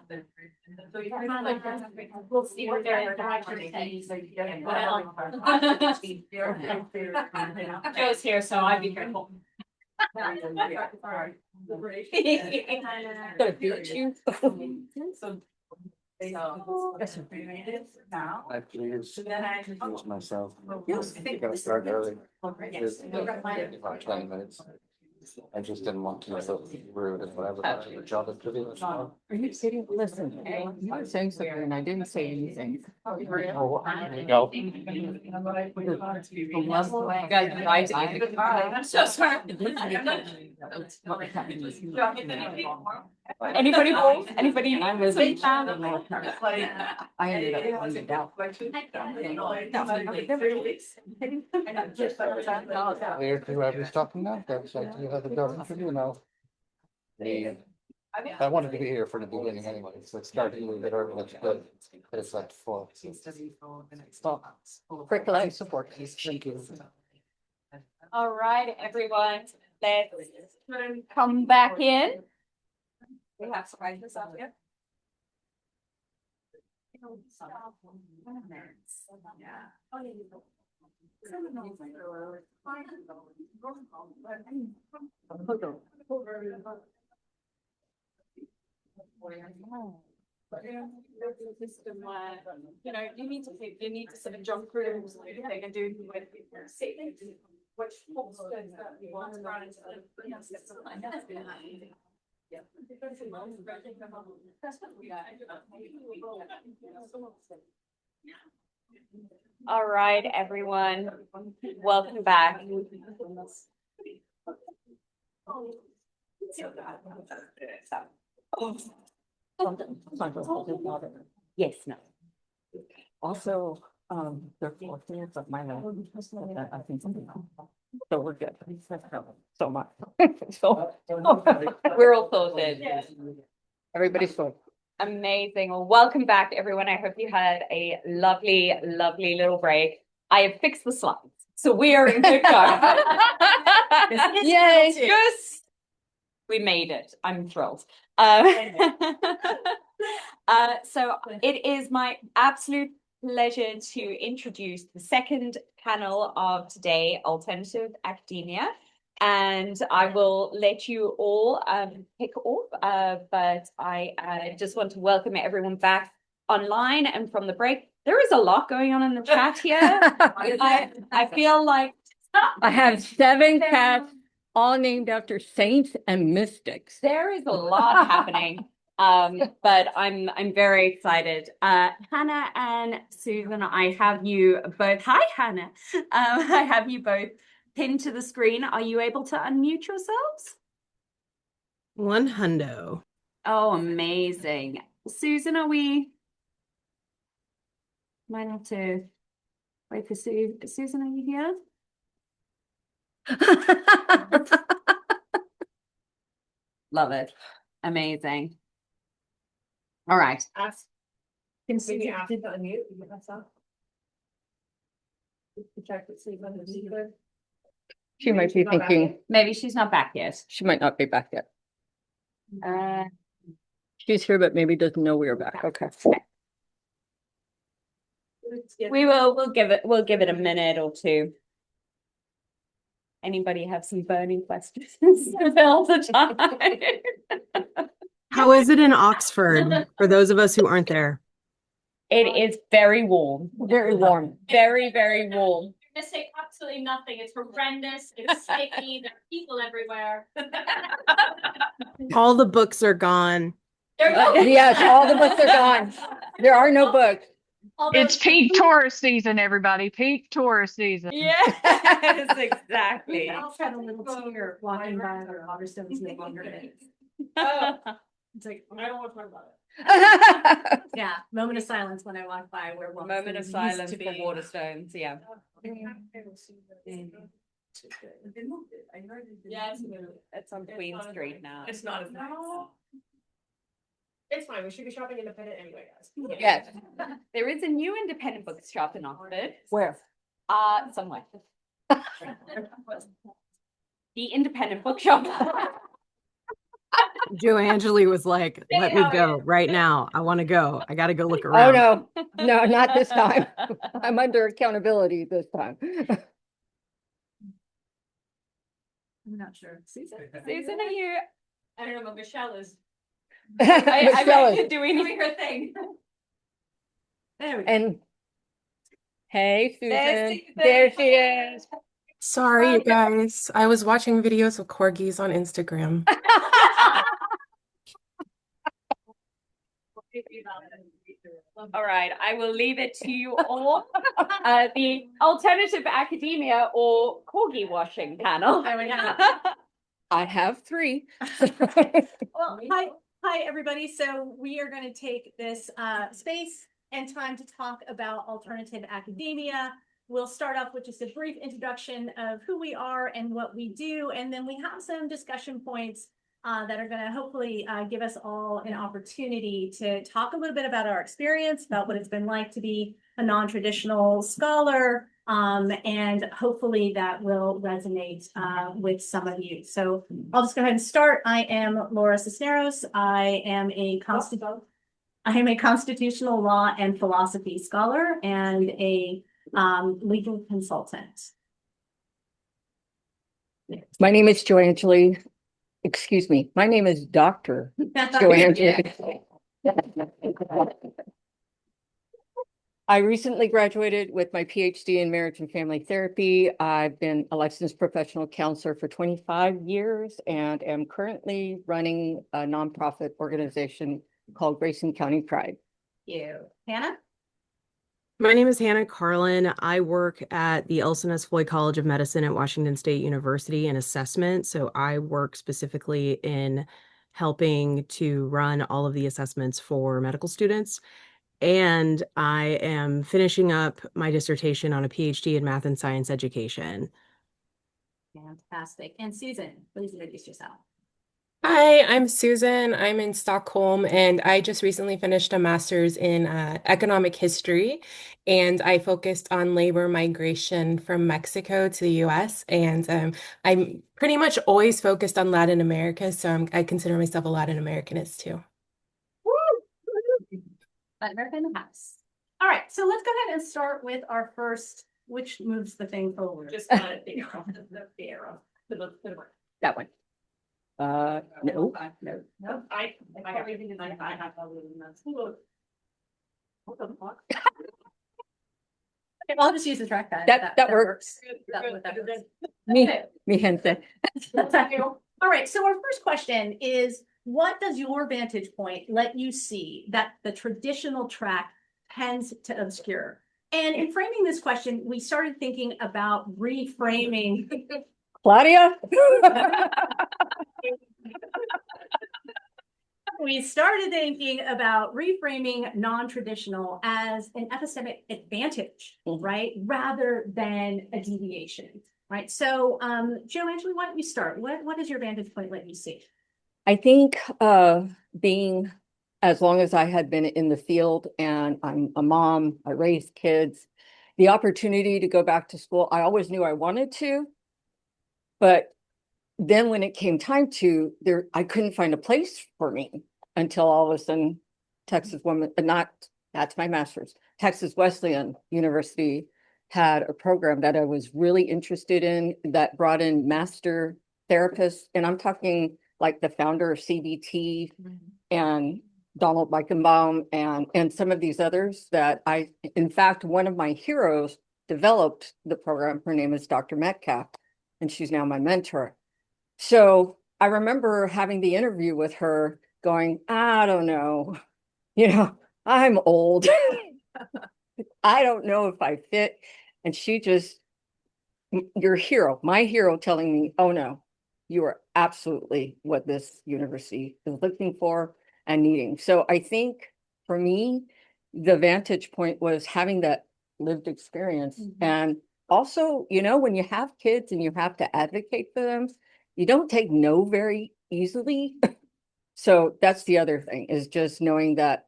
So you kind of like, we'll see what their interaction is. Joe's here, so I'd be careful. Now. I please Then I. use myself. Yes. You gotta start early. Yes. About 20 minutes. I just didn't want to look rude and whatever. The job interview was fine. Are you kidding? Listen, you were saying something and I didn't say anything. Oh, there you The go. level, guys, I'm so sorry. Anybody home? Anybody? I was Big fan? I ended up finding out. Clear to whoever's talking now. That's like you have the job interview now. I wanted to be here for the beginning anyway, so it started a little bit early, which is good. But it's like 4. Stop. Percolate support. Thank you. All right, everyone, let's come back in. We have surprises up here. You know, you need to sort of jump through everything and do which posters that you want to run into the. Yeah. All right, everyone, welcome back. Yes, no. Also, they're 4 years of my life. I think so we're good. So much. So We're all sorted. everybody's good. Amazing. Well, welcome back, everyone. I hope you had a lovely, lovely little break. I have fixed the slides, so we are in good go. Yay! Yes, we made it. I'm thrilled. So it is my absolute pleasure to introduce the second panel of today, Alternative Academia. And I will let you all pick off, but I just want to welcome everyone back online and from the break. There is a lot going on in the chat here. I feel like I have 7 cats, all named after saints and mystics. there is a lot happening. But I'm very excited. Hannah and Susan, I have you both. Hi, Hannah. I have you both pinned to the screen. Are you able to unmute yourselves? 100. Oh, amazing. Susan, might have to wait for Susan, are you here? Love it. Amazing. All right. Can see after the unmute, you get myself. Check to see whether it's either. She might be thinking, Maybe she's not back yet. she might not be back yet. She's here, but maybe doesn't know we are back. Okay. We'll give it a minute or two. Anybody have some burning questions to fill the time? How is it in Oxford for those of us who aren't there? It is very warm. Very warm. Very, very warm. You're missing absolutely nothing. It's horrendous. It's sticky. There are people everywhere. All the books are gone. Yes, all the books are gone. There are no books. It's peak tourist season, everybody. Peak tourist season. Yes, exactly. I also had a little tear walking by our Waterstones no longer is. It's like, I don't want to talk about it. Yeah, moment of silence when I walk by where Waterstones Moment of used silence to for be. Waterstones, yeah. Yeah, It's on Queen Street now. it's not as nice. It's fine. We should be shopping independent anyway, guys. Yes. There is a new independent bookshop in Oxford. Where? Somewhere. The independent bookshop. Joe Angeli was like, let me go right now. I want to go. I got to go look Oh, around. no, not this time. I'm under accountability this time. I'm not sure. Susan? Susan, are you? I don't know, but Michelle is Michelle is- doing her thing. There we go. And hey, There's Susan, Susan. there she is. Sorry, you guys. I was watching videos of corgis on Instagram. All right, I will leave it to you all. The alternative academia or corgi washing panel. There we go. I have 3. Well, hi, everybody. So we are going to take this space and time to talk about alternative academia. We'll start off with just a brief introduction of who we are and what we do, and then we have some discussion points that are going to hopefully give us all an opportunity to talk a little bit about our experience, about what it's been like to be a non-traditional scholar, and hopefully that will resonate with some of you. So I'll just go ahead and start. I am Laura Cisneros. I am a constitutional law and philosophy scholar and a legal consultant. My name is Joe Angeli. Excuse me. My name is Dr. Joe Angeli. I recently graduated with my PhD in marriage and family therapy. I've been a licensed professional counselor for 25 years and am currently running a nonprofit organization called Grayson County Pride. Thank you. Hannah? My name is Hannah Carlin. I work at the Elson S. Floyd College of Medicine at Washington State University in assessment. So I work specifically in helping to run all of the assessments for medical students. And I am finishing up my dissertation on a PhD in math and science education. Fantastic. And Susan, please introduce yourself. Hi, I'm Susan. I'm in Stockholm, and I just recently finished a master's in economic history, and I focused on labor migration from Mexico to the US. And I'm pretty much always focused on Latin America, so I consider myself a Latin Americanist too. Latin America in the house. All right, so let's go ahead and start with our first, which moves the thing forward. Just the arrow. That one. No. No. I have everything in I have all of them. What the fuck? Okay, I'll just use the trackpad. That works. That works. Mi gente. All right, so our first question is, what does your vantage point let you see that the traditional track tends to obscure? And in framing this question, we started thinking about reframing. Claudia? We started thinking about reframing non-traditional as an epistemic advantage, right? Rather than a deviation, right? So, Joe, Angeli, why don't you start? What does your vantage point let you see? I think being, as long as I had been in the field and I'm a mom, I raised kids, the opportunity to go back to school, I always knew I wanted to, but then when it came time to, I couldn't find a place for me until all of a sudden Texas that's my master's, Texas Wesleyan University had a program that I was really interested in that brought in master therapists. And I'm talking like the founder of CBT and Donald Meichenbaum and some of these others that in fact, one of my heroes developed the program. Her name is Dr. Metcalf, and she's now my mentor. So I remember having the interview with her going, I don't know, I'm old. I don't know if I fit. And she just, your hero, my hero telling me, oh no, you are absolutely what this university is looking for and needing. So I think for me, the vantage point was having that lived experience. And also, you know, when you have kids and you have to advocate for them, you don't take no very easily. So that's the other thing, is just knowing that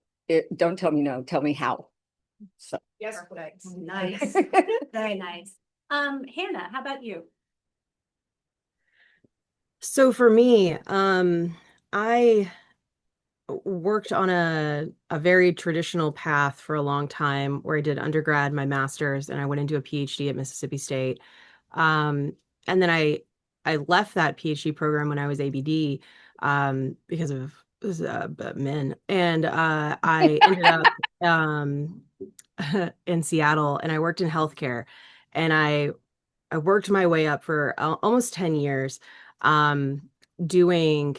don't tell me no, tell me how. So Yes, nice, very nice. Hannah, how about you? So for me, I worked on a very traditional path for a long time where I did undergrad, my master's, and I went into a PhD at Mississippi State. Um, and then I left that PhD program when I was ABD because of men, and I ended up in Seattle, and I worked in healthcare, and I worked my way up for almost 10 years, doing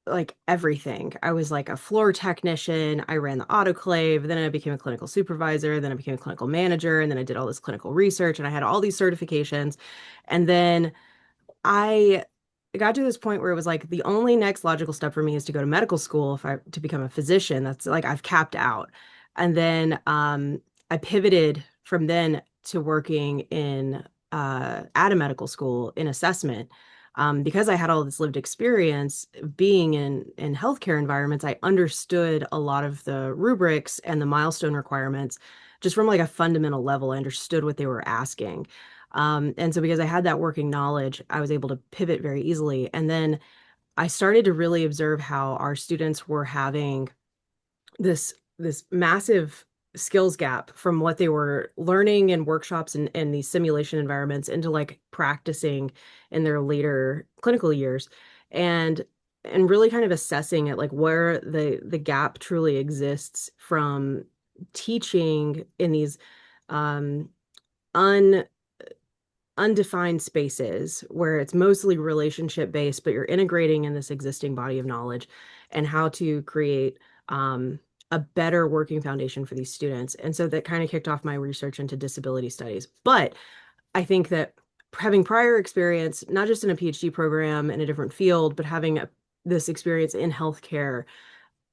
like everything. I was like a floor technician. I ran the autoclave. Then I became a clinical supervisor. Then I became a clinical manager. And then I did all this clinical research and I had all these certifications. And then I got to this point where it was like the only next logical step for me is to go to medical school if I to become a physician. That's like I've capped out. And then I pivoted from then to working in at a medical school in assessment. Because I had all this lived experience being in healthcare environments, I understood a lot of the rubrics and the milestone requirements just from like a fundamental level. I understood what they were asking. And so because I had that working knowledge, I was able to pivot very easily. And then I started to really observe how our students were having this massive skills gap from what they were learning in workshops and these simulation environments into like practicing in their later clinical years. And really kind of assessing it like where the gap truly exists from teaching in these um un undefined spaces where it's mostly relationship based, but you're integrating in this existing body of knowledge and how to create a better working foundation for these students. And so that kind of kicked off my research into disability studies. But I think that having prior experience, not just in a PhD program in a different field, but having this experience in healthcare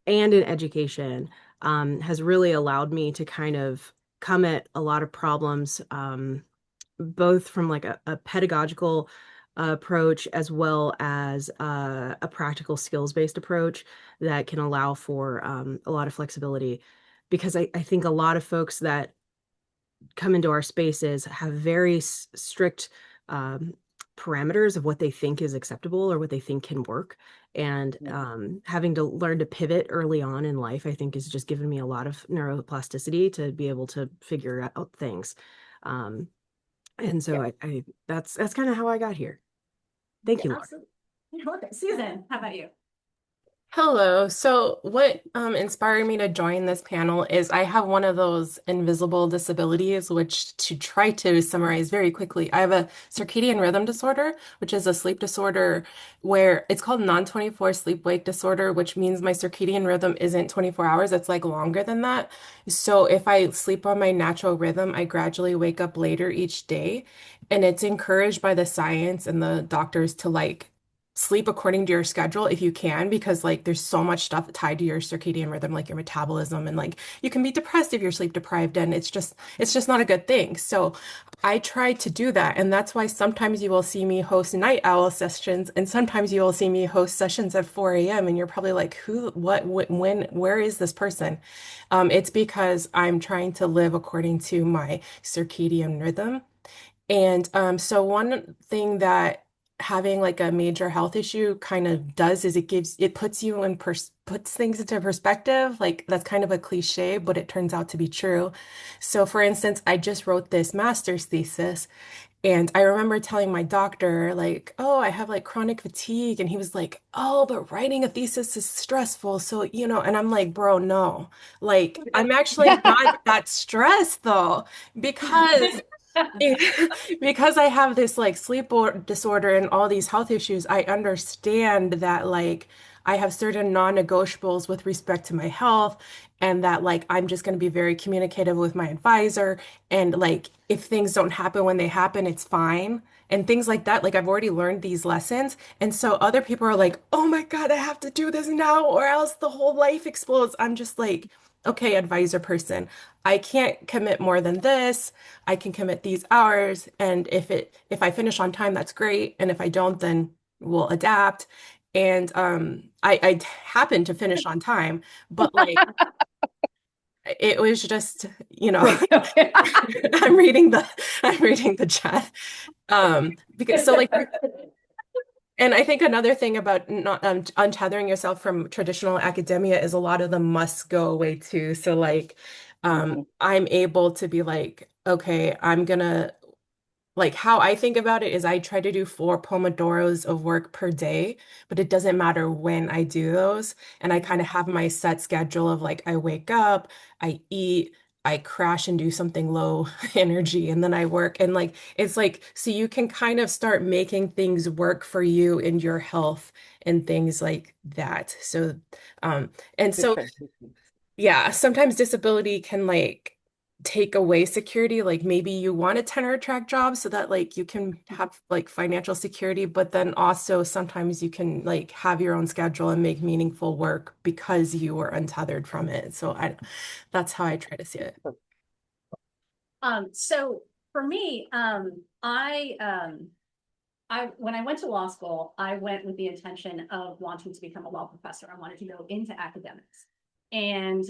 and in education has really allowed me to kind of come at a lot of problems both from like a pedagogical approach as well as a practical skills-based approach that can allow for a lot of flexibility. Because I think a lot of folks that come into our spaces have very strict parameters of what they think is acceptable or what they think can work. And having to learn to pivot early on in life, I think, has just given me a lot of neuroplasticity to be able to figure out things. And so I that's kind of how I got here. Thank you, Laura. Absolutely. Susan, how about you? Hello. So what inspired me to join this panel is I have one of those invisible disabilities, which to try to summarize very quickly, I have a circadian rhythm disorder, which is a sleep disorder where it's called non-24 sleep-wake disorder, which means my circadian rhythm isn't 24 hours, it's like longer than that. So if I sleep on my natural rhythm, I gradually wake up later each day. And it's encouraged by the science and the doctors to like sleep according to your schedule if you can, because like there's so much stuff tied to your circadian rhythm, like your metabolism, and like you can be depressed if you're sleep deprived, and it's just not a good thing. So I try to do that, and that's why sometimes you will see me host night owl sessions, and sometimes you will see me host sessions at 4 a.m. and you're probably like, who, what, when, where is this person? It's because I'm trying to live according to my circadian rhythm. And so one thing that having like a major health issue kind of does is it puts you in puts things into perspective. Like that's kind of a cliche, but it turns out to be true. So for instance, I just wrote this master's thesis and I remember telling my doctor like, "Oh, I have like chronic fatigue." And he was like, "Oh, but writing a thesis is stressful." So, and I'm like, "Bro, no. Like I'm actually not that stressed though because because I have this like disorder and all these health issues, I understand that like I have certain non-negotiables with respect to my health, and that like I'm just going to be very communicative with my advisor, and like if things don't happen when they happen, it's fine. And things like that, like I've already learned these lessons. And so other people are like, oh my God, I have to do this now, or else the whole life explodes. I'm just like, okay, advisor person, I can't commit more than this. I can commit these hours, and if I finish on time, that's great. And if I don't, then we'll adapt. And I happened to finish on time, but like it was just, I'm reading the chat. Because so like and I think another thing about not untethering yourself from traditional academia is a lot of them must go away too. So like I'm able to be like, okay, I'm gonna like how I think about it is I try to do 4 Pomodoros of work per day, but it doesn't matter when I do those. And I kind of have my set schedule of like I wake up, I eat, I crash and do something low energy, and then I work. And like it's like so you can kind of start making things work for you and your health and things like that. So um and so yeah, sometimes disability can like take away security. Like maybe you want a tenure track job so that like you can have like financial security, but then also sometimes you can like have your own schedule and make meaningful work because you were untethered from it. So that's how I try to see it. So for me, when I went to law school, I went with the intention of wanting to become a law professor. I wanted to go into academics. And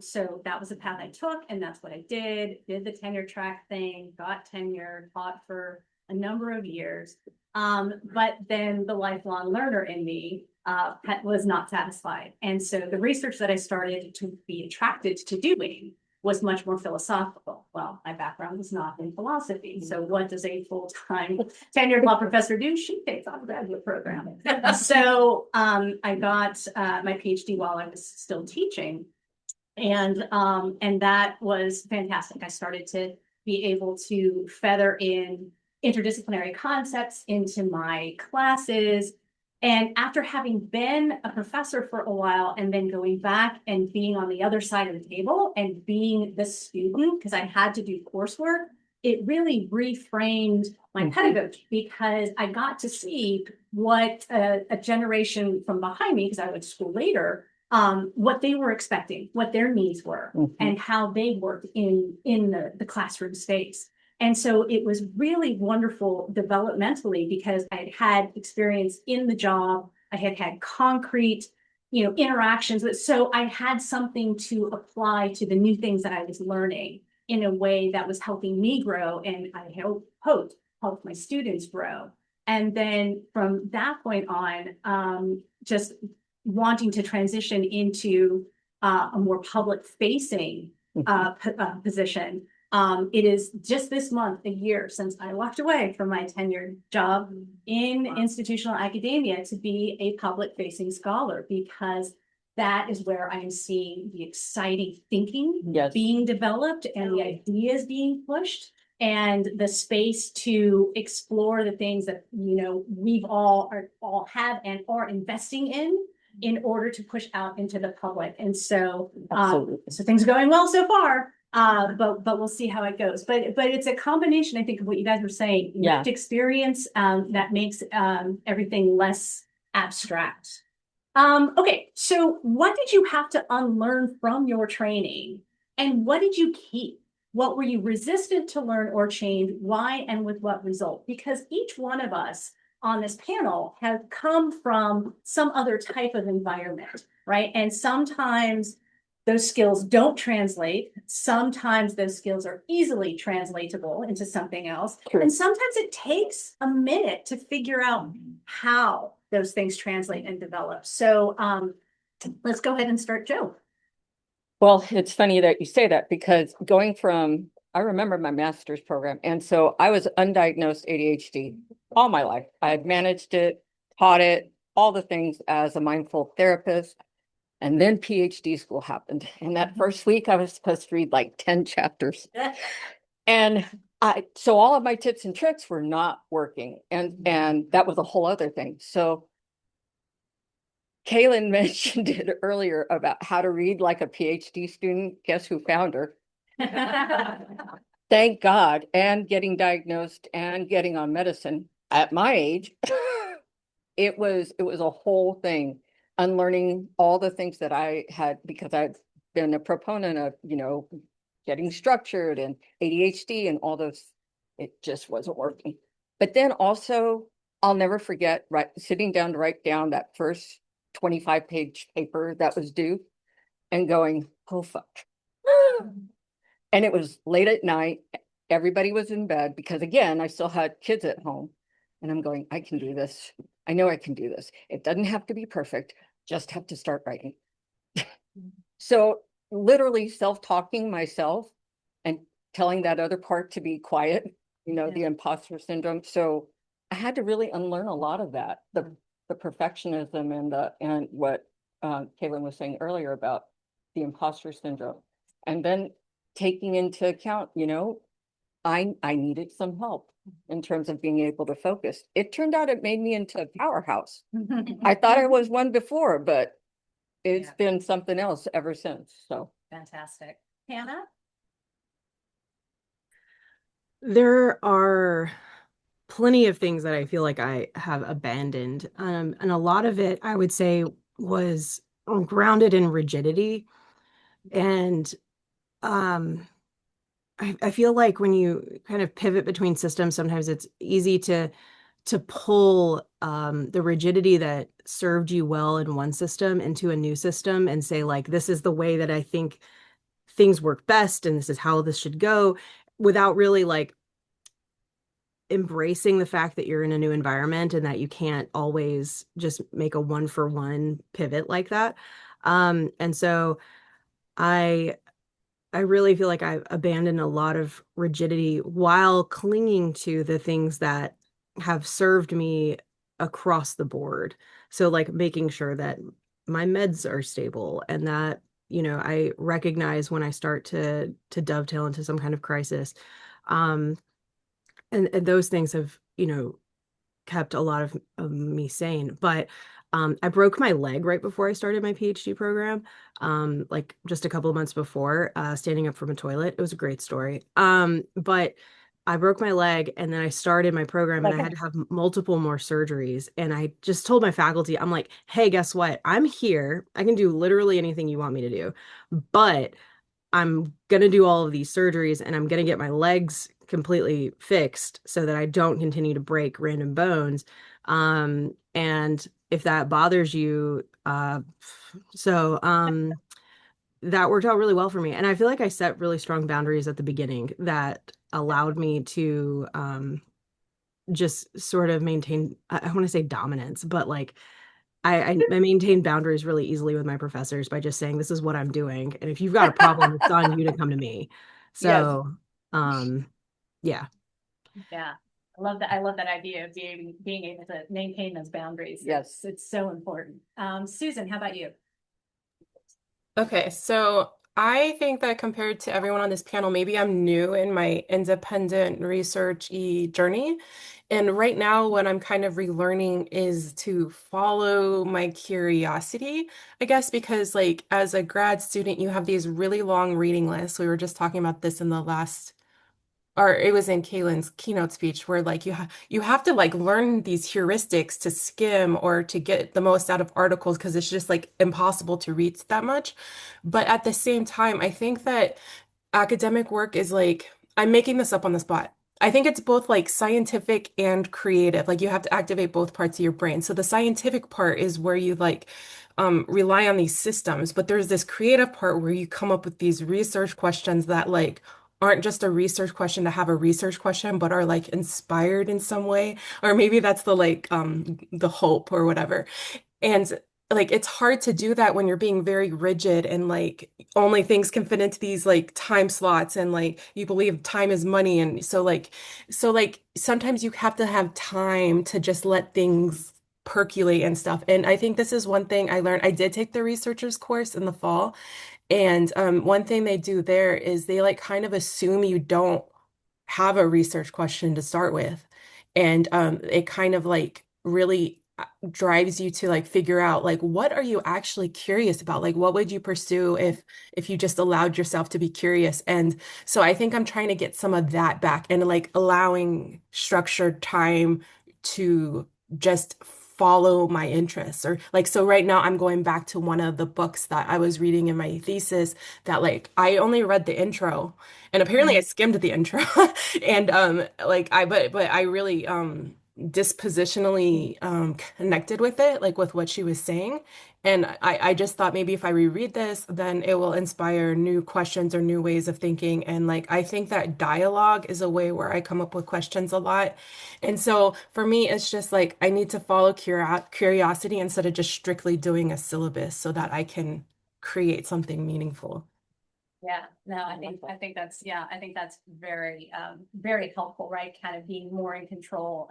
so that was the path I took, and that's what I did the tenure track thing, got tenure, taught for a number of years. But then the lifelong learner in me was not satisfied. And so the research that I started to be attracted to doing was much more philosophical. Well, my background was not in philosophy. So what does a full-time tenured law professor do? She takes on a graduate program. So I got my PhD while I was still teaching. And that was fantastic. I started to be able to feather in interdisciplinary concepts into my classes. And after having been a professor for a while and then going back and being on the other side of the table and being the student, because I had to do coursework, it really reframed my pedagogy because I got to see what a generation from behind me, because I went to school later, what they were expecting, what their needs were, and how they worked in the classroom space. And so it was really wonderful developmentally because I had experience in the job. I had had concrete, interactions with, so I had something to apply to the new things that I was learning in a way that was helping me grow. And I hoped help my students grow. And then from that point on, just wanting to transition into a more public facing position. It is just this month, a year since I walked away from my tenured job in institutional academia to be a public facing scholar, because that is where I am seeing the exciting thinking being developed and the ideas being pushed and the space to explore the things that, we've all have and are investing in order to push out into the public. And so, so things are going well so far. But we'll see how it goes. But it's a combination, I think, of what you guys were saying, lived experience that makes everything less abstract. Okay, so what did you have to unlearn from your training, and what did you keep? What were you resistant to learn or change? Why and with what result? Because each one of us on this panel have come from some other type of environment, right? And sometimes those skills don't translate. Sometimes those skills are easily translatable into something else. True. And sometimes it takes a minute to figure out how those things translate and develop. So let's go ahead and start, Joe. Well, it's funny that you say that, because I remember my master's program. And so I was undiagnosed ADHD all my life. I had managed it, taught it, all the things as a mindful therapist. And then PhD school happened. And that first week I was supposed to read like 10 chapters. And So all of my tips and tricks were not working. And that was a whole other thing. So Kaylin mentioned it earlier about how to read like a PhD student. Guess who found her? Thank God. And getting diagnosed and getting on medicine at my age. It was a whole thing, unlearning all the things that I had because I've been a proponent of, getting structured and ADHD and all those. It just wasn't working. But then also, I'll never forget sitting down to write down that first 25-page paper that was due and going, oh fuck. And it was late at night. Everybody was in bed because again, I still had kids at home. And I'm going, I can do this. I know I can do this. It doesn't have to be perfect, just have to start writing. So literally self-talking myself and telling that other part to be quiet, the imposter syndrome. So I had to really unlearn a lot of that, the perfectionism and what Caitlin was saying earlier about the imposter syndrome. And then taking into account, I needed some help in terms of being able to focus. It turned out it made me into a powerhouse. I thought I was one before, but it's been something else ever since. So Fantastic. Hannah? There are plenty of things that I feel like I have abandoned. And a lot of it, I would say, was grounded in rigidity. And I feel like when you kind of pivot between systems, sometimes it's easy to pull the rigidity that served you well in one system into a new system and say, like, this is the way that I think things work best, and this is how this should go, without really like embracing the fact that you're in a new environment and that you can't always just make a one-for-one pivot like that. And so I really feel like I've abandoned a lot of rigidity while clinging to the things that have served me across the board. So like making sure that my meds are stable and that, I recognize when I start to dovetail into some kind of crisis. Um, and those things have, kept a lot of me sane. But I broke my leg right before I started my PhD program, like just a couple of months before, standing up from a toilet. It was a great story. But I broke my leg and then I started my program and I had to have multiple more surgeries. And I just told my faculty, I'm like, hey, guess what? I'm here. I can do literally anything you want me to do. But I'm going to do all of these surgeries and I'm going to get my legs completely fixed so that I don't continue to break random bones. And if that bothers you, so that worked out really well for me. And I feel like I set really strong boundaries at the beginning that allowed me to just sort of maintain, I want to say dominance, but like I maintain boundaries really easily with my professors by just saying, this is what I'm doing. And if you've got a problem, it's on you to come to me. So, yeah. Yeah. I love that. I love that idea of being able to maintain those boundaries. Yes. It's so important. Susan, how about you? Okay, so I think that compared to everyone on this panel, maybe I'm new in my independent research-y journey. And right now, what I'm kind of relearning is to follow my curiosity, I guess, because like as a grad student, you have these really long reading lists. We were just talking about this in the last or it was in Kaylin's keynote speech where like you have to like learn these heuristics to skim or to get the most out of articles because it's just like impossible to read that much. But at the same time, I think that academic work is like, I'm making this up on the spot. I think it's both like scientific and creative. Like you have to activate both parts of your brain. So the scientific part is where you like rely on these systems, but there's this creative part where you come up with these research questions that like aren't just a research question to have a research question, but are like inspired in some way. Or maybe that's the like the hope or whatever. And like it's hard to do that when you're being very rigid and like only things can fit into these like time slots and like you believe time is money and so like sometimes you have to have time to just let things percolate and stuff. And I think this is one thing I learned. I did take the researchers course in the fall and one thing they do there is they like kind of assume you don't have a research question to start with. And it kind of like really drives you to like figure out like what are you actually curious about? Like what would you pursue if you just allowed yourself to be curious? And so I think I'm trying to get some of that back and like allowing structured time to just follow my interests or like so right now I'm going back to one of the books that I was reading in my thesis that like I only read the intro and apparently I skimmed the intro and like but I really dispositionally connected with it like with what she was saying and I just thought maybe if I reread this then it will inspire new questions or new ways of thinking and like I think that dialogue is a way where I come up with questions a lot and so for me it's just like I need to follow curiosity instead of just strictly doing a syllabus so that I can create something meaningful. Yeah, no, I think that's very, very helpful, right? Kind of being more in control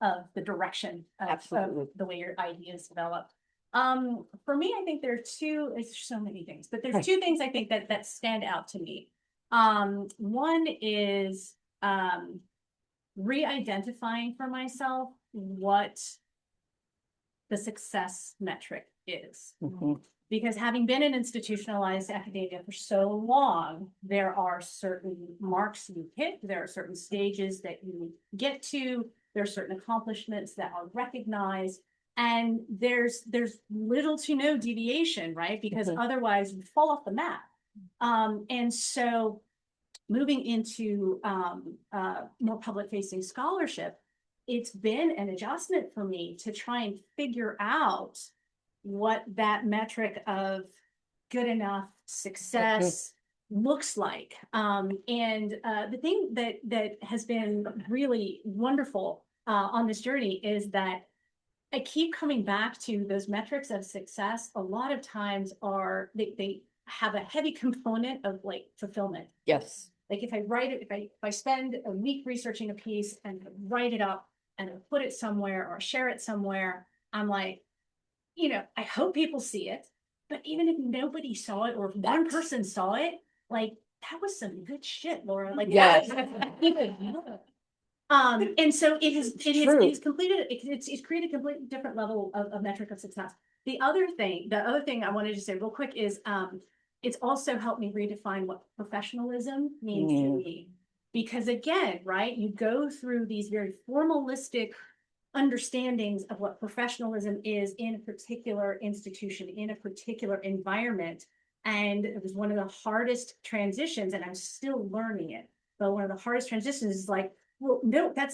of the direction of the way your ideas develop. For me, I think there are it's so many things, but there's two things I think that stand out to me. One is, re-identifying for myself what the success metric is. Because having been in institutionalized academia for so long, there are certain marks you hit, there are certain stages that you get to, there are certain accomplishments that are recognized, and there's little to no deviation, right? Because otherwise you fall off the map. And so moving into more public-facing scholarship, it's been an adjustment for me to try and figure out what that metric of good enough success looks like. And the thing that has been really wonderful on this journey is that I keep coming back to those metrics of success. A lot of times they have a heavy component of like fulfillment. Yes. Like if I write it, if I spend a week researching a piece and write it up and put it somewhere or share it somewhere, I'm like, I hope people see it, but even if nobody saw it or if one person saw it, like that was some good shit, Laura. Like, yes. And so it has completed, it's created a completely different level of metric of success. The other thing I wanted to say real quick is, it's also helped me redefine what professionalism means to me. Because again, right, you go through these very formalistic understandings of what professionalism is in a particular institution, in a particular environment. And it was one of the hardest transitions, and I'm still learning it. But one of the hardest transitions is like, well, no, that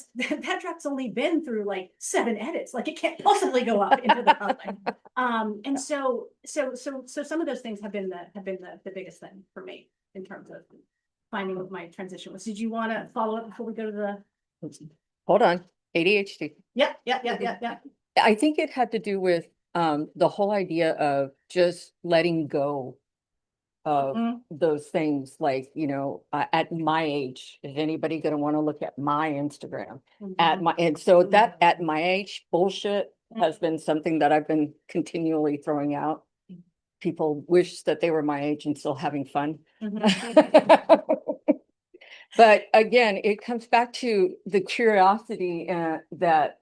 draft's only been through like 7 edits. Like it can't possibly go up into the public. And so some of those things have been the biggest thing for me in terms of finding what my transition was. Did you want to follow up before we go to the? Hold on. ADHD. Yeah. I think it had to do with the whole idea of just letting go of those things. Like, at my age, is anybody going to want to look at my Instagram and so that at my age bullshit has been something that I've been continually throwing out. People wish that they were my age and still having fun. But again, it comes back to the curiosity that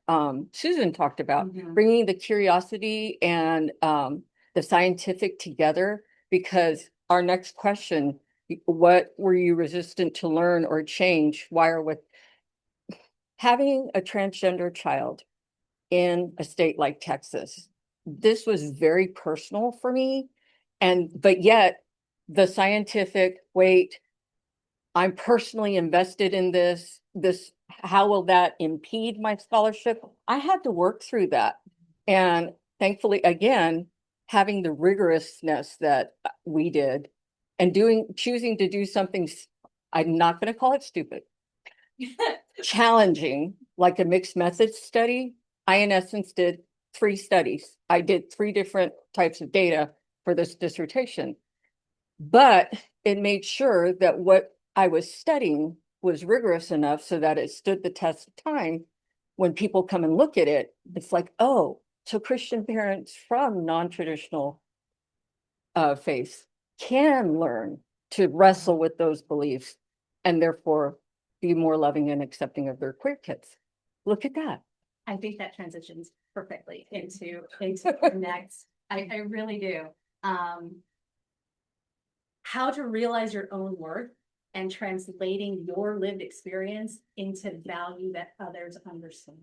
Susan talked about, bringing the curiosity and the scientific together, because our next question, what were you resistant to learn or change? Why or with having a transgender child in a state like Texas? This was very personal for me. But yet the scientific weight, I'm personally invested in this, how will that impede my scholarship? I had to work through that. And thankfully, again, having the rigorousness that we did and choosing to do something, I'm not going to call it stupid, challenging, like a mixed methods study. I, in essence, did 3 studies. I did 3 different types of data for this dissertation, but it made sure that what I was studying was rigorous enough so that it stood the test of time. When people come and look at it, it's like, oh, so Christian parents from non-traditional faiths can learn to wrestle with those beliefs and therefore be more loving and accepting of their queer kids. Look at that. I think that transitions perfectly into the next. I really do. How to realize your own worth and translating your lived experience into value that others understand,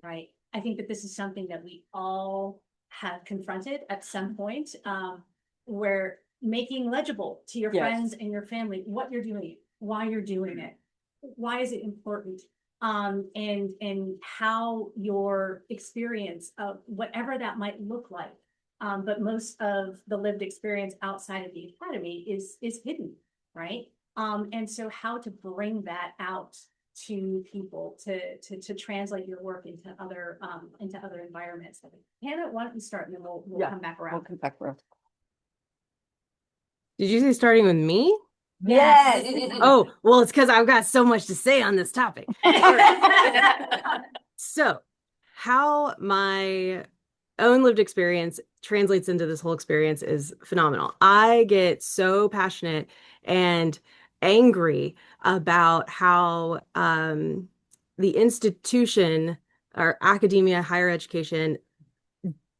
right? I think that this is something that we all have confronted at some point, where making legible to your friends and your family what you're doing, why you're doing it, why is it important, and how your experience of whatever that might look like. But most of the lived experience outside of the academy is hidden, right? And so how to bring that out to people to translate your work into other environments. Hannah, why don't you start and then we'll come back around. We'll come back around. Did you say starting with me? Yes. Oh, well, it's because I've got so much to say on this topic. So, how my own lived experience translates into this whole experience is phenomenal. I get so passionate and angry about how the institution or academia, higher education,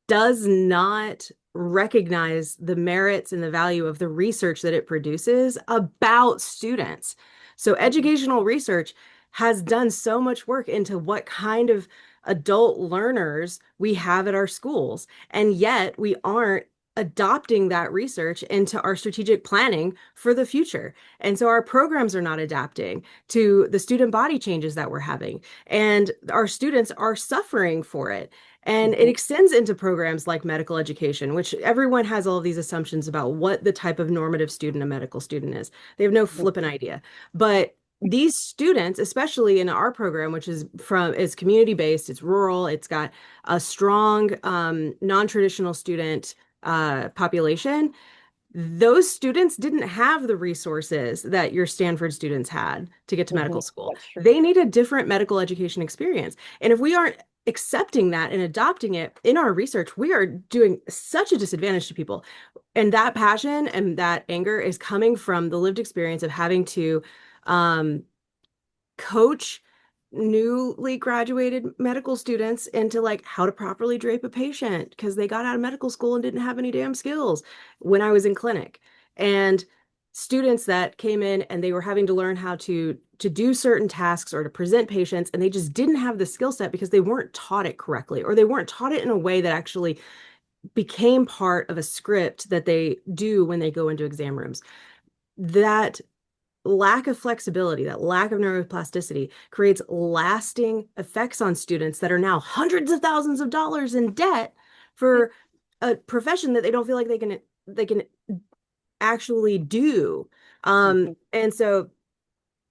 does not recognize the merits and the value of the research that it produces about students. So educational research has done so much work into what kind of adult learners we have at our schools, and yet we aren't adopting that research into our strategic planning for the future. And so our programs are not adapting to the student body changes that we're having, and our students are suffering for it. And it extends into programs like medical education, which everyone has all of these assumptions about what the type of normative student a medical student is. They have no flippant idea. But these students, especially in our program, which is community-based, it's rural, it's got a strong non-traditional student population. Those students didn't have the resources that your Stanford students had to get to medical school. They need a different medical education experience. And if we aren't accepting that and adopting it in our research, we are doing such a disadvantage to people. And that passion and that anger is coming from the lived experience of having to coach newly graduated medical students into like how to properly drape a patient because they got out of medical school and didn't have any damn skills when I was in clinic. And students that came in and they were having to learn how to do certain tasks or to present patients, and they just didn't have the skill set because they weren't taught it correctly, or they weren't taught it in a way that actually became part of a script that they do when they go into exam rooms. That lack of flexibility, that lack of neuroplasticity creates lasting effects on students that are now hundreds of thousands of dollars in debt for a profession that they don't feel like they can actually do. And so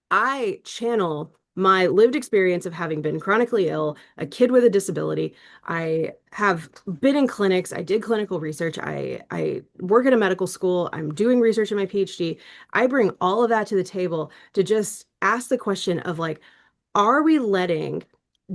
I channel my lived experience of having been chronically ill, a kid with a disability. I have been in clinics. I did clinical research. I work at a medical school. I'm doing research in my PhD. I bring all of that to the table to just ask the question of like, are we letting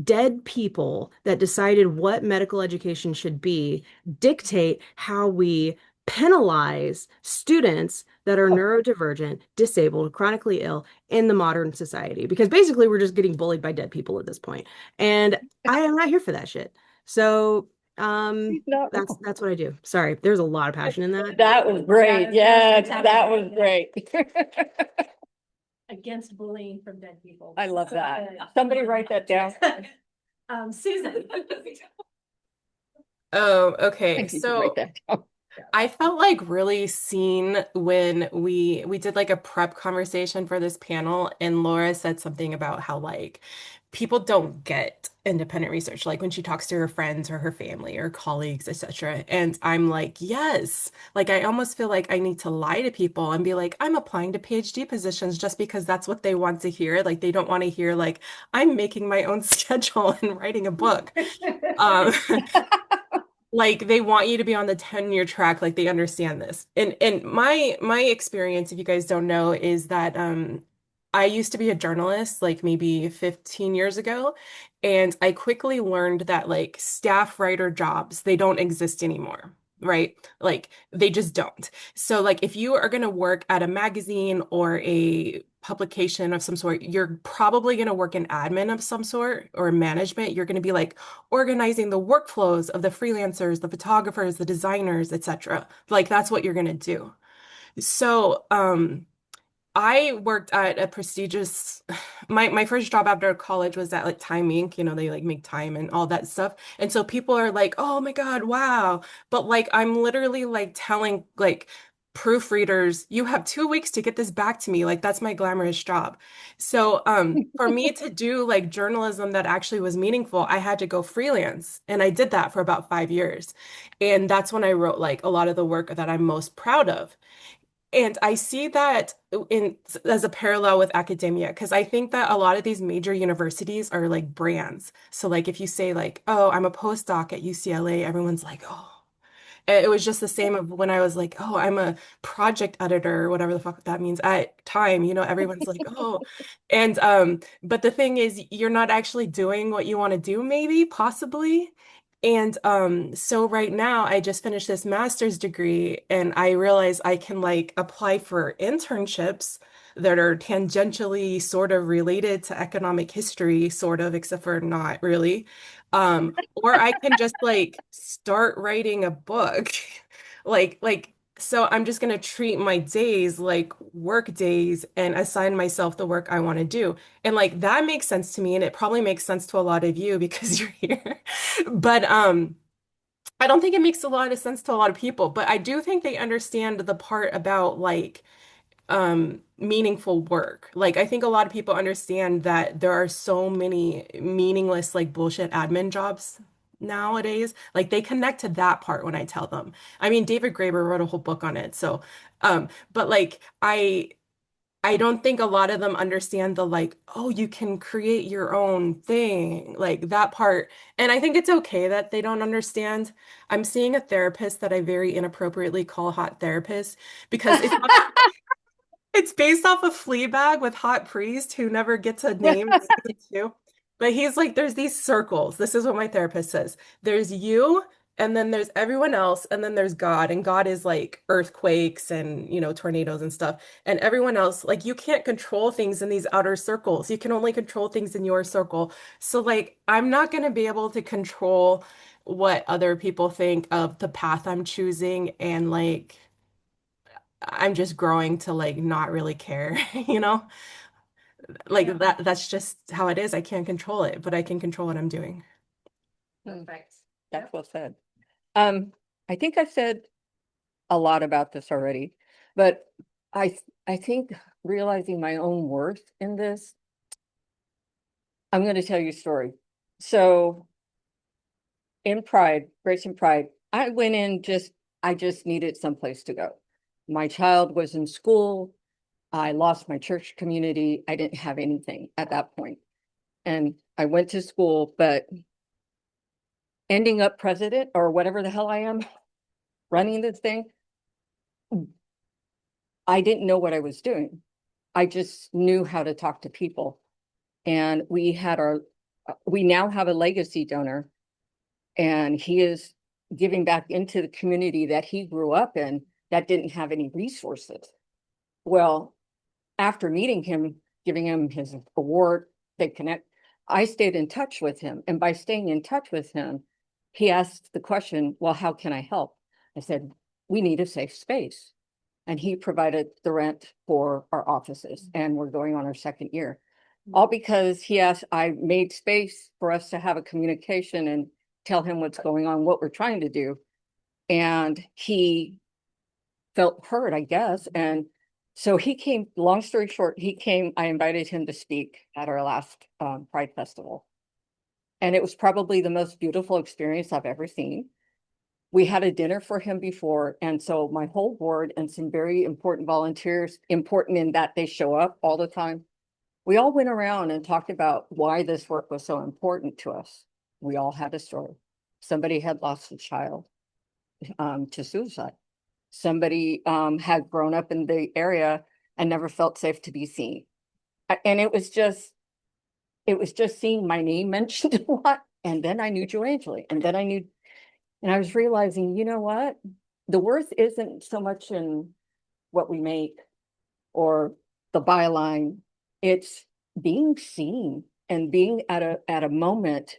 dead people that decided what medical education should be dictate how we penalize students that are neurodivergent, disabled, chronically ill in the modern society? Because basically we're just getting bullied by dead people at this point. And I am not here for that shit. So that's what I do. Sorry, there's a lot of passion in that. That was great. Yeah, that was great. Against bullying from dead people. I love that. Somebody write that down. Susan. Oh, okay. You can So write that down. I felt like really seen when we did like a prep conversation for this panel, and Laura said something about how like people don't get independent research, like when she talks to her friends or her family or colleagues, etc. And I'm like, yes, like I almost feel like I need to lie to people and be like, I'm applying to PhD positions just because that's what they want to hear. Like they don't want to hear like I'm making my own schedule and writing a book. Like they want you to be on the 10-year track, like they understand this. And my experience, if you guys don't know, is that I used to be a journalist like maybe 15 years ago, and I quickly learned that like staff writer jobs, they don't exist anymore. Right? Like they just don't. So like if you are going to work at a magazine or a publication of some sort, you're probably going to work in admin of some sort or management. You're going to be like organizing the workflows of the freelancers, the photographers, the designers, etc. Like that's what you're going to do. So, I worked at a prestigious, my first job after college was at like Time Inc. You know, they like make time and all that stuff. And so people are like, oh my God, wow. But like, I'm literally like telling like proofreaders, you have 2 weeks to get this back to me. Like, that's my glamorous job. So, for me to do like journalism that actually was meaningful, I had to go freelance. And I did that for about 5 years. And that's when I wrote like a lot of the work that I'm most proud of. And I see that in as a parallel with academia, because I think that a lot of these major universities are like brands. So like if you say like, oh, I'm a postdoc at UCLA, everyone's like, oh. It was just the same of when I was like, oh, I'm a project editor or whatever the fuck that means at Time, you know, everyone's like, oh. And but the thing is you're not actually doing what you want to do, maybe, possibly. And so right now I just finished this master's degree and I realize I can like apply for internships that are tangentially sort of related to economic history, sort of, except for not really. Or I can just like start writing a book. So I'm just gonna treat my days like work days and assign myself the work I want to do. And like that makes sense to me, and it probably makes sense to a lot of you because you're here. But I don't think it makes a lot of sense to a lot of people, but I do think they understand the part about like meaningful work. Like I think a lot of people understand that there are so many meaningless like bullshit admin jobs nowadays. Like they connect to that part when I tell them. I mean, David Graeber wrote a whole book on it. So but like I don't think a lot of them understand the like, oh, you can create your own thing, like that part. And I think it's okay that they don't understand. I'm seeing a therapist that I very inappropriately call hot therapist because it's based off of Fleabag with Hot Priest who never gets a name in season two. But he's like, there's these circles. This is what my therapist says. There's you, and then there's everyone else, and then there's God. And God is like earthquakes and, you know, tornadoes and stuff. And everyone else, like, you can't control things in these outer circles. You can only control things in your circle. So, like, I'm not going to be able to control what other people think of the path I'm choosing. And, like, I'm just growing to like not really care, you know? Like that's just how it is. I can't control it, but I can control what I'm doing. Perfect. That's well said. I think I said a lot about this already, but I think realizing my own worth in this, I'm going to tell you a story. So in Pride, Grace and Pride, I went in I just needed someplace to go. My child was in school. I lost my church community. I didn't have anything at that point. And I went to school, but ending up president or whatever the hell I am, running this thing, I didn't know what I was doing. I just knew how to talk to people. And we now have a legacy donor, and he is giving back into the community that he grew up in that didn't have any resources. Well, after meeting him, giving him his award, they connect. I stayed in touch with him. And by staying in touch with him, he asked the question, well, how can I help? I said, we need a safe space. And he provided the rent for our offices. And we're going on our second year. All because I made space for us to have a communication and tell him what's going on, what we're trying to do. And he felt heard, I guess. And so he came, long story short, I invited him to speak at our last Pride Festival. And it was probably the most beautiful experience I've ever seen. We had a dinner for him before. And so my whole board and some very important volunteers, important in that they show up all the time, we all went around and talked about why this work was so important to us. We all had a story. Somebody had lost a child to suicide. Somebody had grown up in the area and never felt safe to be seen. And it was just seeing my name mentioned a lot. And then I knew Joangeli, and then and I was realizing, you know what? The worth isn't so much in what we make or the the byline. It's being seen and being at a moment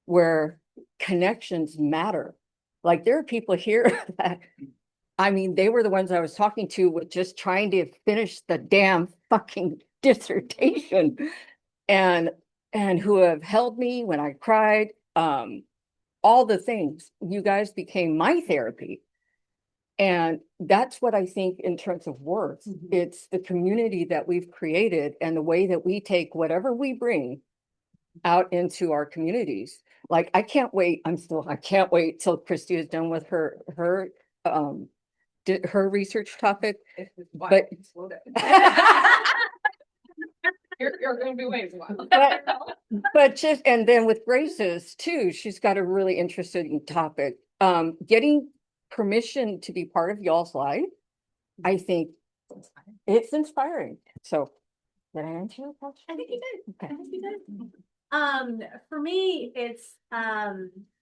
where connections matter. Like there are people here that, I mean, they were the ones I was talking to with just trying to finish the damn fucking dissertation and who have held me when I cried. All the things. You guys became my therapy. And that's what I think in terms of worth. It's the community that we've created and the way that we take whatever we bring out into our communities. Like I can't wait. I can't wait till Christy is done with her research topic. But You're gonna be waiting a while. but just, and then with Grace's too, she's got a really interesting topic. Getting permission to be part of y'all's life, I think it's inspiring. So did I answer your question? I think you did. Okay. I think you did. For me, it's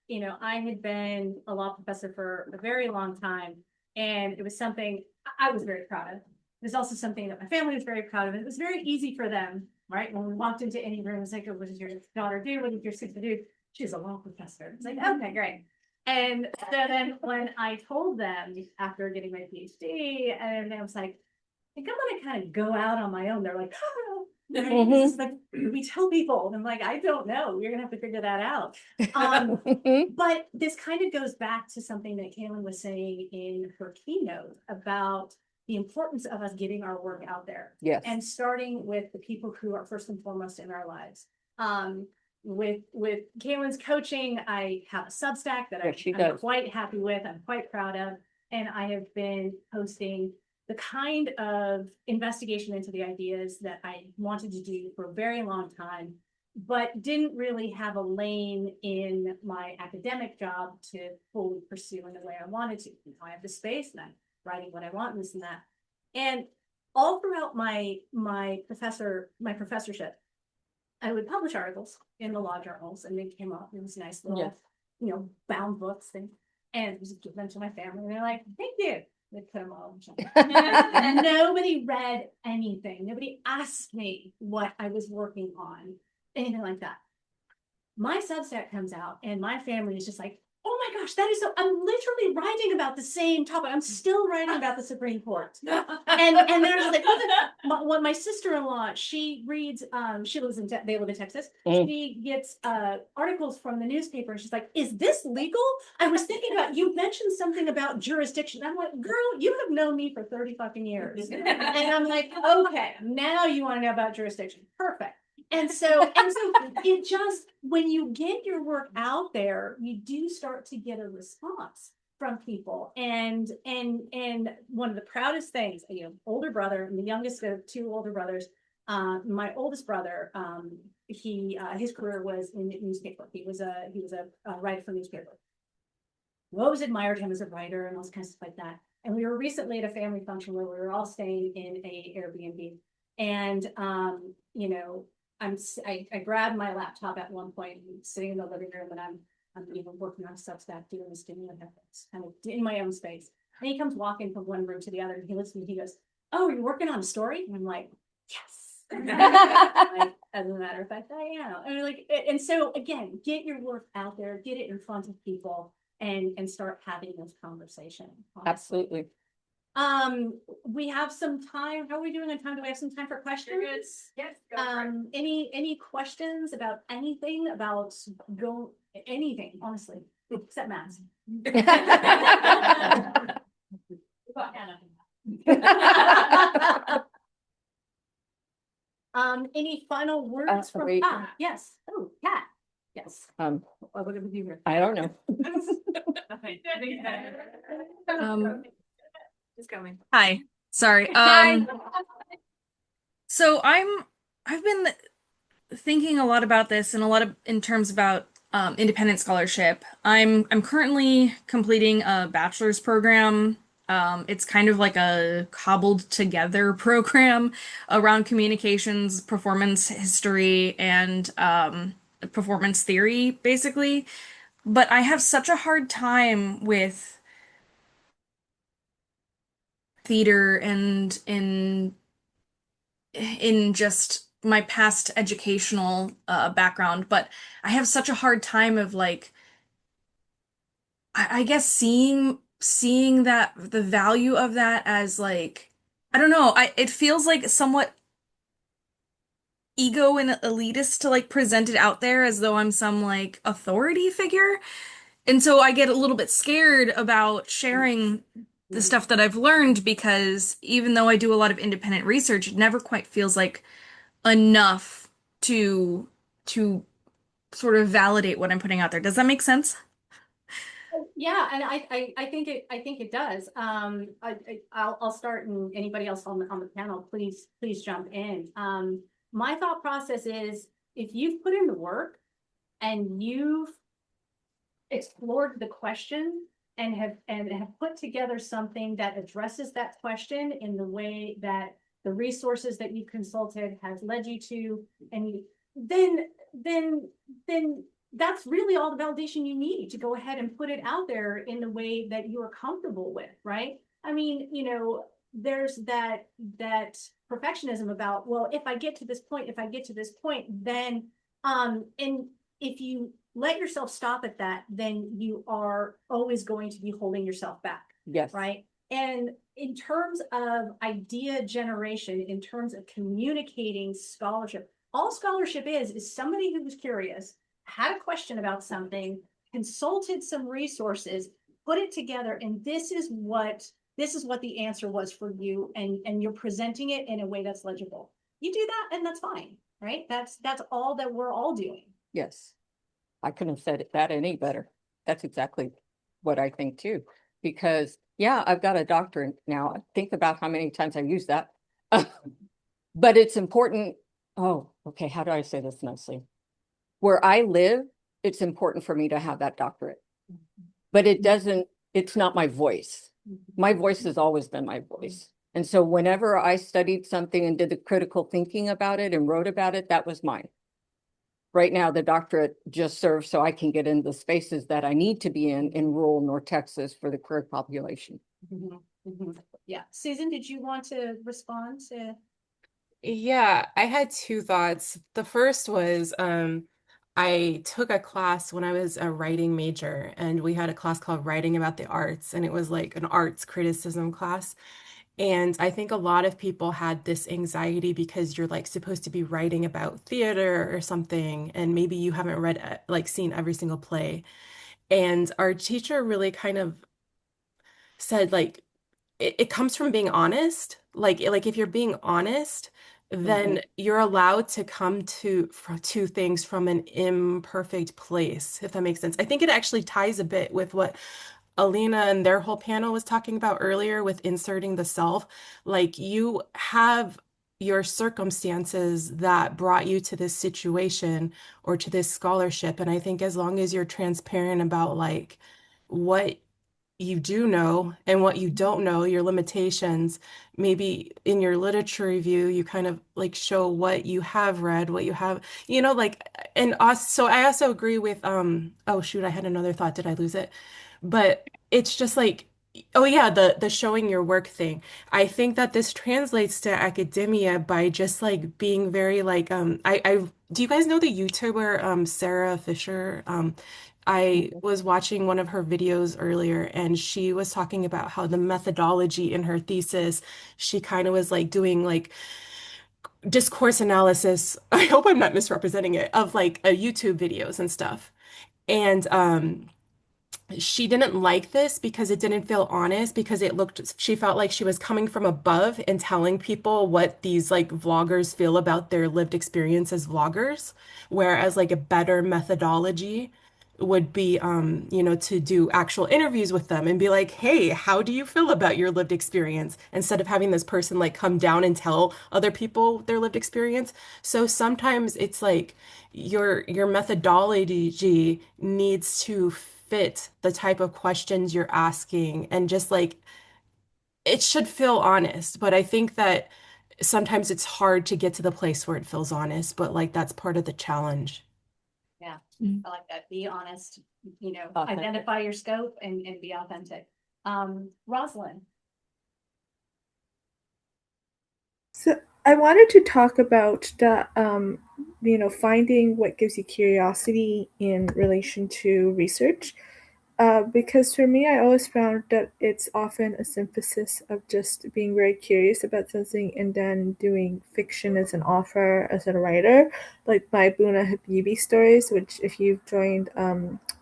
you know, I had been a law professor for a very long time, and it was something I was very proud of. It was also something that my family was very proud of. It was very easy for them, right? When we walked into any room, it was like, what does your daughter do? What does your sister do? She's a law professor. It's like, okay, great. And so then when I told them after getting my PhD, and I was like, I think I'm gonna kind of go out on my own. They're like, oh, this is like we tell people. And I'm like, I don't know. You're gonna have to figure that out. But this kind of goes back to something that Kaylin was saying in her keynote about the importance of us getting our work out there. Yes. And starting with the people who are first and foremost in our lives. With Kaylin's coaching, I have a Substack that I'm quite happy with, I'm quite proud of, and I have been posting the kind of investigation into the ideas that I wanted to do for a very long time, but didn't really have a lane in my academic job to fully pursue in the way I wanted to. I have the space and I'm writing what I want and this and that. And all throughout my professorship, I would publish articles in the law journals, and they came up. It was nice little, you know, bound books thing, and just give them to my family. And they're like, "Thank you." They put them all. And nobody read anything. Nobody asked me what I was working on, anything like that. My Substack comes out, and my family is just like, "Oh my gosh, that is so!" I'm literally writing about the same topic. I'm still writing about the Supreme Court, and they're just like, "What?" My sister-in-law, she reads. She lives in they live in Texas. She gets articles from the newspaper, and she's like, "Is this legal? I was thinking about you mentioned something about jurisdiction." I'm like, "Girl, you have known me for 30 fucking years," and I'm like, "Okay, now you want to know about jurisdiction? Perfect." And so it just, when you get your work out there, you do start to get a response from people. And one of the proudest things, you know, older brother, and the youngest of two older brothers, my oldest brother, his career was in newspaper. He was a writer for newspaper. We always admired him as a writer and all kinds of stuff like that. And we were recently at a family function where we were all staying in a Airbnb, and you know, I grabbed my laptop at one point, sitting in the living room, and I'm even working on Substack, doing this, kind of in my own space. And he comes walking from one room to the other, and he looks at me, he goes, "Oh, you're working on a story?" And I'm like, "Yes." Like, as a matter of fact, I am. And like, and so again, get your work out there, get it in front of people, and start having those conversations. Absolutely. We have some time. How are we doing on time? Do we have some time for questions? Yes. Any questions about anything, about anything, honestly, except math. Any final words from yes. Oh, Kat. Yes. What would we do here? I don't know. Just coming. Hi. Sorry. So I've been thinking a lot about this and a lot of in terms about independent scholarship. I'm currently completing a bachelor's program. It's kind of like a cobbled together program around communications, performance history, and performance theory, basically. But I have such a hard time with theater and in in just my past educational background, but I have such a hard time of like I guess seeing that the value of that as like I don't know, it feels like somewhat ego and elitist to like present it out there as though I'm some like authority figure. And so I get a little bit scared about sharing the stuff that I've learned because even though I do a lot of independent research, it never quite feels like enough to sort of validate what I'm putting out there. Does that make sense? Yeah, and I think it does. I'll start, and anybody else on the panel, please jump in. My thought process is if you've put in the work and you've explored the question and have put together something that addresses that question in the way that the resources that you consulted has led you to, and then that's really all the validation you need to go ahead and put it out there in the way that you are comfortable with, right? I mean, you know, there's that perfectionism about, well, if I get to this point, then and if you let yourself stop at that, then you are always going to be holding yourself back. Yes. Right. And in terms of idea generation, in terms of communicating scholarship, all scholarship is somebody who was curious, had a question about something, consulted some resources, put it together, and this is what the answer was for you, and you're presenting it in a way that's legible. You do that, and that's fine, right? That's all that we're all doing. Yes. I couldn't have said that any better. That's exactly what I think too. Because yeah, I've got a doctorate now. Think about how many times I've used that. But it's important. Oh, okay. How do I say this nicely? Where I live, it's important for me to have that doctorate. But it's not my voice. My voice has always been my voice. And so whenever I studied something and did the critical thinking about it and wrote about it, that was mine. Right now, the doctorate just serves so I can get in the spaces that I need to be in rural North Texas for the career population. Yeah. Susan, did you want to respond to? Yeah, I had two thoughts. The first was I took a class when I was a writing major, and we had a class called Writing About the Arts, and it was like an arts criticism class. And I think a lot of people had this anxiety because you're like supposed to be writing about theater or something, and maybe you haven't read like seen every single play. And our teacher really kind of said like it comes from being honest. Like if you're being honest, then you're allowed to come to things from an imperfect place, if that makes sense. I think it actually ties a bit with what Alina and their whole panel was talking about earlier with inserting the self. Like you have your circumstances that brought you to this situation or to this scholarship. And I think as long as you're transparent about like what you do know and what you don't know, your limitations, maybe in your literature review, you kind of like show what you have read, what you have, like, and also, so I also agree with, oh shoot, I had another thought. Did I lose it? But it's just like, oh yeah, the showing your work thing. I think that this translates to academia by just like being very like, I do you guys know the YouTuber, Sarah Fisher? I was watching one of her videos earlier, and she was talking about how the methodology in her thesis, she kind of was like doing like discourse analysis. I hope I'm not misrepresenting it, of like YouTube videos and stuff. And she didn't like this because it didn't feel honest, because she felt like she was coming from above and telling people what these like vloggers feel about their lived experience as vloggers, whereas like a better methodology would be to do actual interviews with them and be like, hey, how do you feel about your lived experience, instead of having this person like come down and tell other people their lived experience. So sometimes it's like your methodology needs to fit the type of questions you're asking, and just like it should feel honest. But I think that sometimes it's hard to get to the place where it feels honest, but like that's part of the challenge. Yeah, I like that. Be honest, Authentic. identify your scope and be authentic. Rosalind. I wanted to talk about the, finding what gives you curiosity in relation to research. Because for me, I always found that it's often a synthesis of just being very curious about something and then doing fiction as an author, as a writer, like my Buna Habibi stories, which, if you've joined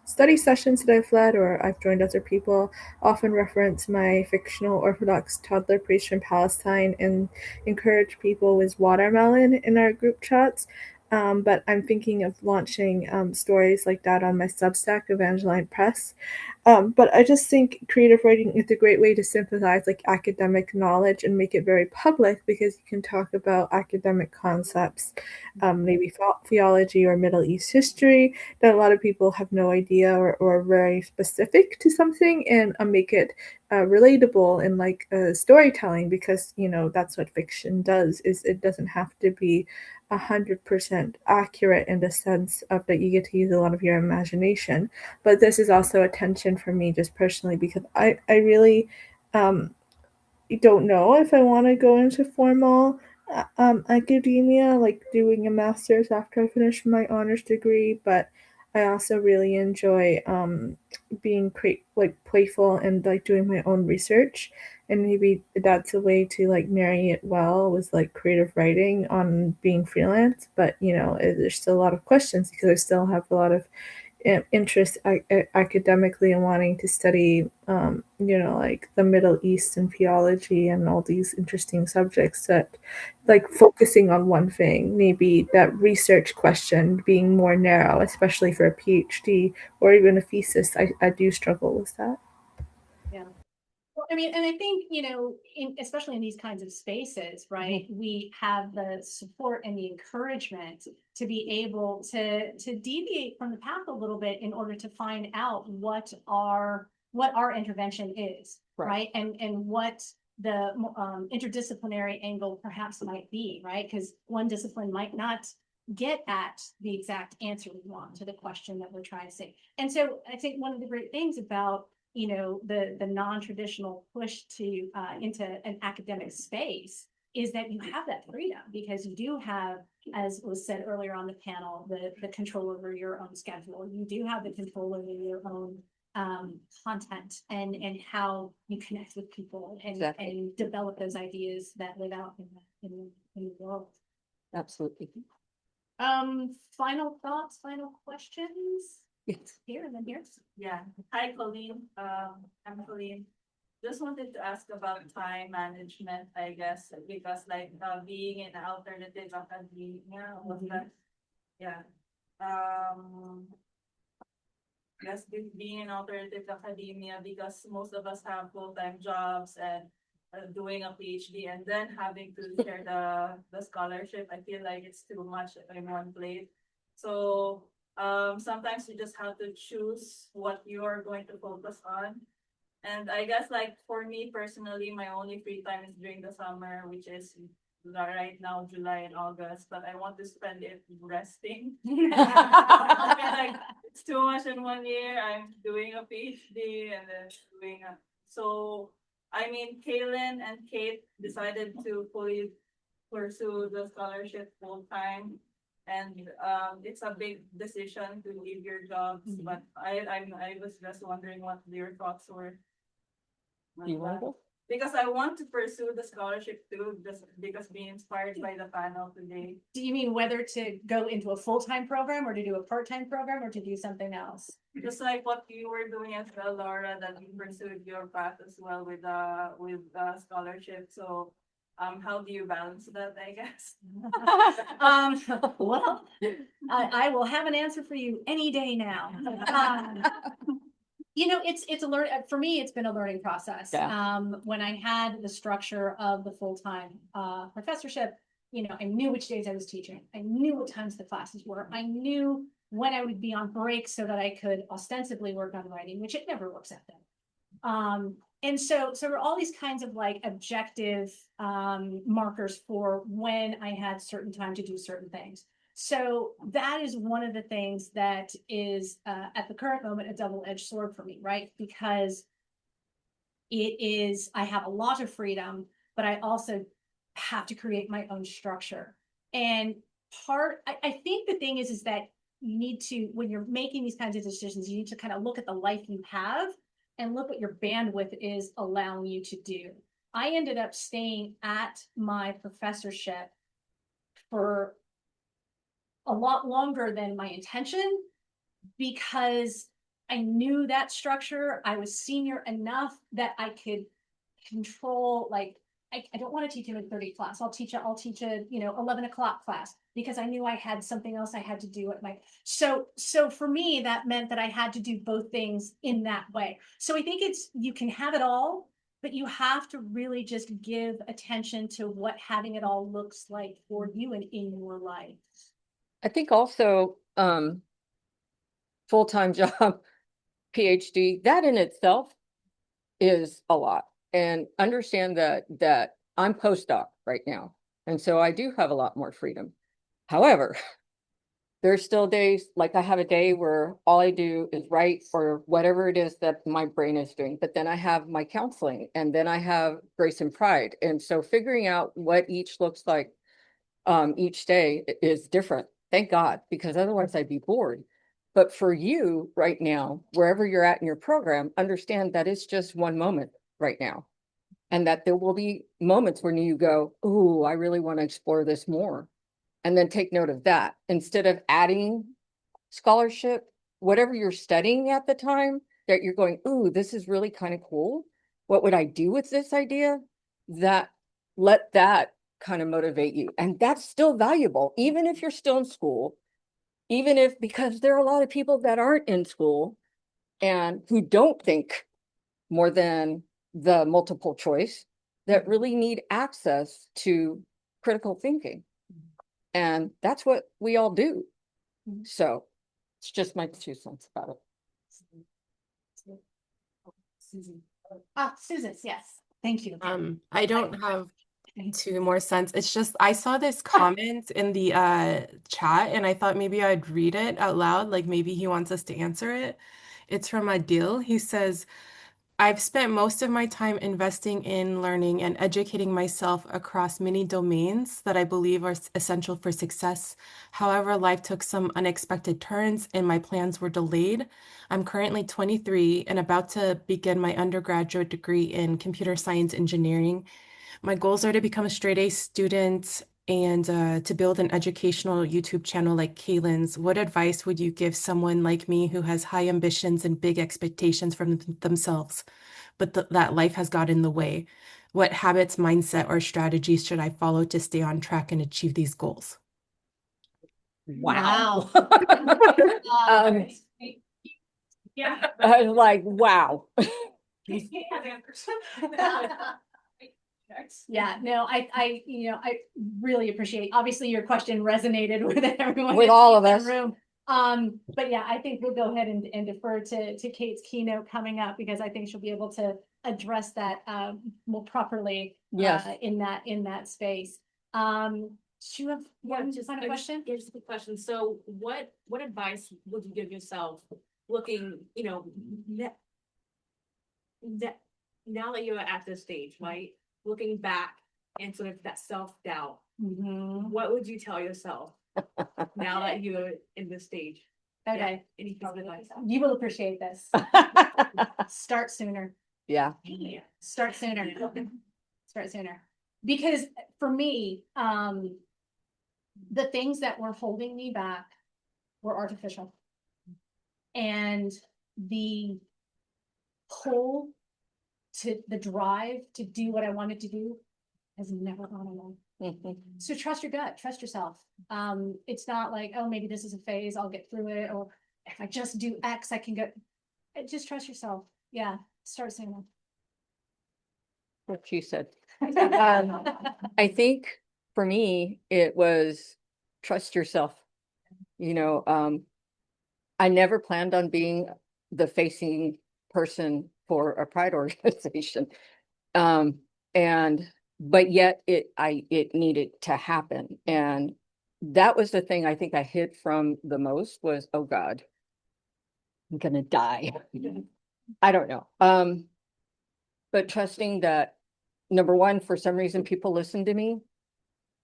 study sessions that I've led or I've joined other people, often reference my fictional Orthodox toddler priest from Palestine and encourage people with watermelon in our group chats. But I'm thinking of launching stories like that on my Substack, Evangeline Press. But I just think creative writing is a great way to synthesize like academic knowledge and make it very public because you can talk about academic concepts, maybe theology or Middle East history that a lot of people have no idea or are very specific to something and make it relatable in like storytelling because that's what fiction does is it doesn't have to be 100% accurate in the sense of that you get to use a lot of your imagination. But this is also a tension for me just personally because I really um, don't know if I want to go into formal academia, like doing a master's after I finish my honors degree. But I also really enjoy being like playful and like doing my own research. And maybe that's a way to like marry it well with like creative writing on being freelance. But there's still a lot of questions because I still have a lot of interest academically in wanting to study, like the Middle East and theology and all these interesting subjects that, like, focusing on one thing, maybe that research question being more narrow, especially for a PhD or even a thesis, I do struggle with that. Yeah. Well, I mean, and I think, especially in these kinds of spaces, right, we have the support and the encouragement to be able to deviate from the path a little bit in order to find out what our intervention is, right? And what the interdisciplinary angle perhaps might be, right? Because one discipline might not get at the exact answer we want to the question that we're trying to say. And so I think one of the great things about the non-traditional push to into an academic space is that you have that freedom because you do have, as was said earlier on the panel, the control over your own schedule. You do have the control over your own content and how you connect with people and develop those ideas that live out in the world. Absolutely. Final thoughts, final questions? Yes. Here and then here. Yeah. Hi, Colleen. I'm Colleen. Just wanted to ask about time management, I guess, because like being in alternative academia was that, yeah. Yes, being in alternative academia because most of us have full-time jobs and doing a PhD and then having to share the scholarship. I feel like it's too much in one plate. So sometimes you just have to choose what you're going to focus on. And I guess like for me personally, my only free time is during the summer, which is right now, July and August, but I want to spend it resting. I feel like it's too much in one year. I'm doing a PhD and then doing a, so I mean, Kaylin and Kate decided to fully pursue the scholarship full time. And it's a big decision to leave your jobs, but I was just wondering what your thoughts were. Do you want to go? Because I want to pursue the scholarship too, just because being inspired by the panel today. Do you mean whether to go into a full-time program or to do a part-time program or to do something else? Just like what you were doing as well, Laura, that you pursued your path as well with scholarship. So how do you balance that, I guess? Well, I will have an answer for you any day now. It's a learn for me, it's been a learning process. Yeah. When I had the structure of the full-time professorship, I knew which days I was teaching. I knew what times the classes were. I knew when I would be on break so that I could ostensibly work on writing, which it never works out then. And so there were all these kinds of like objective markers for when I had certain time to do certain things. So that is one of the things that is at the current moment a double-edged sword for me, right? Because I have a lot of freedom, but I also have to create my own structure. And I think the thing is that you need to, when you're making these kinds of decisions, you need to kind of look at the life you have and look what your bandwidth is allowing you to do. I ended up staying at my professorship for a lot longer than my intention because I knew that structure. I was senior enough that I could control, like, I don't want to teach him a 30 class. I'll teach a, 11 o'clock class because I knew I had something else I had to do at my, so for me, that meant that I had to do both things in that way. So I think you can have it all, but you have to really just give attention to what having it all looks like for you and in your life. I think also, full-time job, PhD, that in itself is a lot. And understand that I'm postdoc right now. And so I do have a lot more freedom. However, there's still days, like I have a day where all I do is write or whatever it is that my brain is doing. But then I have my counseling and then I have Grace and Pride. And so figuring out what each looks like each day is different. Thank God, because otherwise I'd be bored. But for you right now, wherever you're at in your program, understand that it's just one moment right now. And that there will be moments when you go, "Ooh, I really want to explore this more." And then take note of that. Instead of adding scholarship, whatever you're studying at the time, that you're going, "Ooh, this is really kind of cool. What would I do with this idea?" Let that kind of motivate you. And that's still valuable, even if you're still in school, because there are a lot of people that aren't in school and who don't think more than the multiple choice that really need access to critical thinking. And that's what we all do. So it's just my 2 cents about it. Susan. Susan's, yes. Thank you. I don't have 2 more cents. It's just I saw this comment in the chat and I thought maybe I'd read it out loud, like maybe he wants us to answer it. It's from Adil. He says, I've spent most of my time investing in learning and educating myself across many domains that I believe are essential for success. However, life took some unexpected turns and my plans were delayed. I'm currently 23 and about to begin my undergraduate degree in computer science engineering. My goals are to become a straight A student and to build an educational YouTube channel like Kaylin's. What advice would you give someone like me who has high ambitions and big expectations from themselves, but that life has got in the way? What habits, mindset, or strategies should I follow to stay on track and achieve these goals? Wow. Yeah. I was like, wow. Yeah, no, I really appreciate, obviously your question resonated with everyone. With all of in the us. room. But yeah, I think we'll go ahead and defer to Kate's keynote coming up because I think she'll be able to address that more properly. Yes. In that space. Do you have one final question? Here's the question. So what advice would you give yourself looking, now that you're at this stage, right? Looking back and sort of that self-doubt, what would you tell yourself now that you're in this stage? Okay. Yeah, any piece of advice? You will appreciate this. Start sooner. Yeah. Start sooner. Start sooner. Because for me, the things that were holding me back were artificial. And the pull to the drive to do what I wanted to do has never gone away. So trust your gut, trust yourself. It's not like, oh, maybe this is a phase, I'll get through it. Or if I just do X, I can go. Just trust yourself. Yeah. Start sooner. What she said. I think for me, it was trust yourself. I never planned on being the facing person for a pride organization. But yet it needed to happen. And that was the thing I think I hid from the most was, oh God, I'm gonna die. I don't know. But trusting that number one, for some reason, people listen to me.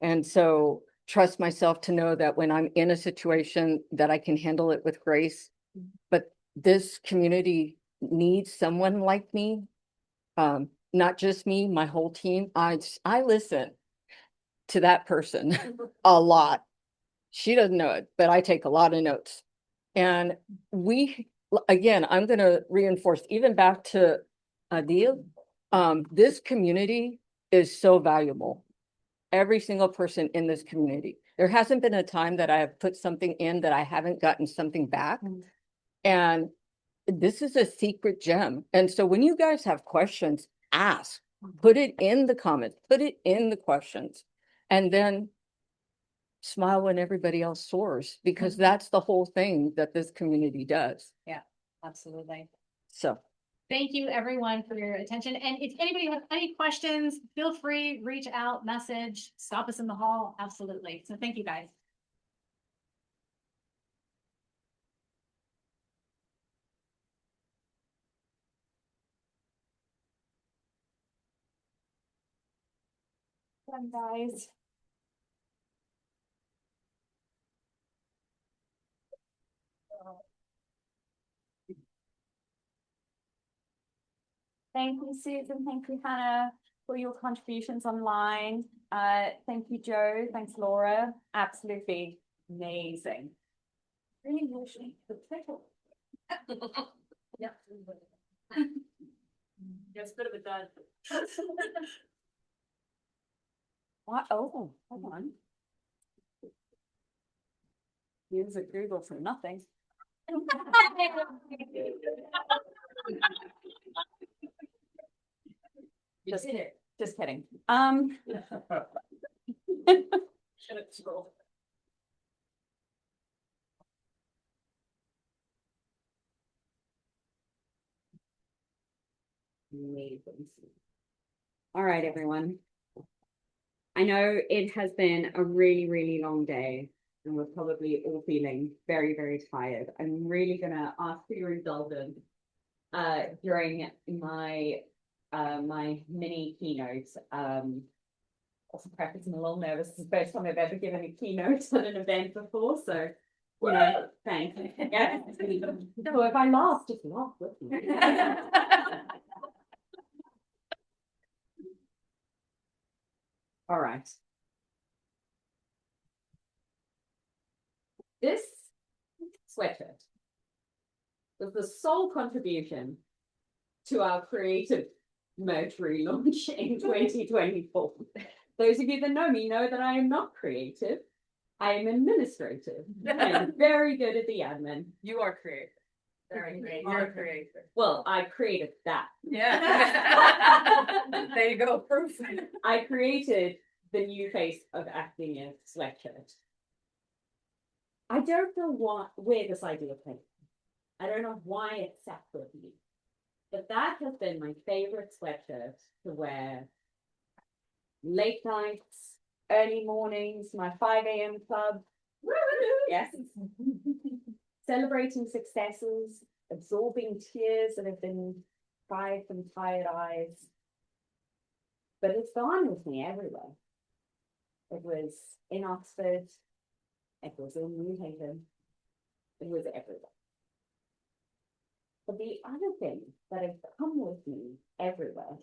And so trust myself to know that when I'm in a situation that I can handle it with grace. But this community needs someone like me. Not just me, my whole team. I listen to that person a lot. She doesn't know it, but I take a lot of notes. And again, I'm going to reinforce even back to Adil, this community is so valuable. Every single person in this community. There hasn't been a time that I have put something in that I haven't gotten something back. And this is a secret gem. And so when you guys have questions, ask, put it in the comments, put it in the questions, and then smile when everybody else soars, because that's the whole thing that this community does. Yeah, absolutely. So thank you everyone for your attention. And if anybody has any questions, feel free, reach out, message, stop us in the hall. Absolutely. So thank you guys. Come guys. Thank you, Susan. Thank you, Hannah, for your contributions online. Thank you, Joe. Thanks, Laura. Absolutely amazing. Really wishing the tickle. Yeah. Yes, bit of a dud. What? Oh, hold on. Use a Google for nothing. Just kidding. Scroll. Amazing. All right, everyone. I know it has been a really, really long day, and we're probably all feeling very, very tired. I'm really gonna ask for your indulgence during my my mini keynote. Also preface, I'm a little nervous. It's the first time I've ever given a keynote at an event before, so you know, thanks. Yeah. So if I laugh, just laugh with me. All right. This sweatshirt was the sole contribution to our creative merch relaunch in 2024. Those of you that know me know that I am not creative. I am administrative. I'm very good at the admin. You are creative. Very great. You're creative. Well, I created that. Yeah. There you go. Proof. I created the new face of acting in sweatshirt. I don't know where this idea came from. I don't know why it's sat with me. But that has been my favorite sweatshirt to wear late nights, early mornings, my 5 a.m. club. Yes. Celebrating successes, absorbing tears that have been cried from tired eyes. But it's gone with me everywhere. It was in Oxford. It was in New Haven. It was everywhere. But the other thing that has come with me everywhere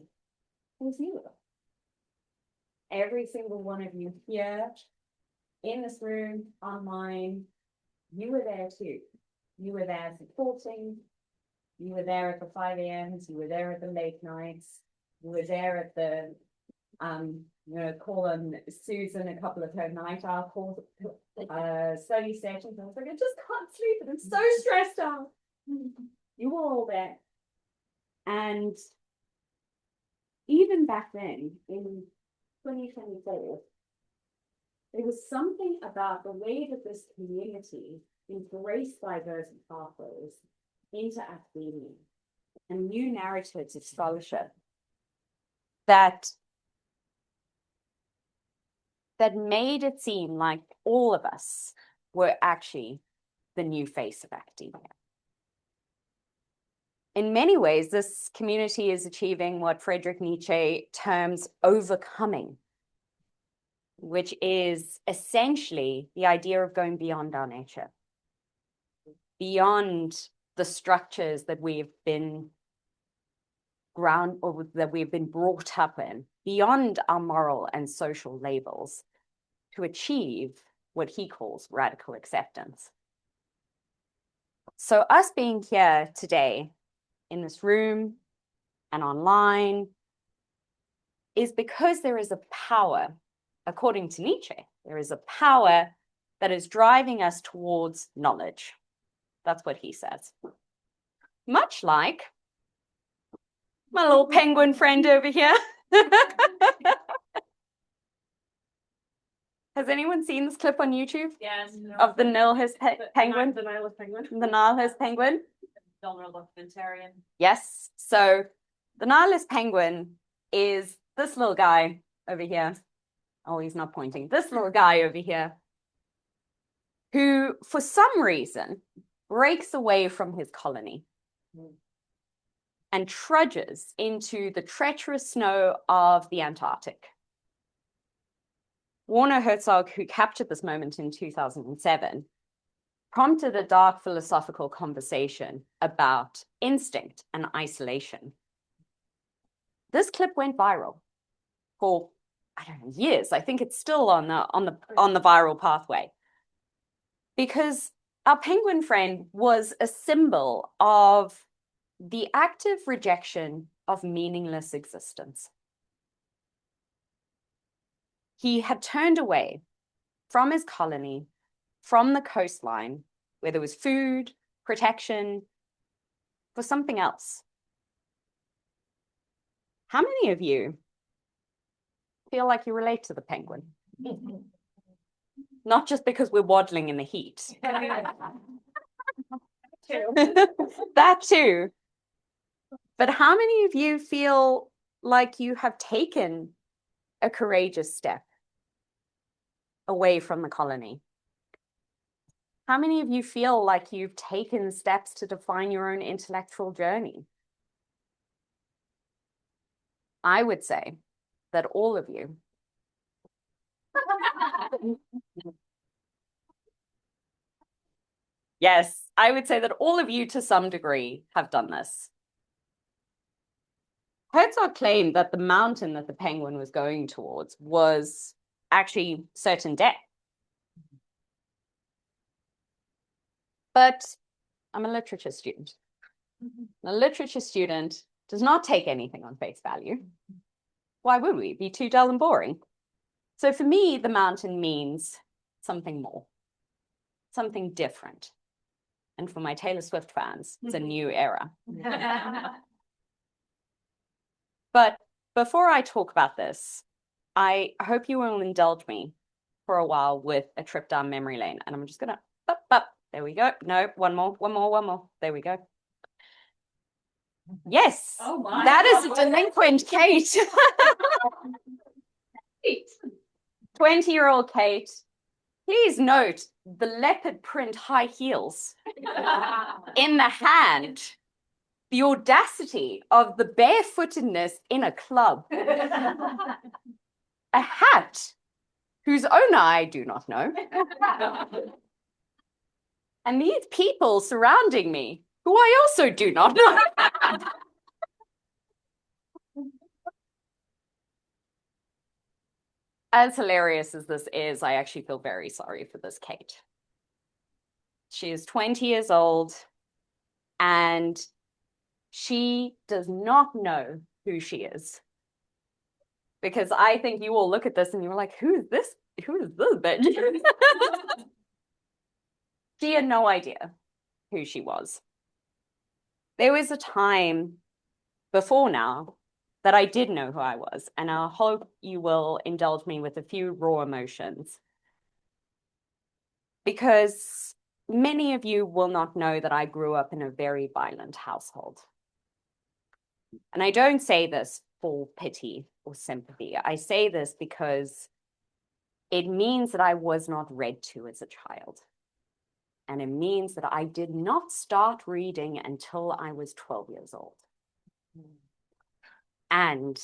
was you. Every single one of you here, in this room, online, you were there too. You were there supporting. You were there at the 5 a.m.s. You were there at the late nights. You were there at the, call on Susan a couple of her night owl calls, study sessions. I was like, I just can't sleep and I'm so stressed out. You were all there. And even back then, in 2024, there was something about the way that this community embraced diverse pathways into academia and new narratives of scholarship that made it seem like all of us were actually the new face of academia. in many ways, this community is achieving what Friedrich Nietzsche terms overcoming, which is essentially the idea of going beyond our nature, beyond the structures that we've been brought up in, beyond our moral and social labels, to achieve what he calls radical acceptance. So us being here today in this room and online is because there is a power, according to Nietzsche, there is a power that is driving us towards knowledge. That's what he says. Much like my little penguin friend over here. Has anyone seen this clip on YouTube? Yes. Of the Nihilist penguin? The Nihilist penguin. The Nihilist penguin? Documentarian. Yes. So the Nihilist penguin is this little guy over here. Oh, he's not pointing. This little guy over here, who for some reason breaks away from his colony and trudges into the treacherous snow of the Antarctic. Werner Herzog, who captured this moment in 2007, prompted a dark philosophical conversation about instinct and isolation. This clip went viral for, I don't know, years. I think it's still on the viral pathway, because our penguin friend was a symbol of the active rejection of meaningless existence. He had turned away from his colony, from the coastline, where there was food, protection, for something else. How many of you feel like you relate to the penguin? Not just because we're waddling in the heat. That too. But how many of you feel like you have taken a courageous step away from the colony? How many of you feel like you've taken steps to define your own intellectual journey? I would say that all of you. Yes, I would say that all of you to some degree have done this. Herzog claimed that the mountain that the penguin was going towards was actually certain death. But I'm a literature student. A literature student does not take anything on face value. Why would we? It'd be too dull and boring. So for me, the mountain means something more, something different. And for my Taylor Swift fans, it's a new era. But before I talk about this, I hope you will indulge me for a while with a trip down memory lane. And I'm just gonna, there we go. No, one more. There we go. Yes, that is a delinquent Kate. 20-year-old Kate. Please note the leopard print high heels in the hand. The audacity of the barefootedness in a club. A hat whose owner I do not know. And these people surrounding me, who I also do not know. As hilarious as this is, I actually feel very sorry for this Kate. She is 20 years old and she does not know who she is. Because I think you all look at this and you're like, who is this? Who is this bitch? She had no idea who she was. There was a time before now that I did know who I was, and I hope you will indulge me with a few raw emotions. Because many of you will not know that I grew up in a very violent household. And I don't say this for pity or sympathy. I say this because it means that I was not read to as a child. And it means that I did not start reading until I was 12 years old. And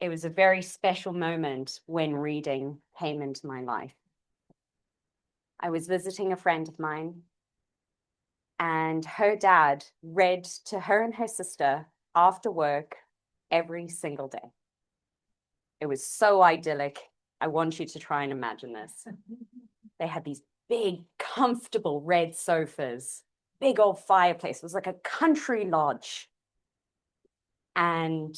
it was a very special moment when reading came into my life. I was visiting a friend of mine, and her dad read to her and her sister after work every single day. It was so idyllic. I want you to try and imagine this. They had these big, comfortable red sofas, big old fireplace. It was like a country lodge. And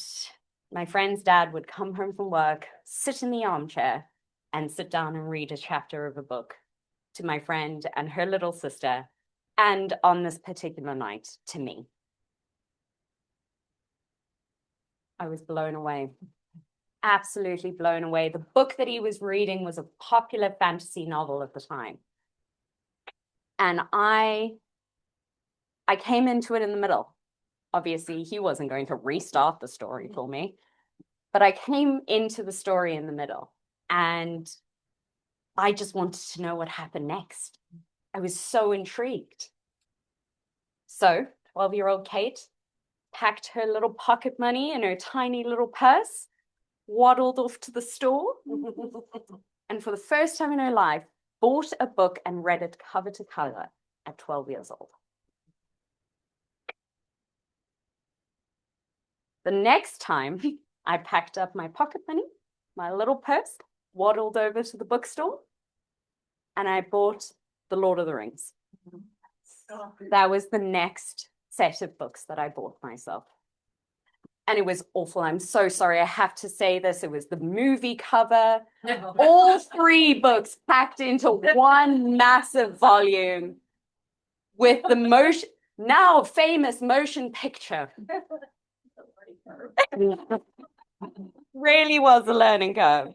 my friend's dad would come home from work, sit in the armchair, and sit down and read a chapter of a book to my friend and her little sister, and on this particular night, to me. I was blown away. Absolutely blown away. The book that he was reading was a popular fantasy novel at the time. And I came into it in the middle. Obviously, he wasn't going to restart the story for me, but I came into the story in the middle, and I just wanted to know what happened next. I was so intrigued. So 12-year-old Kate packed her little pocket money in her tiny little purse, waddled off to the store, and for the first time in her life, bought a book and read it cover to cover at 12 years old. The next time, I packed up my pocket money, my little purse, waddled over to the bookstore, and I bought The Lord of the Rings. That was the next set of books that I bought myself. And it was awful. I'm so sorry. I have to say this. It was the movie cover, all 3 books packed into one massive volume with the now famous motion picture. Really was a learning curve.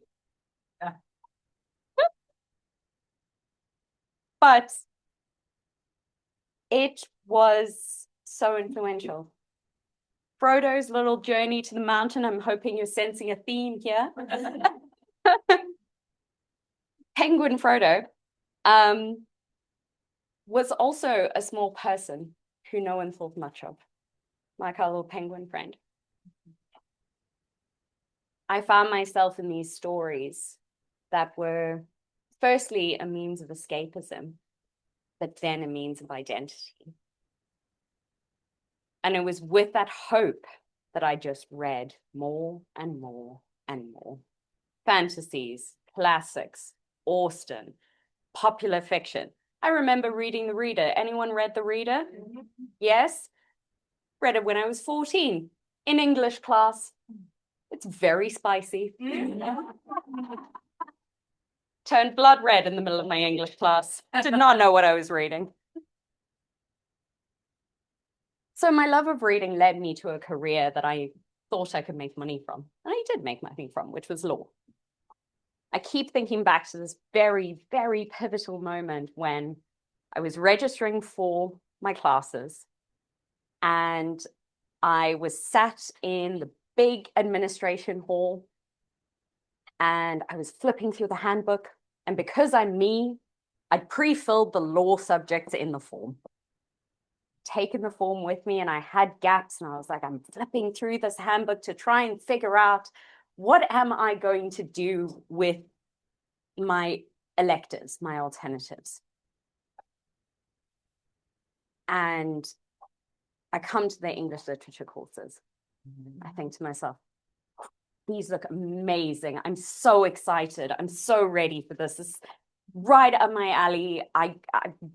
But it was so influential. Frodo's little journey to the mountain, I'm hoping you're sensing a theme here. Penguin Frodo was also a small person who no one thought much of, like our little penguin friend. I found myself in these stories that were firstly a means of escapism, but then a means of identity. And it was with that hope that I just read more and more and more. Fantasies, classics, Austen, popular fiction. I remember reading The Reader. Anyone read The Reader? Yes? Read it when I was 14 in English class. It's very spicy. Turned blood red in the middle of my English class. Did not know what I was reading. So my love of reading led me to a career that I thought I could make money from. And I did make money from, which was law. I keep thinking back to this very, very pivotal moment when I was registering for my classes and I was sat in the big administration hall and I was flipping through the handbook. And because I'm me, I'd pre-filled the law subjects in the form. Taken the form with me and I had gaps and I was like, I'm flipping through this handbook to try and figure out what am I going to do with my electives, my alternatives. And I come to the English literature courses. I think to myself, these look amazing. I'm so excited. I'm so ready for this. This is right up my alley. I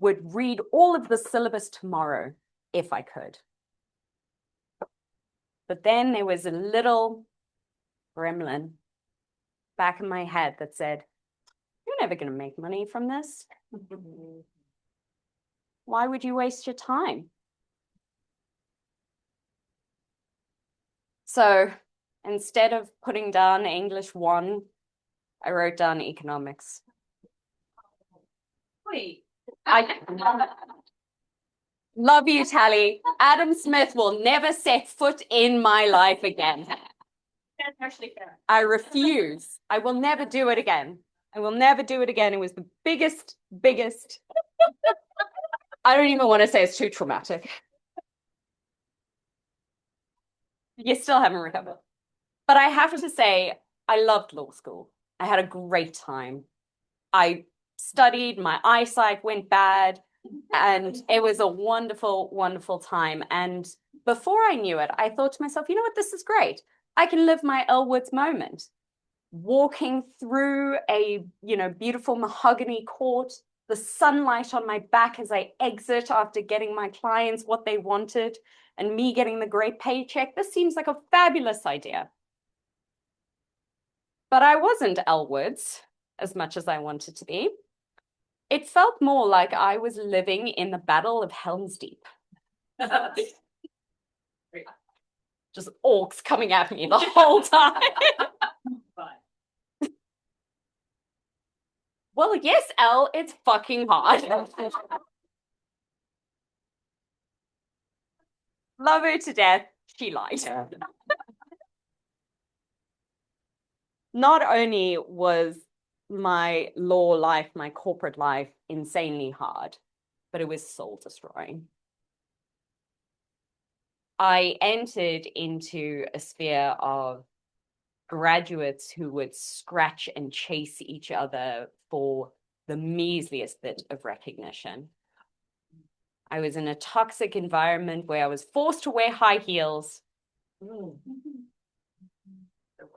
would read all of the syllabus tomorrow if I could. But then there was a little gremlin back in my head that said, you're never going to make money from this. Why would you waste your time? So instead of putting down English 1, I wrote down economics. Wait. I love you, Tally. Adam Smith will never set foot in my life again. That's actually fair. I refuse. I will never do it again. I will never do it again. It was the biggest. I don't even want to say it's too traumatic. You still haven't recovered. But I have to say, I loved law school. I had a great time. I studied, my eyesight went bad, and it was a wonderful, wonderful time. And before I knew it, I thought to myself, you know what, this is great. I can live my Elwood's moment. Walking through a, beautiful mahogany court, the sunlight on my back as I exit after getting my clients what they wanted, and me getting the great paycheck. This seems like a fabulous idea. But I wasn't Elwood's as much as I wanted to be. It felt more like I was living in the Battle of Helm's Deep. Just orcs coming at me the whole time. Well, yes, Elle, it's fucking hard. Love her to death. She lied. Not only was my law life, my corporate life insanely hard, but it was soul destroying. I entered into a sphere of graduates who would scratch and chase each other for the measliest bit of recognition. I was in a toxic environment where I was forced to wear high heels.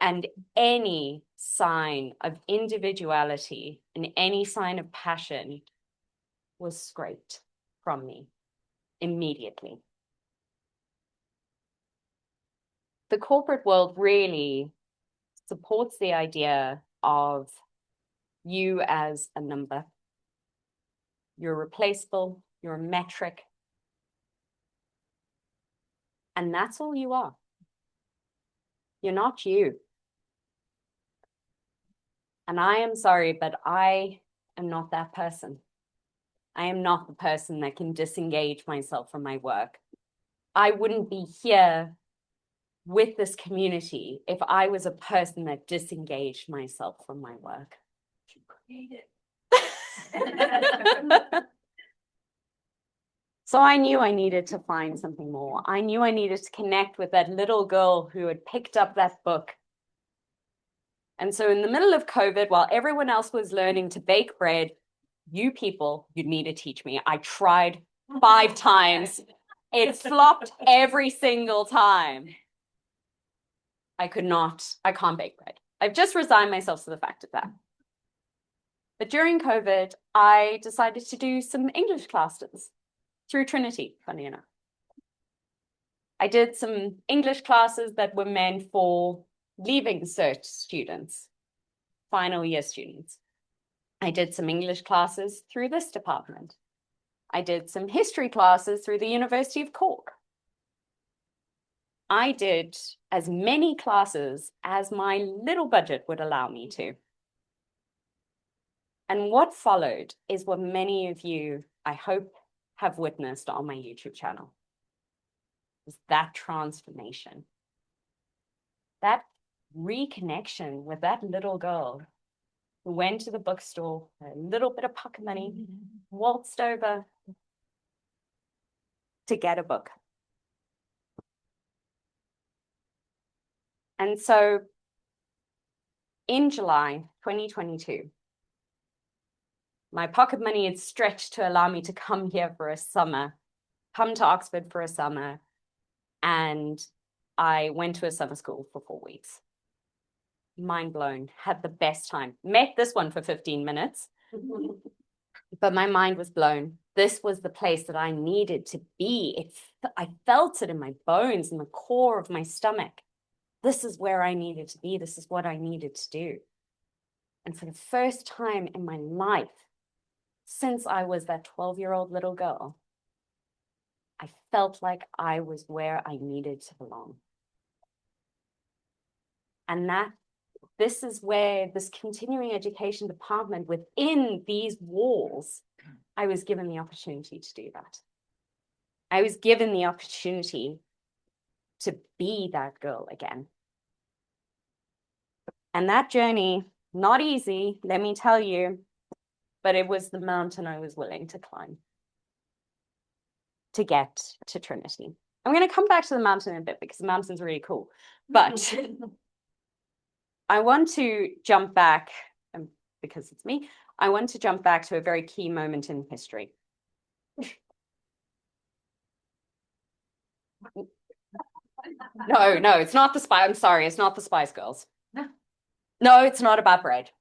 And any sign of individuality and any sign of passion was scraped from me immediately. The corporate world really supports the idea of you as a number. You're replaceable, you're a metric. And that's all you are. You're not you. And I am sorry, but I am not that person. I am not the person that can disengage myself from my work. I wouldn't be here with this community if I was a person that disengaged myself from my work. So I knew I needed to find something more. I knew I needed to connect with that little girl who had picked up that book. And so in the middle of COVID, while everyone else was learning to bake bread, you need to teach me. I tried 5 times. It flopped every single time. I can't bake bread. I've just resigned myself to the fact of that. But during COVID, I decided to do some English classes through Trinity, funny enough. I did some English classes that were meant for leaving cert students, final year students. I did some English classes through this department. I did some history classes through the University of Cork. I did as many classes as my little budget would allow me to. And what followed is what many of you, I hope, have witnessed on my YouTube channel. Is that transformation. That reconnection with that little girl who went to the bookstore, a little bit of pocket money, waltzed over to get a book. And so in July 2022, my pocket money had stretched to allow me to come here for a summer, come to Oxford for a summer, and I went to a summer school for 4 weeks. Mind blown, had the best time. Met this one for 15 minutes, but my mind was blown. This was the place that I needed to be. I felt it in my bones, in the core of my stomach. This is where I needed to be. This is what I needed to do. And for the first time in my life, since I was that 12-year-old little girl, I felt like I was where I needed to belong. And this is where this continuing education department within these walls, I was given the opportunity to do that. I was given the opportunity to be that girl again. And that journey, not easy, let me tell you, but it was the mountain I was willing to climb. to get to Trinity. I'm going to come back to the mountain in a bit because the mountain's really cool. But I want to jump back, because it's me, I want to jump back to a very key moment in history. No, it's not the Spice. I'm sorry, it's not the Spice Girls. No, it's not about bread.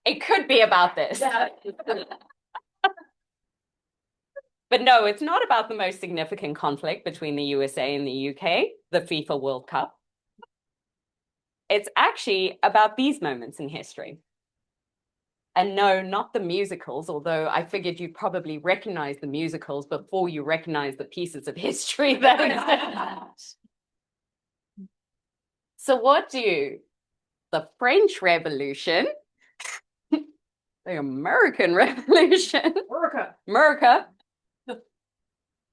It could be about this. But no, it's not about the most significant conflict between the USA and the UK, the FIFA World Cup. It's actually about these moments in history. And no, not the musicals, although I figured you'd probably recognize the musicals before you recognize the pieces of history that exist. So what do the French Revolution, the American Revolution, America,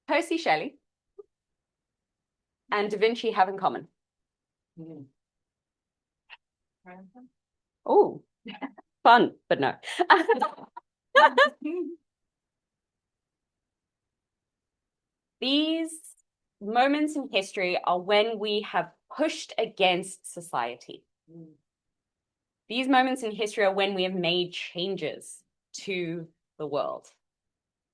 Percy Shelley, and Da Vinci have in common? Oh, fun, but no. These moments in history are when we have pushed against society. These moments in history are when we have made changes to the world.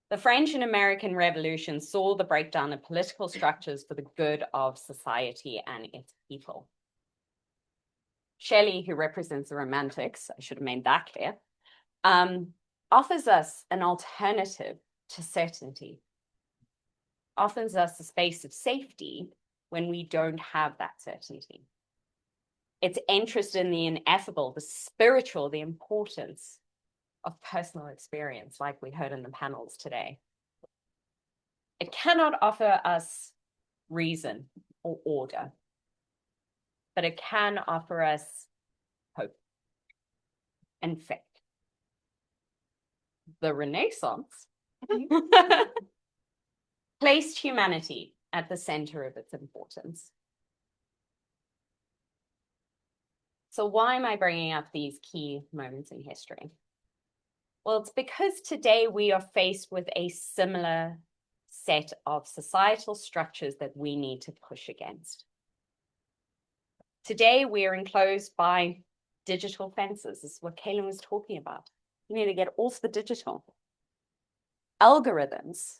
The French and American Revolution saw the breakdown of political structures for the good of society and its people. Shelley, who represents the Romantics, I should have made that clear, offers us an alternative to certainty, offers us a space of safety when we don't have that certainty. It's interested in the ineffable, the spiritual, the importance of personal experience, like we heard in the panels today. It cannot offer us reason or order, but it can offer us hope and faith. The Renaissance placed humanity at the center of its importance. So why am I bringing up these key moments in history? Well, it's because today we are faced with a similar set of societal structures that we need to push against. Today, we are enclosed by digital fences. This is what Kaylin was talking about. We need to get off the digital. Algorithms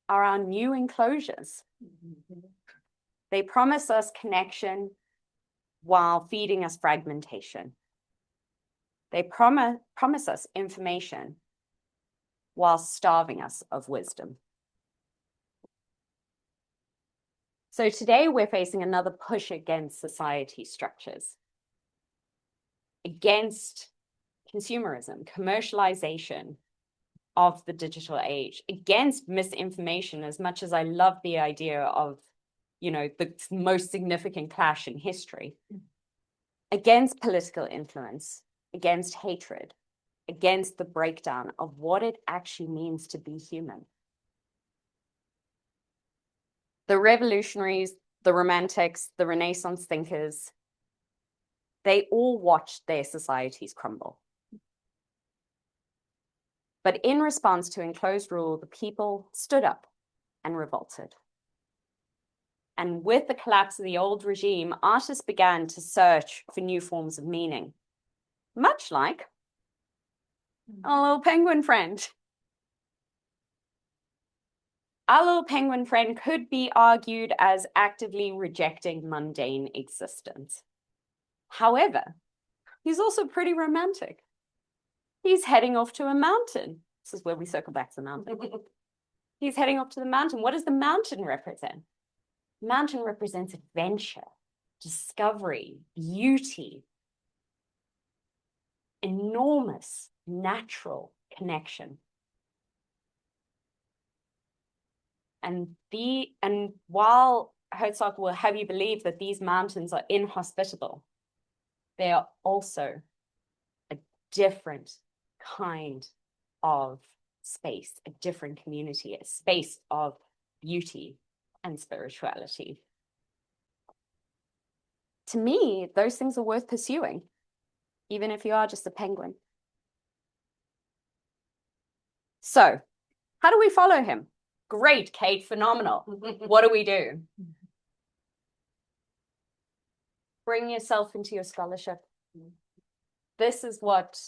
are our new enclosures. They promise us connection while feeding us fragmentation. They promise us information while starving us of wisdom. So today we're facing another push against society structures, against consumerism, commercialization of the digital age, against misinformation, as much as I love the idea of, the most significant clash in history, against political influence, against hatred, against the breakdown of what it actually means to be human. The revolutionaries, the romantics, the Renaissance thinkers, they all watched their societies crumble. But in response to enclosed rule, the people stood up and revolted. And with the collapse of the old regime, artists began to search for new forms of meaning, much like our little penguin friend. Our little penguin friend could be argued as actively rejecting mundane existence. However, he's also pretty romantic. He's heading off to a mountain. This is where we circle back to the mountain. He's heading off to the mountain. What does the mountain represent? The mountain represents adventure, discovery, beauty, enormous natural connection. And while Herzog will have you believe that these mountains are inhospitable, they are also a different kind of space, a different community, a space of beauty and spirituality. To me, those things are worth pursuing, even if you are just a penguin. So how do we follow him? Great, Kate, phenomenal. What do we do? Bring yourself into your scholarship. This is what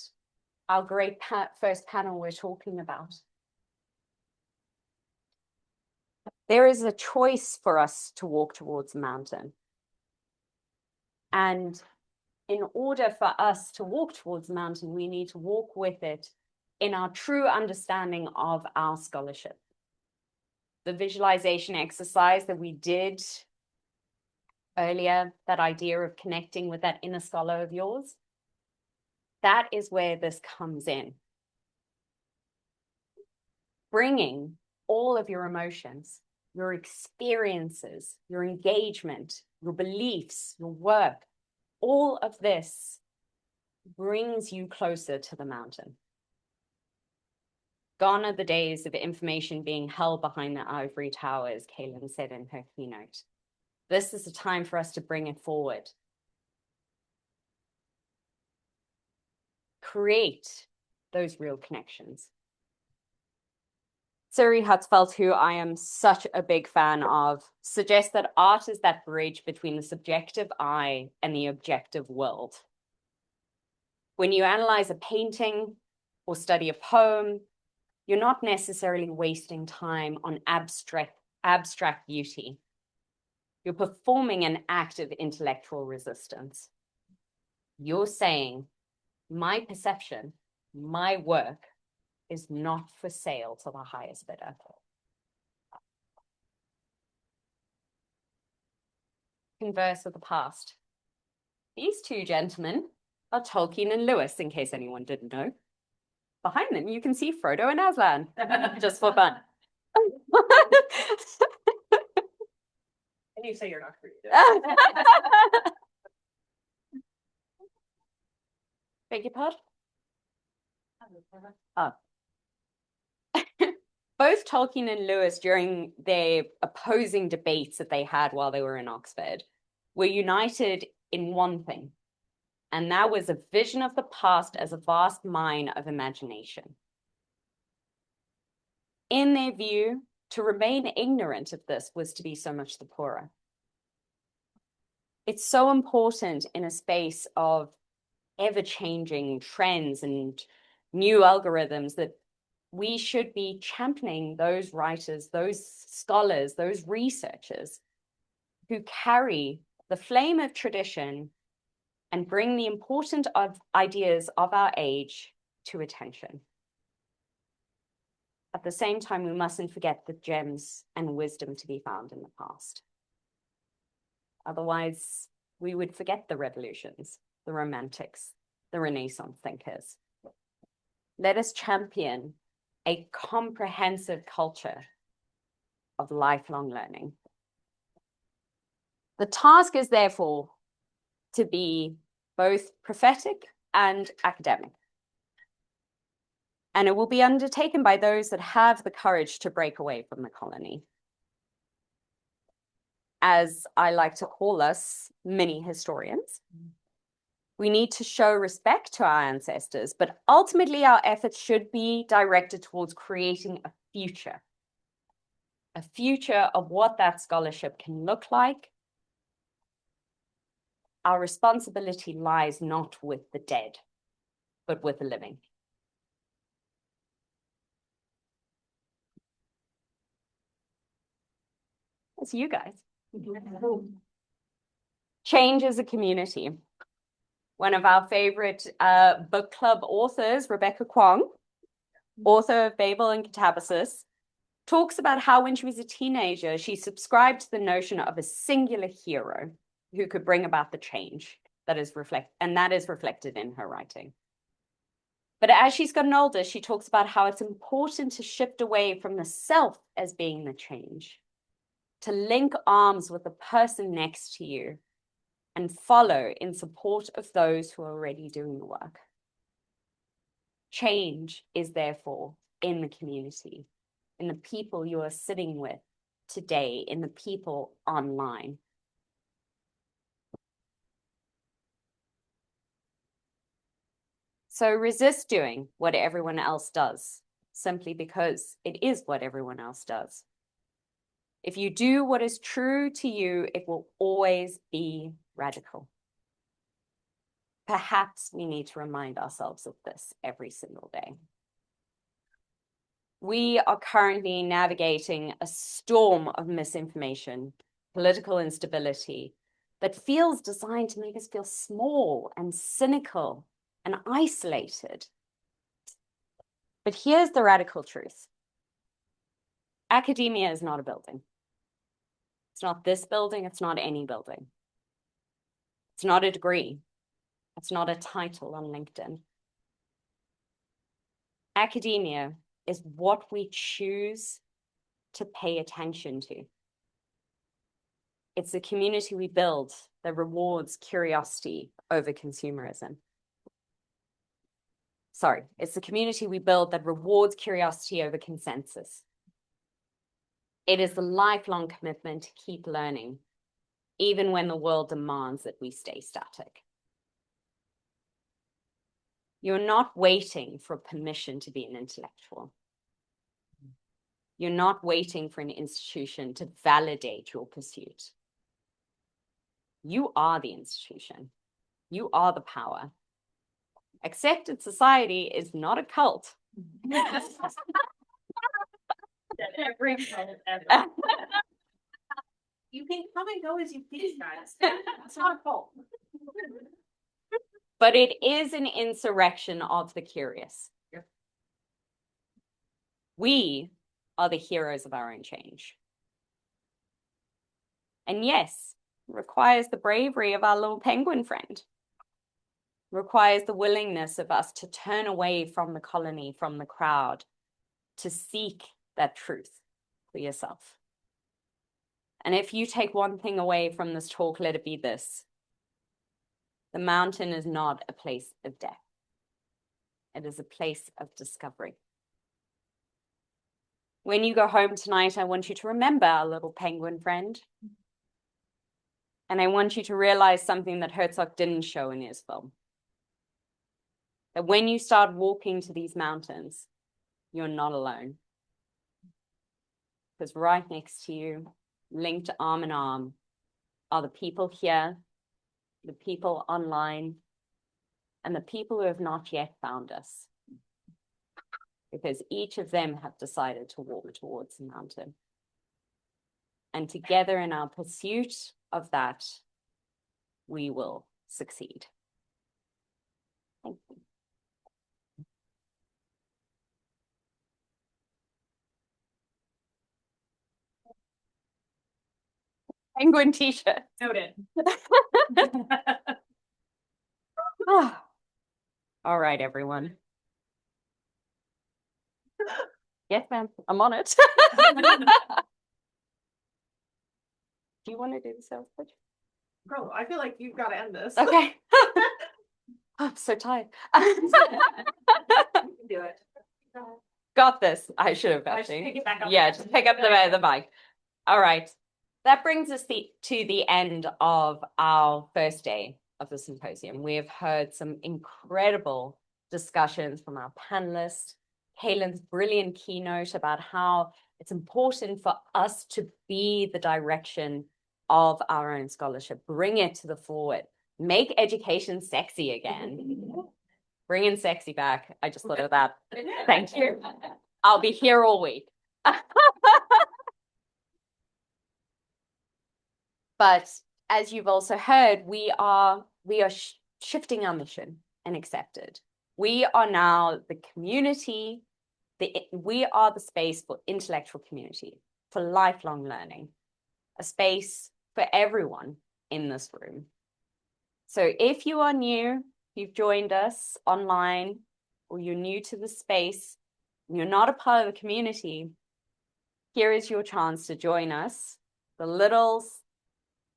our great first panel we're talking about. There is a choice for us to walk towards the mountain. And in order for us to walk towards the mountain, we need to walk with it in our true understanding of our scholarship. The visualization exercise that we did earlier, that idea of connecting with that inner scholar of yours, that is where this comes in. Bringing all of your emotions, your experiences, your engagement, your beliefs, your work, all of this brings you closer to the mountain. Gone are the days of information being held behind the ivory tower, as Kaylin said in her keynote. This is a time for us to bring it forward. Create those real connections. Suri Hutzfeld, who I am such a big fan of, suggests that art is that bridge between the subjective eye and the objective world. When you analyze a painting or study a poem, you're not necessarily wasting time on abstract beauty. You're performing an act of intellectual resistance. You're saying, my perception, my work is not for sale to the highest bidder. Converse of the past. These two gentlemen are Tolkien and Lewis, in case anyone didn't know. Behind them, you can see Frodo and Aslan, just for fun. And you say you're not creative. Beg your pardon? Oh. Both Tolkien and Lewis, during their opposing debates that they had while they were in Oxford, were united in one thing, and that was a vision of the past as a vast mine of imagination. In their view, to remain ignorant of this was to be so much the poorer. It's so important in a space of ever-changing trends and new algorithms that we should be championing those writers, those scholars, those researchers who carry the flame of tradition and bring the important ideas of our age to attention. At the same time, we mustn't forget the gems and wisdom to be found in the past. Otherwise, we would forget the revolutions, the romantics, the Renaissance thinkers. Let us champion a comprehensive culture of lifelong learning. The task is therefore to be both prophetic and academic. And it will be undertaken by those that have the courage to break away from the colony. As I like to call us, mini historians. We need to show respect to our ancestors, but ultimately our efforts should be directed towards creating a future of what that scholarship can look like. Our responsibility lies not with the dead, but with the living. That's you guys. Change as a community. One of our favorite book club authors, Rebecca Kwong, author of Babel and Catabasis, talks about how when she was a teenager, she subscribed to the notion of a singular hero who could bring about the change that is reflected in her writing. But as she's gotten older, she talks about how it's important to shift away from the self as being the change, to link arms with the person next to you and follow in support of those who are already doing the work. Change is therefore in the community, in the people you are sitting with today, in the people online. So resist doing what everyone else does. simply because it is what everyone else does. If you do what is true to you, it will always be radical. Perhaps we need to remind ourselves of this every single day. We are currently navigating a storm of misinformation, political instability that feels designed to make us feel small and cynical and isolated. But here's the radical truth. Academia is not a building. It's not this building, it's not any building. It's not a degree. It's not a title on LinkedIn. Academia is what we choose to pay attention to. It's the community we build that rewards curiosity over consumerism. Sorry, it's the community we build that rewards curiosity over consensus. It is the lifelong commitment to keep learning, even when the world demands that we stay static. You're not waiting for permission to be an intellectual. You're not waiting for an institution to validate your pursuit. You are the institution. You are the power. Accepted society is not a cult. You can come and go as you please, guys. It's not a cult. But it is an insurrection of the curious. We are the heroes of our own change. And yes, it requires the bravery of our little penguin friend. It requires the willingness of us to turn away from the colony, from the crowd, to seek that truth for yourself. And if you take one thing away from this talk, let it be this. The mountain is not a place of death. It is a place of discovery. When you go home tonight, I want you to remember our little penguin friend. And I want you to realize something that Herzog didn't show in his film. That when you start walking to these mountains, you're not alone. Because right next to you, linked arm in arm, are the people here, the people online, and the people who have not yet found us. Because each of them have decided to walk towards the mountain. And together in our pursuit of that, we will succeed. Thank you. Penguin t-shirt. Noted. All right, everyone. Yes, ma'am. I'm on it. Do you want to do the sales pitch? Bro, I feel like you've got to end this. Okay. I'm so tired. Do it. Got this. I should have I should actually. pick it back up. Yeah, just pick up the mic. All right. That brings us to the end of our first day of the symposium. We have heard some incredible discussions from our panelists. Kaylin's brilliant keynote about how it's important for us to be the direction of our own scholarship, bring it to the forward, make education sexy again. Bring in sexy back. I just thought of that. Thank you. I'll be here all week. But as you've also heard, we are shifting our mission and accepted. We are now the community. We are the space for intellectual community, for lifelong learning, a space for everyone in this room. So if you are new, you've joined us online, or you're new to the space, and you're not a part of the community, here is your chance to join us. The little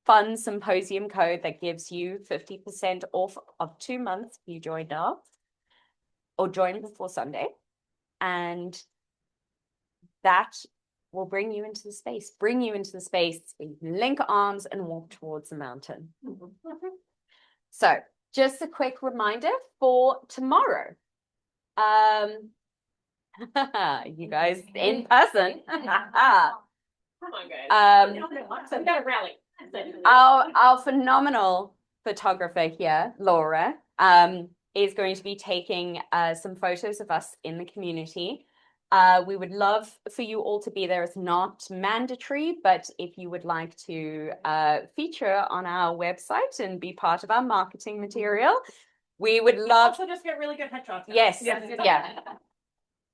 fun symposium code that gives you 50% off of 2 months if you join now, or join before Sunday. And that will bring you into the space where you can link arms and walk towards the mountain. So just a quick reminder for tomorrow. You guys in person. Come on, guys. So we got a rally. Our phenomenal photographer here, Laura, is going to be taking some photos of us in the community. We would love for you all to be there. It's not mandatory, but if you would like to feature on our website and be part of our marketing material, we would love. Also, just get really good headshots. Yes, yeah.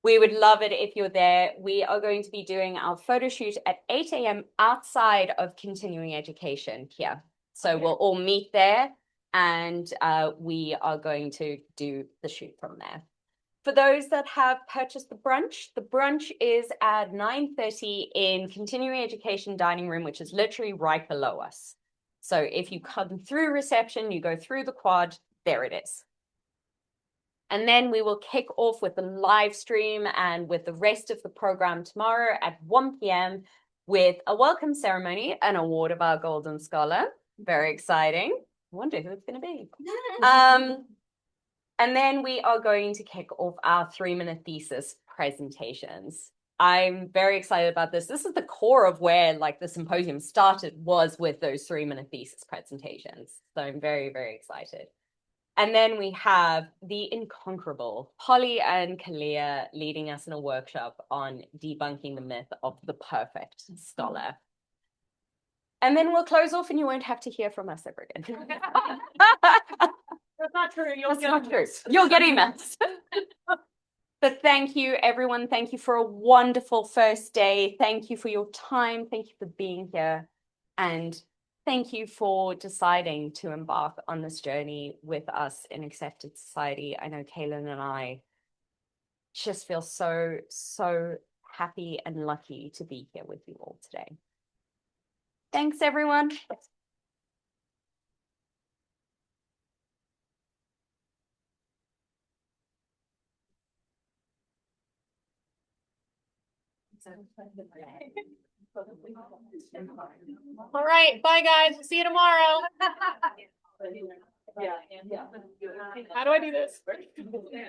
We would love it if you're there. We are going to be doing our photo shoot at 8 a.m. outside of continuing education here. So we'll all meet there and we are going to do the shoot from there. For those that have purchased the brunch is at 9:30 in continuing education dining room, which is literally right below us. So if you come through reception, you go through the quad, there it is. And then we will kick off with the live stream and with the rest of the program tomorrow at 1 p.m. with a welcome ceremony and award of our Golden Scholar. Very exciting. I wonder who it's going to be. And then we are going to kick off our 3-minute thesis presentations. I'm very excited about this. This is the core of where like the symposium started, was with those 3-minute thesis presentations. So I'm very, very excited. And then we have the incomparable Polly and Kalia leading us in a workshop on debunking the myth of the perfect scholar. And then we'll close off and you won't have to hear from us ever again. That's not true. That's not true. You'll get emails. But thank you, everyone. Thank you for a wonderful first day. Thank you for your time. Thank you for being here. And thank you for deciding to embark on this journey with us in Accepted Society. I know Kaylin and I just feel so, so happy and lucky to be here with you all today. Thanks, everyone. All right, bye guys. See you tomorrow. How do I do this?